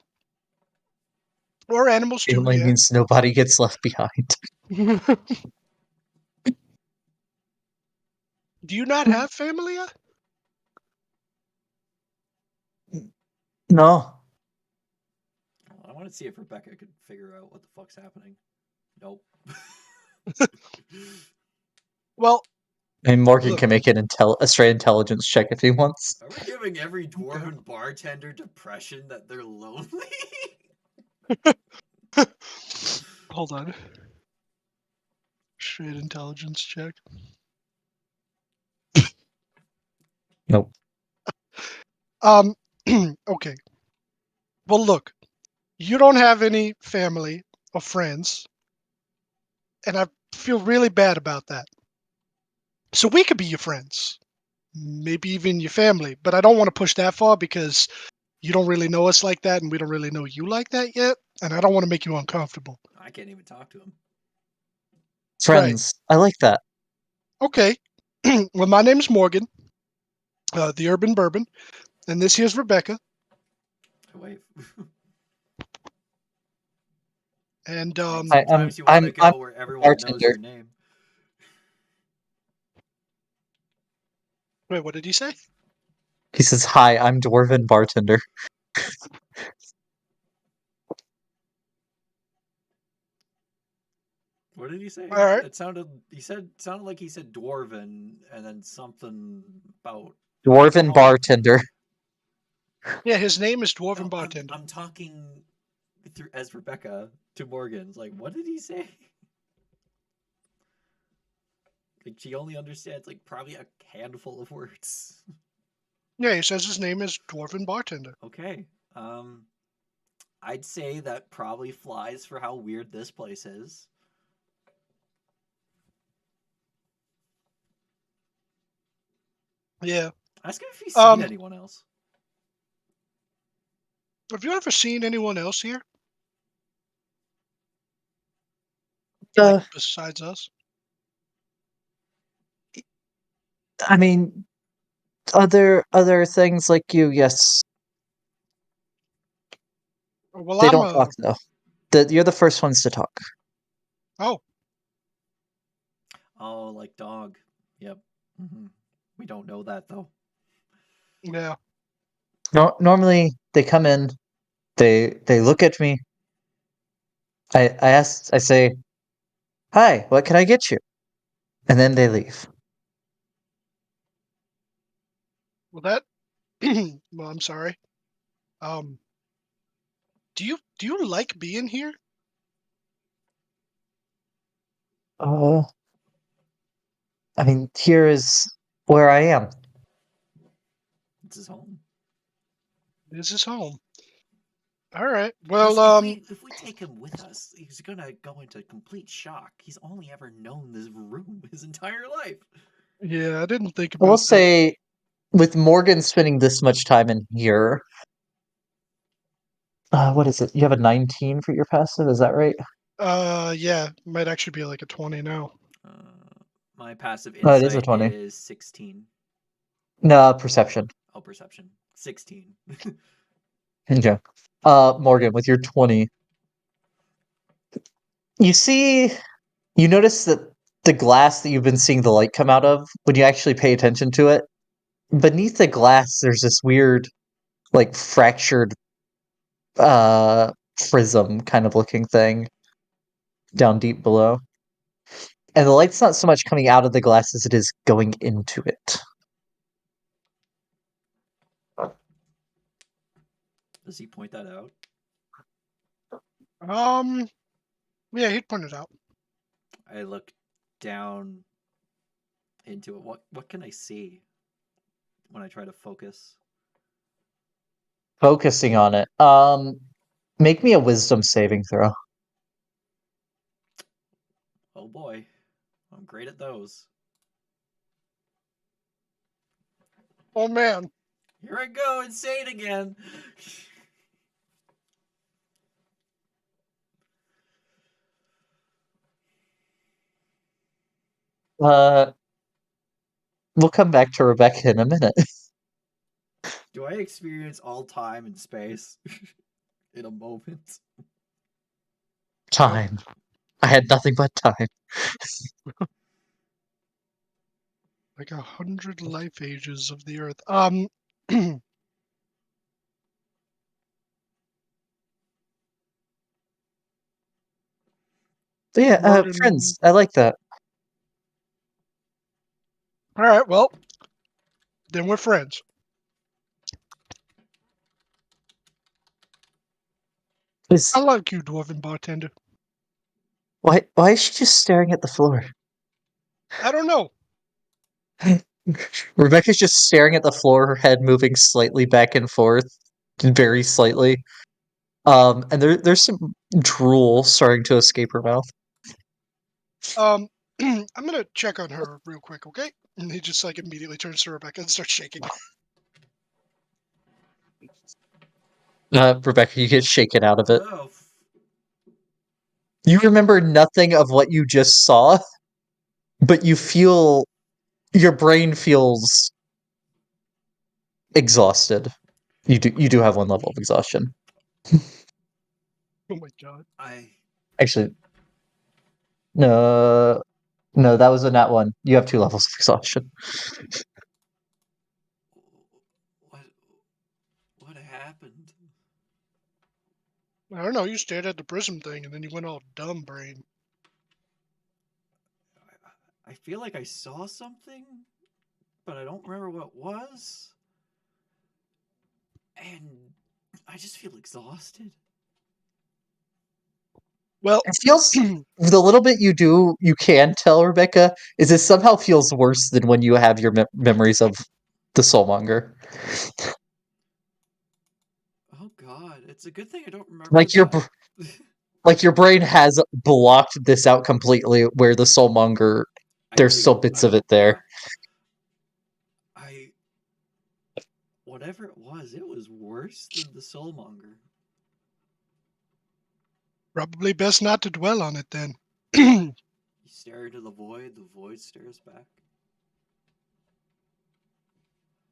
or animals too. Family Yeah. means nobody gets left behind. Do you not have family yet? No, I want to see if Rebecca could figure out what the fuck's happening. Nope. Well, and Morgan look. can make a straight intelligence check if he wants. Are we giving every Okay. dwarven bartender depression that they're lonely? Hold on. Straight intelligence check. Nope. Um. Okay. Well, look. You don't have any family or friends, and I feel really bad about that. So we could be your friends, maybe even your family, but I don't want to push that far because you don't really know us like that, and we don't really know you like that yet, and I don't want to make you uncomfortable. I can't even talk to him. Right. Friends. I like that. Okay. Well, my name's Morgan, the Urban Bourbon, and this here's Rebecca, Wait. and I mean, I, sometimes you want to I'm go where a everyone knows bartender. your name. wait, what did he say? He says, "Hi, I'm dwarven bartender." What did he All say? right. It sounded like he said dwarven and then something about Dwarven alcohol. bartender. Yeah, his name is Dwarven No, Bartender. I'm talking through as Rebecca to Morgan. It's like, what did he say? Like she only understands like probably a handful of words. Yeah, he says his name is Dwarven Bartender. Okay. Um I'd say that probably flies for how weird this place is. Yeah. Ask him if he's seen Um, anyone else. have you ever seen anyone else here, like Uh, besides us? I mean, other things like you. Yes, Well, they I'm don't a. talk though. You're the first ones to talk. Oh, Oh, like dog. Yep. We don't know that though. yeah. No, normally they come in. They look at me. I say, "Hi, what can I get you?" And then they leave. Well, that. Well, I'm sorry. Do you like being here? Uh, I mean, here is where I am. It's his home. This is home. All right. Plus, Well, if we take him with us, he's gonna go into complete shock. He's only ever known this room his entire life. yeah, I didn't think I will about that. say, with Morgan spending this much time in here, what is it? You have a 19 for your passive, is that right? Yeah, might actually be like a 20 now. My passive No, it is a insight 20. is 16. No, perception. Oh, perception 16. Okay. Morgan, with your 20, you notice that the glass that you've been seeing the light come out of, when you actually pay attention to it, beneath the glass, there's this weird, like, fractured, prism kind of looking thing down deep below. And the light's not so much coming out of the glass as it is going into it. Does he point that out? Yeah, he'd point it out. I look down into it. What can I see when I try to focus? Focusing on it. Make me a wisdom saving throw. Oh boy, I'm great at those. Oh man. Here I go, insane again. Uh, we'll come back to Rebecca in a minute. Do I experience all time and space in a moment? Time. I had nothing but time. Like 100 life ages of the Earth. So yeah, Morgan. friends, I like that. All right. Well, then we're friends. Is I like you, dwarven bartender. why is she just staring at the floor? I don't know. Rebecca's just staring at the floor, her head moving slightly back and forth, very slightly. And there's some drool starting to escape her mouth. I'm gonna check on her real quick, okay? And he just like immediately turns to Rebecca and starts shaking. Rebecca, you get shaken out of it. Oh, You remember nothing of what you just saw, but your brain feels exhausted. You do have one level of exhaustion. Oh my god. I. Actually, no, that was a nat one. You have 2 levels of exhaustion. What? What happened? I don't know. You stared at the prism thing and then you went all dumb brain. I feel like I saw something, but I don't remember what it was. And I just feel exhausted. Well, It feels the little bit you can tell Rebecca is it somehow feels worse than when you have your memories of the Soulmonger. Oh god, it's a good thing I don't remember Like your that. like your brain has blocked this out completely. Where the Soulmonger, I there's still do. bits of it there. Yeah. I whatever it was worse than the Soulmonger. probably best not to dwell on it then. You stare into the void stares back.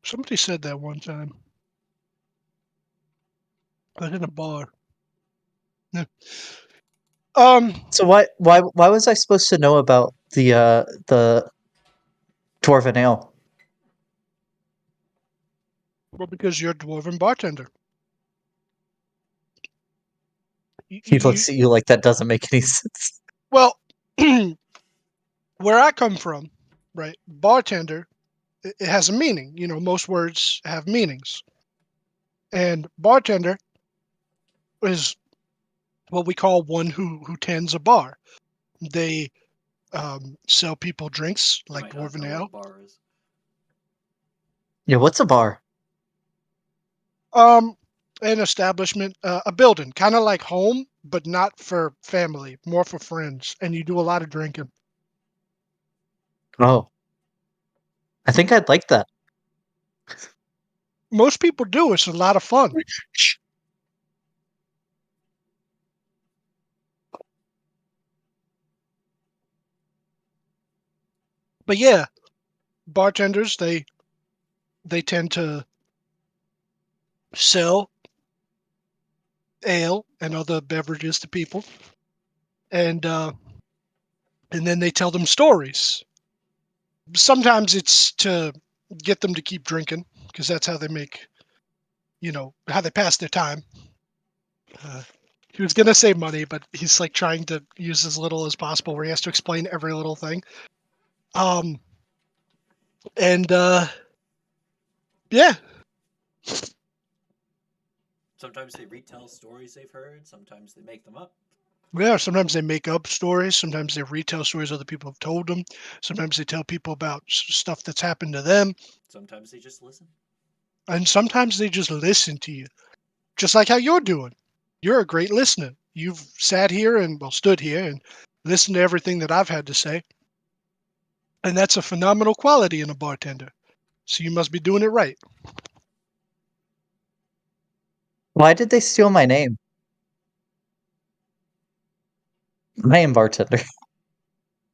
Somebody said that one time. Like in a bar. Yeah. So why was I supposed to know about the dwarven ale? Well, because you're a dwarven bartender. You, He you, looks at you like that doesn't make any sense. well, where I come from, right? Bartender it has a meaning. You know, most words have meanings. And bartender is what we call one who tends a bar. They sell people drinks You like might not dwarven know what a ale. bar is. Yeah, what's a bar? Um, an establishment, a building, kind of like home, but not for family, more for friends. And you do a lot of drinking. Oh, I think I'd like that. Most people do. It's a lot of fun. But yeah, bartenders they tend to sell ale and other beverages to people, and and then they tell them stories. Sometimes it's to get them to keep drinking because that's how they make, how they pass their time. Uh, he was gonna say money, but he's like trying to use as little as possible, where he has to explain every little thing. Um, and yeah, Sometimes they retell stories they've heard. Sometimes they make them up. yeah. Sometimes they make up stories. Sometimes they retell stories other people have told them. Sometimes they tell people about stuff that's happened to them, Sometimes they just listen. and sometimes they just listen to you, just like how you're doing. You're a great listener. You've sat here and well stood here and listened to everything that I've had to say, and that's a phenomenal quality in a bartender. So you must be doing it right. Why did they steal my name? I am bartender.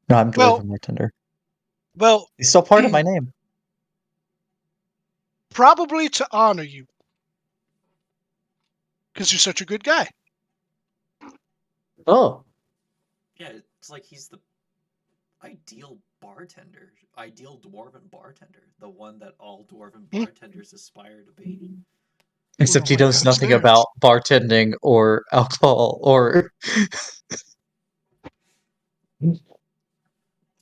No, I'm Well, dwarven bartender. well, It's still part of my name. probably to honor you because you're such a good guy. Oh, Yeah, it's like he's the ideal bartender, ideal dwarven bartender, the one that all dwarven Hmm. bartenders aspire to be. except he Well, yeah, knows it's nothing there. about bartending or alcohol, or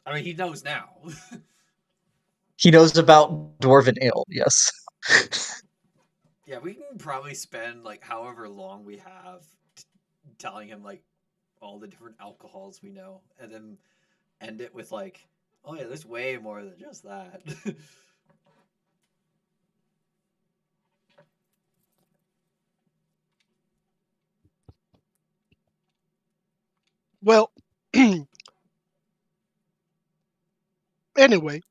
I mean, he knows now. he knows about dwarven ale. Yes. Yeah, we can probably spend like however long we have telling him like all the different alcohols we know, and then end it with like, oh yeah, there's way more than just that. Well, anyway,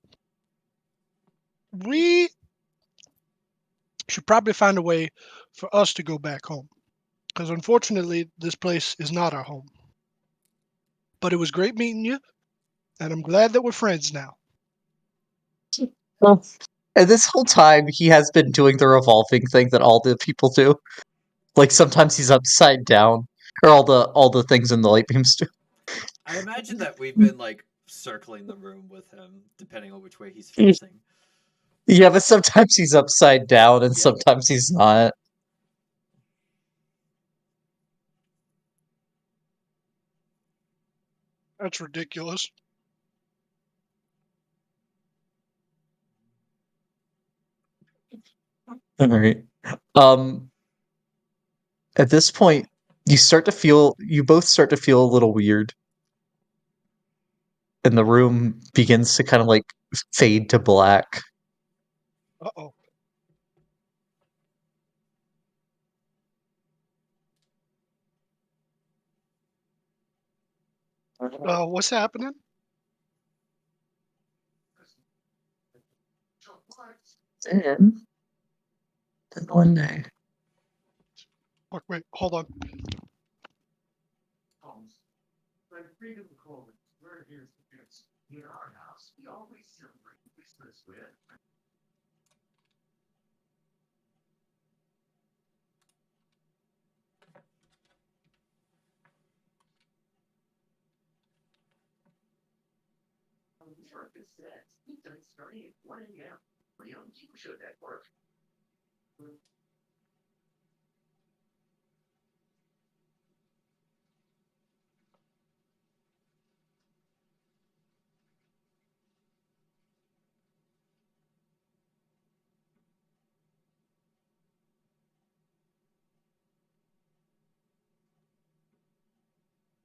we should probably find a way for us to go back home because unfortunately, this place is not our home. But it was great meeting you, and I'm glad that we're friends now. Well, and this whole time, he has been doing the revolving thing that all the people do. Like sometimes he's upside down, or all the things in the light beams do. I imagine that we've been like circling the room with him, depending on which way he's facing. Yeah, but sometimes he's upside down, and Yep. sometimes he's not. That's ridiculous. All right. Um, at this point, you both start to feel a little weird, and the room begins to kind of like fade to black. Uh-oh. What's happening? Then one day. Wait, hold on.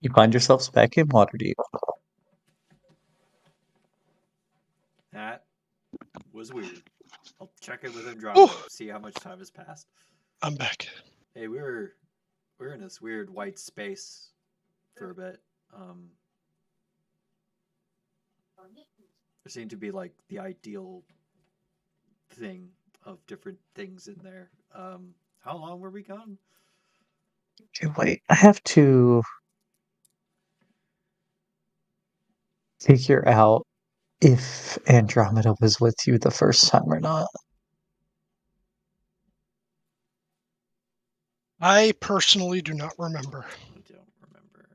You find yourselves back in Waterdeep. That was weird. I'll check in with Andromeda, see how much time has passed. I'm back. Hey, we were in this weird white space for a bit. There seemed to be like the ideal thing of different things in there. How long were we gone? Okay, wait, I have to figure out if Andromeda was with you the first time or not. I personally do not remember. I don't remember.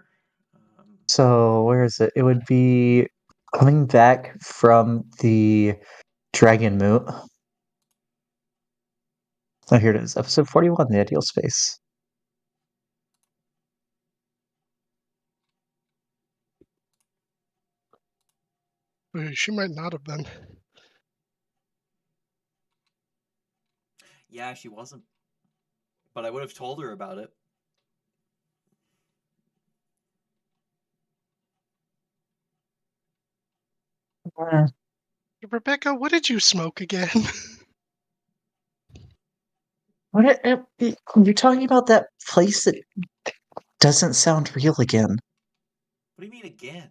So where is it? It would be coming back from the Dragon Moot. Oh, here it is. Episode 41, The Ideal Space. She might not have been. Yeah, she wasn't. But I would have told her about it. Rebecca, what did you smoke again? You're talking about that place that doesn't sound real again. What do you mean again?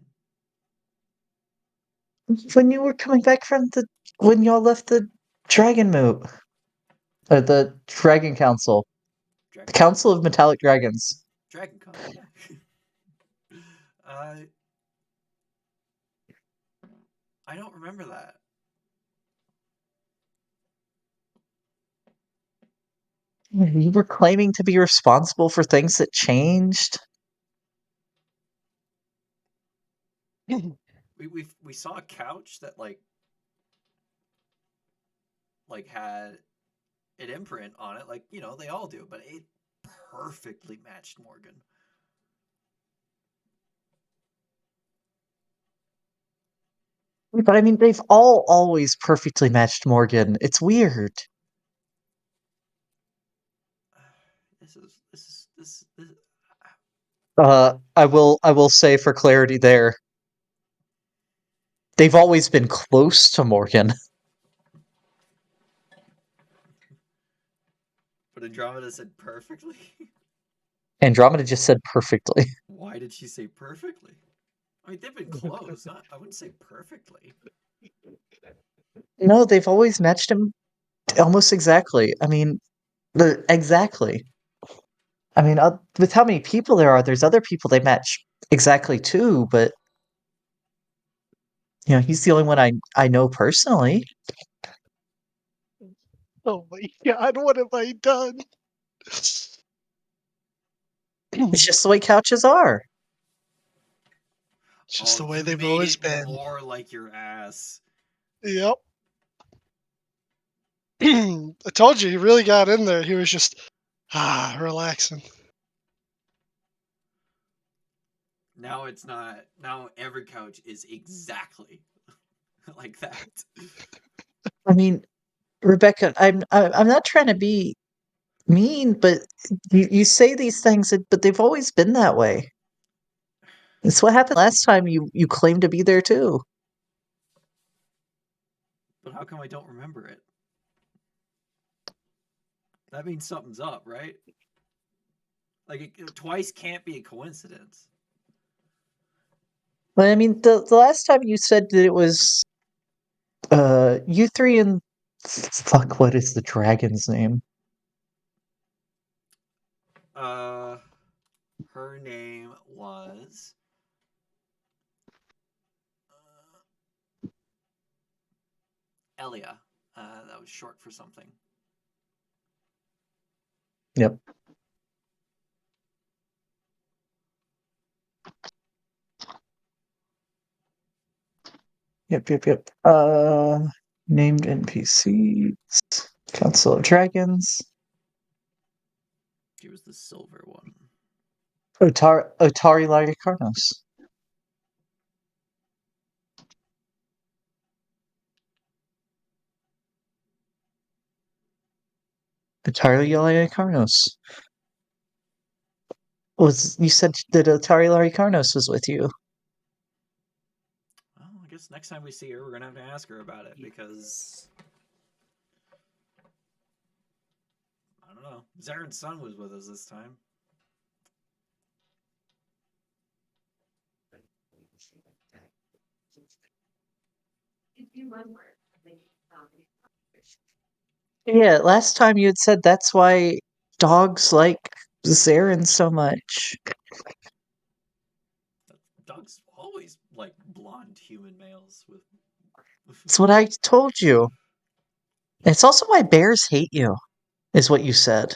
When you were coming back from when y'all left the Dragon Moot. The Dragon Council. The Dragon Con? Council of Metallic Dragons. Dragon Con, yeah. I don't remember that. You were claiming to be responsible for things that changed. We saw a couch that like had an imprint on it, like you know they all do, but it perfectly matched Morgan. But I mean, they've all always perfectly matched Morgan. It's weird. This. I will say for clarity there, they've always been close to Morgan. But Andromeda said perfectly. Andromeda just said perfectly. Why did she say perfectly? I mean, they've been close. I wouldn't say perfectly. No, they've always matched him almost exactly. I mean, exactly. I mean, with how many people there are, there's other people they match exactly too, but he's the only one I know personally. Oh my god, what have I done? It's just the way couches are. It's just Oh, the way you they've made always it been. more like your ass. Yep. I told you, he really got in there. He was just relaxing. Now it's not. Now every couch is exactly like that. I mean, Rebecca, I'm not trying to be mean, but you say these things, but they've always been that way. It's what happened last time you claimed to be there too. But how come I don't remember it? That means something's up, right? Like twice can't be a coincidence. But I mean, the last time you said that it was you three and fuck, what is the dragon's name? Her name was Elia. That was short for something. Yep. Yep. Named NPCs. Council of Dragons. She was the silver one. Otari Lyricarnos. Otari Lyricarnos. you said that Atari Laricarnos was with you. Well, I guess next time we see her, we're gonna have to ask her about it because I don't know. Zaren's son was with us this time. Yeah, last time you had said that's why dogs like Zarin so much. Dogs always like blonde human males with. That's what I told you. It's also why bears hate you, is what you said.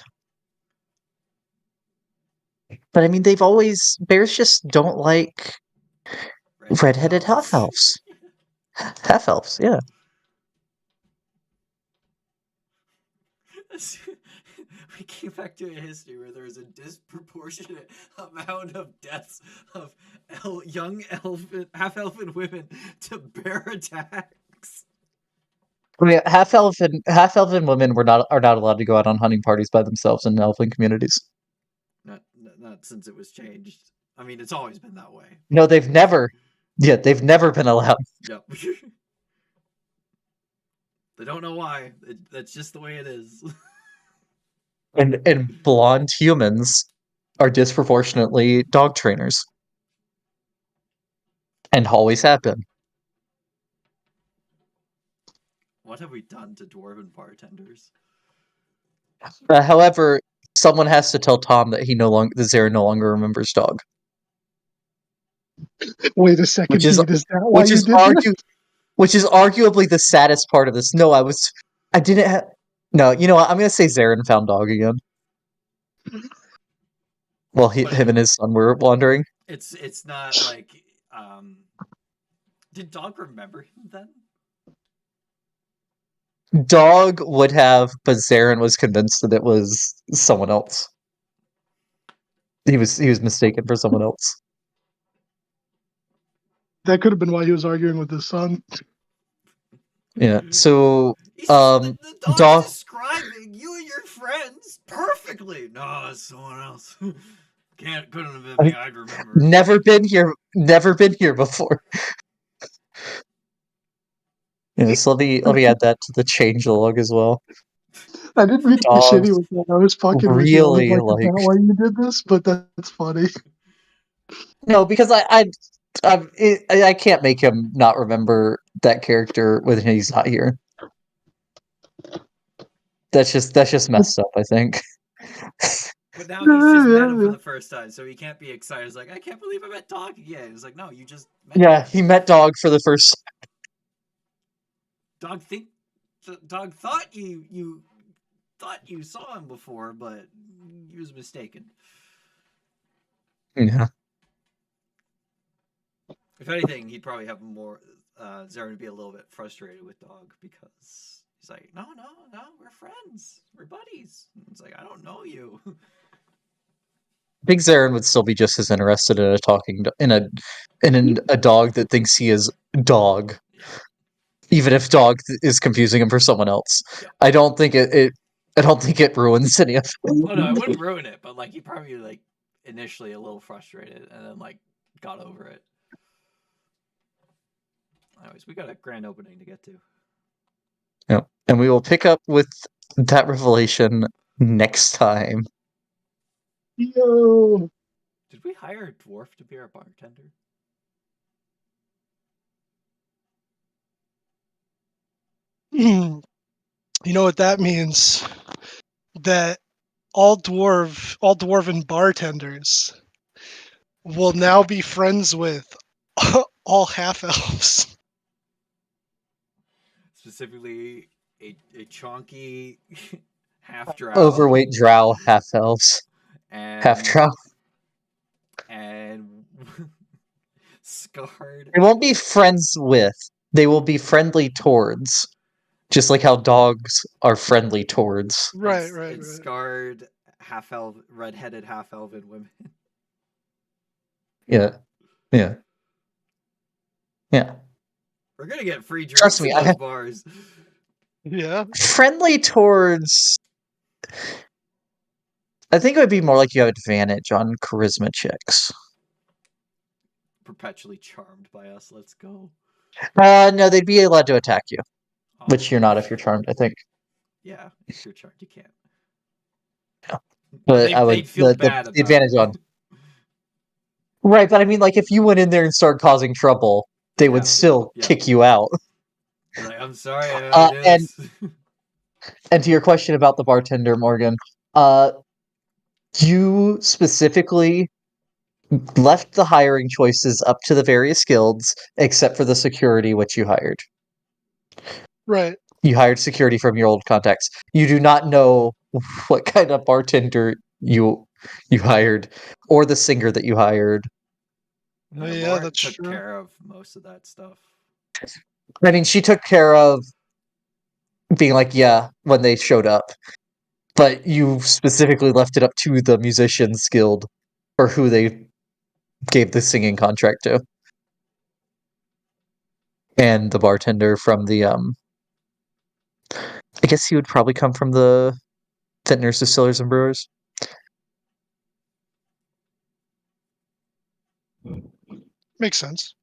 But I mean, bears just don't like redheaded half dogs. elves. Half elves, yeah. We came back to a history where there was a disproportionate amount of deaths of young elfin, half elfin women to bear attacks. I mean, half elven women are not allowed to go out on hunting parties by themselves in elfin communities. Not since it was changed. I mean, it's always been that way. No, they've never. Yeah, they've never been allowed. Yep. They don't know why. That's just the way it is. And blonde humans are disproportionately dog trainers. And always have been. What have we done to dwarven bartenders? However, someone has to tell Tom that that Zara no longer remembers dog. Wait a second, Which is Pete. Is that why which you is did this? which is arguably the saddest part of this. No, I didn't have. No, you know what? I'm gonna say Zarin found dog again. Well, But him and his son were wandering. it's not like um. Did Dog remember him then? Dog would have, but Zarin was convinced that it was someone else. He was mistaken for someone else. That could have been why he was arguing with his son. Yeah. So, The dog's dog describing you and your friends perfectly. No, it's someone else. Couldn't have been me. I'd remember. never been here before. Yeah, so let me add that to the change log as well. I didn't mean to be Dogs shitty with that. I was fucking with you. I was really like, is like that why you did this? But that's funny. no, because I can't make him not remember that character when he's not here. That's just messed up, I think. But now he's just met him for Yeah. the first time, so he can't be excited. He's like, I can't believe I met Dog again. It's like, no, you just met Yeah, him. he met Dog for the first. Dog think Dog thought you thought you saw him before, but he was mistaken. Yeah, If anything, he'd probably have more. Zara would be a little bit frustrated with Dog because he's like, no, we're friends, we're buddies. And it's like, I don't know you. I think Zarin would still be just as interested in a dog that thinks he is dog, Yeah. even if dog is confusing him for someone else. Yep. I don't think I don't think it ruins any of it. Oh no, it wouldn't ruin it, but like he probably like initially a little frustrated and then like got over it. Anyways, we got a grand opening to get to. Yeah. And we will pick up with that revelation next time. Yo. Did we hire a dwarf to be our bartender? You know what that means? That all dwarven bartenders will now be friends with all half elves. Specifically, a chonky half drow Overweight drow half elves. Half and drow. and scarred. They won't be friends with. They will be friendly towards. Just like how dogs are friendly towards. Right. And scarred redheaded half elven women. Yeah. Yeah. Yeah. We're gonna get free Trust drinks me, in those bars. Yeah. friendly towards I think it would be more like you have advantage on charisma checks. Perpetually charmed by us. Let's go. No, they'd be allowed to attack you, Oh, which you're not if you're charmed. I think. yeah, if you're charmed, you can't. But They, I would they'd feel bad the about advantage it. on right. But I mean, like if you went in there and started causing trouble, they would Yeah, still yeah. kick you out. You're like, I'm sorry, I had to do And this. and to your question about the bartender, Morgan, you specifically left the hiring choices up to the various guilds, except for the security, which you hired. Right. You hired security from your old contacts. You do not know what kind of bartender you hired, or the singer that you hired. Oh, Yeah, yeah, Lauren that's took true. care of most of that stuff. I mean, she took care of being like, yeah, when they showed up. But you specifically left it up to the musicians guild or who they gave the singing contract to. And the bartender from the I guess he would probably come from the vintners, distillers, and brewers. Makes sense.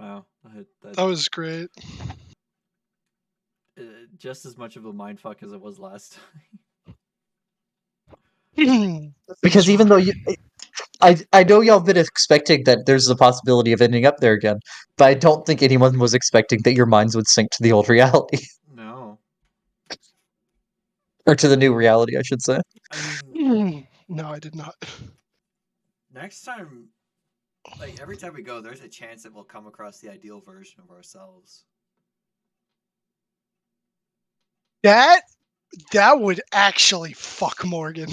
Wow, That was great. just as much of a mindfuck as it was last Because These even were though I know y'all been expecting that there's the possibility of ending up there again, but I don't think anyone was expecting that your minds would sink to the old reality. time. No, Or to the new reality, I should say. I mean, no, I did not. next time, like every time we go, there's a chance that we'll come across the ideal version of ourselves. That would actually fuck Morgan.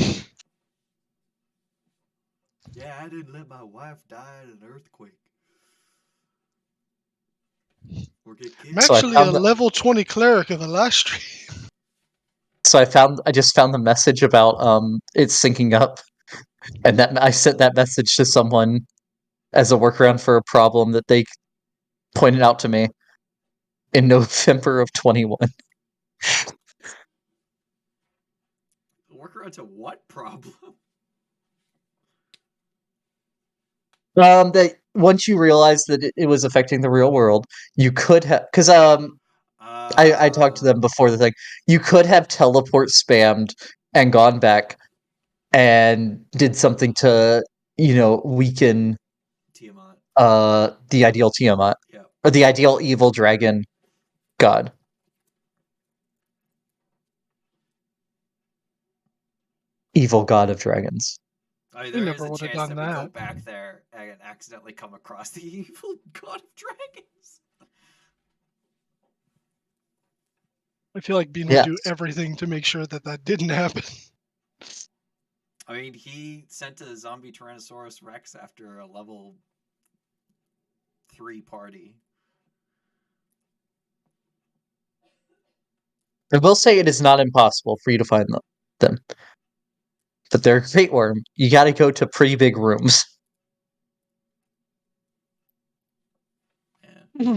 Yeah, I didn't let my wife die in an earthquake or get I'm kidnapped. So I actually a found the level 20 cleric of the last stream. so I just found the message about it syncing up, and that I sent that message to someone as a workaround for a problem that they pointed out to me in November of 21. Work around to what problem? That once you realized that it was affecting the real world, you could have because I talked to them before the thing. You could have teleport spammed and gone back and did something to weaken Tiamat. the ideal Tiamat Yeah. or the ideal evil dragon god. Evil god of dragons. I mean, We there is never a would have chance done that we go that. back there and accidentally come across the evil god of dragons. I feel like Bean would Yes. do everything to make sure that that didn't happen. I mean, he sent a zombie Tyrannosaurus Rex after a level 3 party. I will say it is not impossible for you to find them. But they're a great worm. You gotta go to pretty big rooms. Yeah.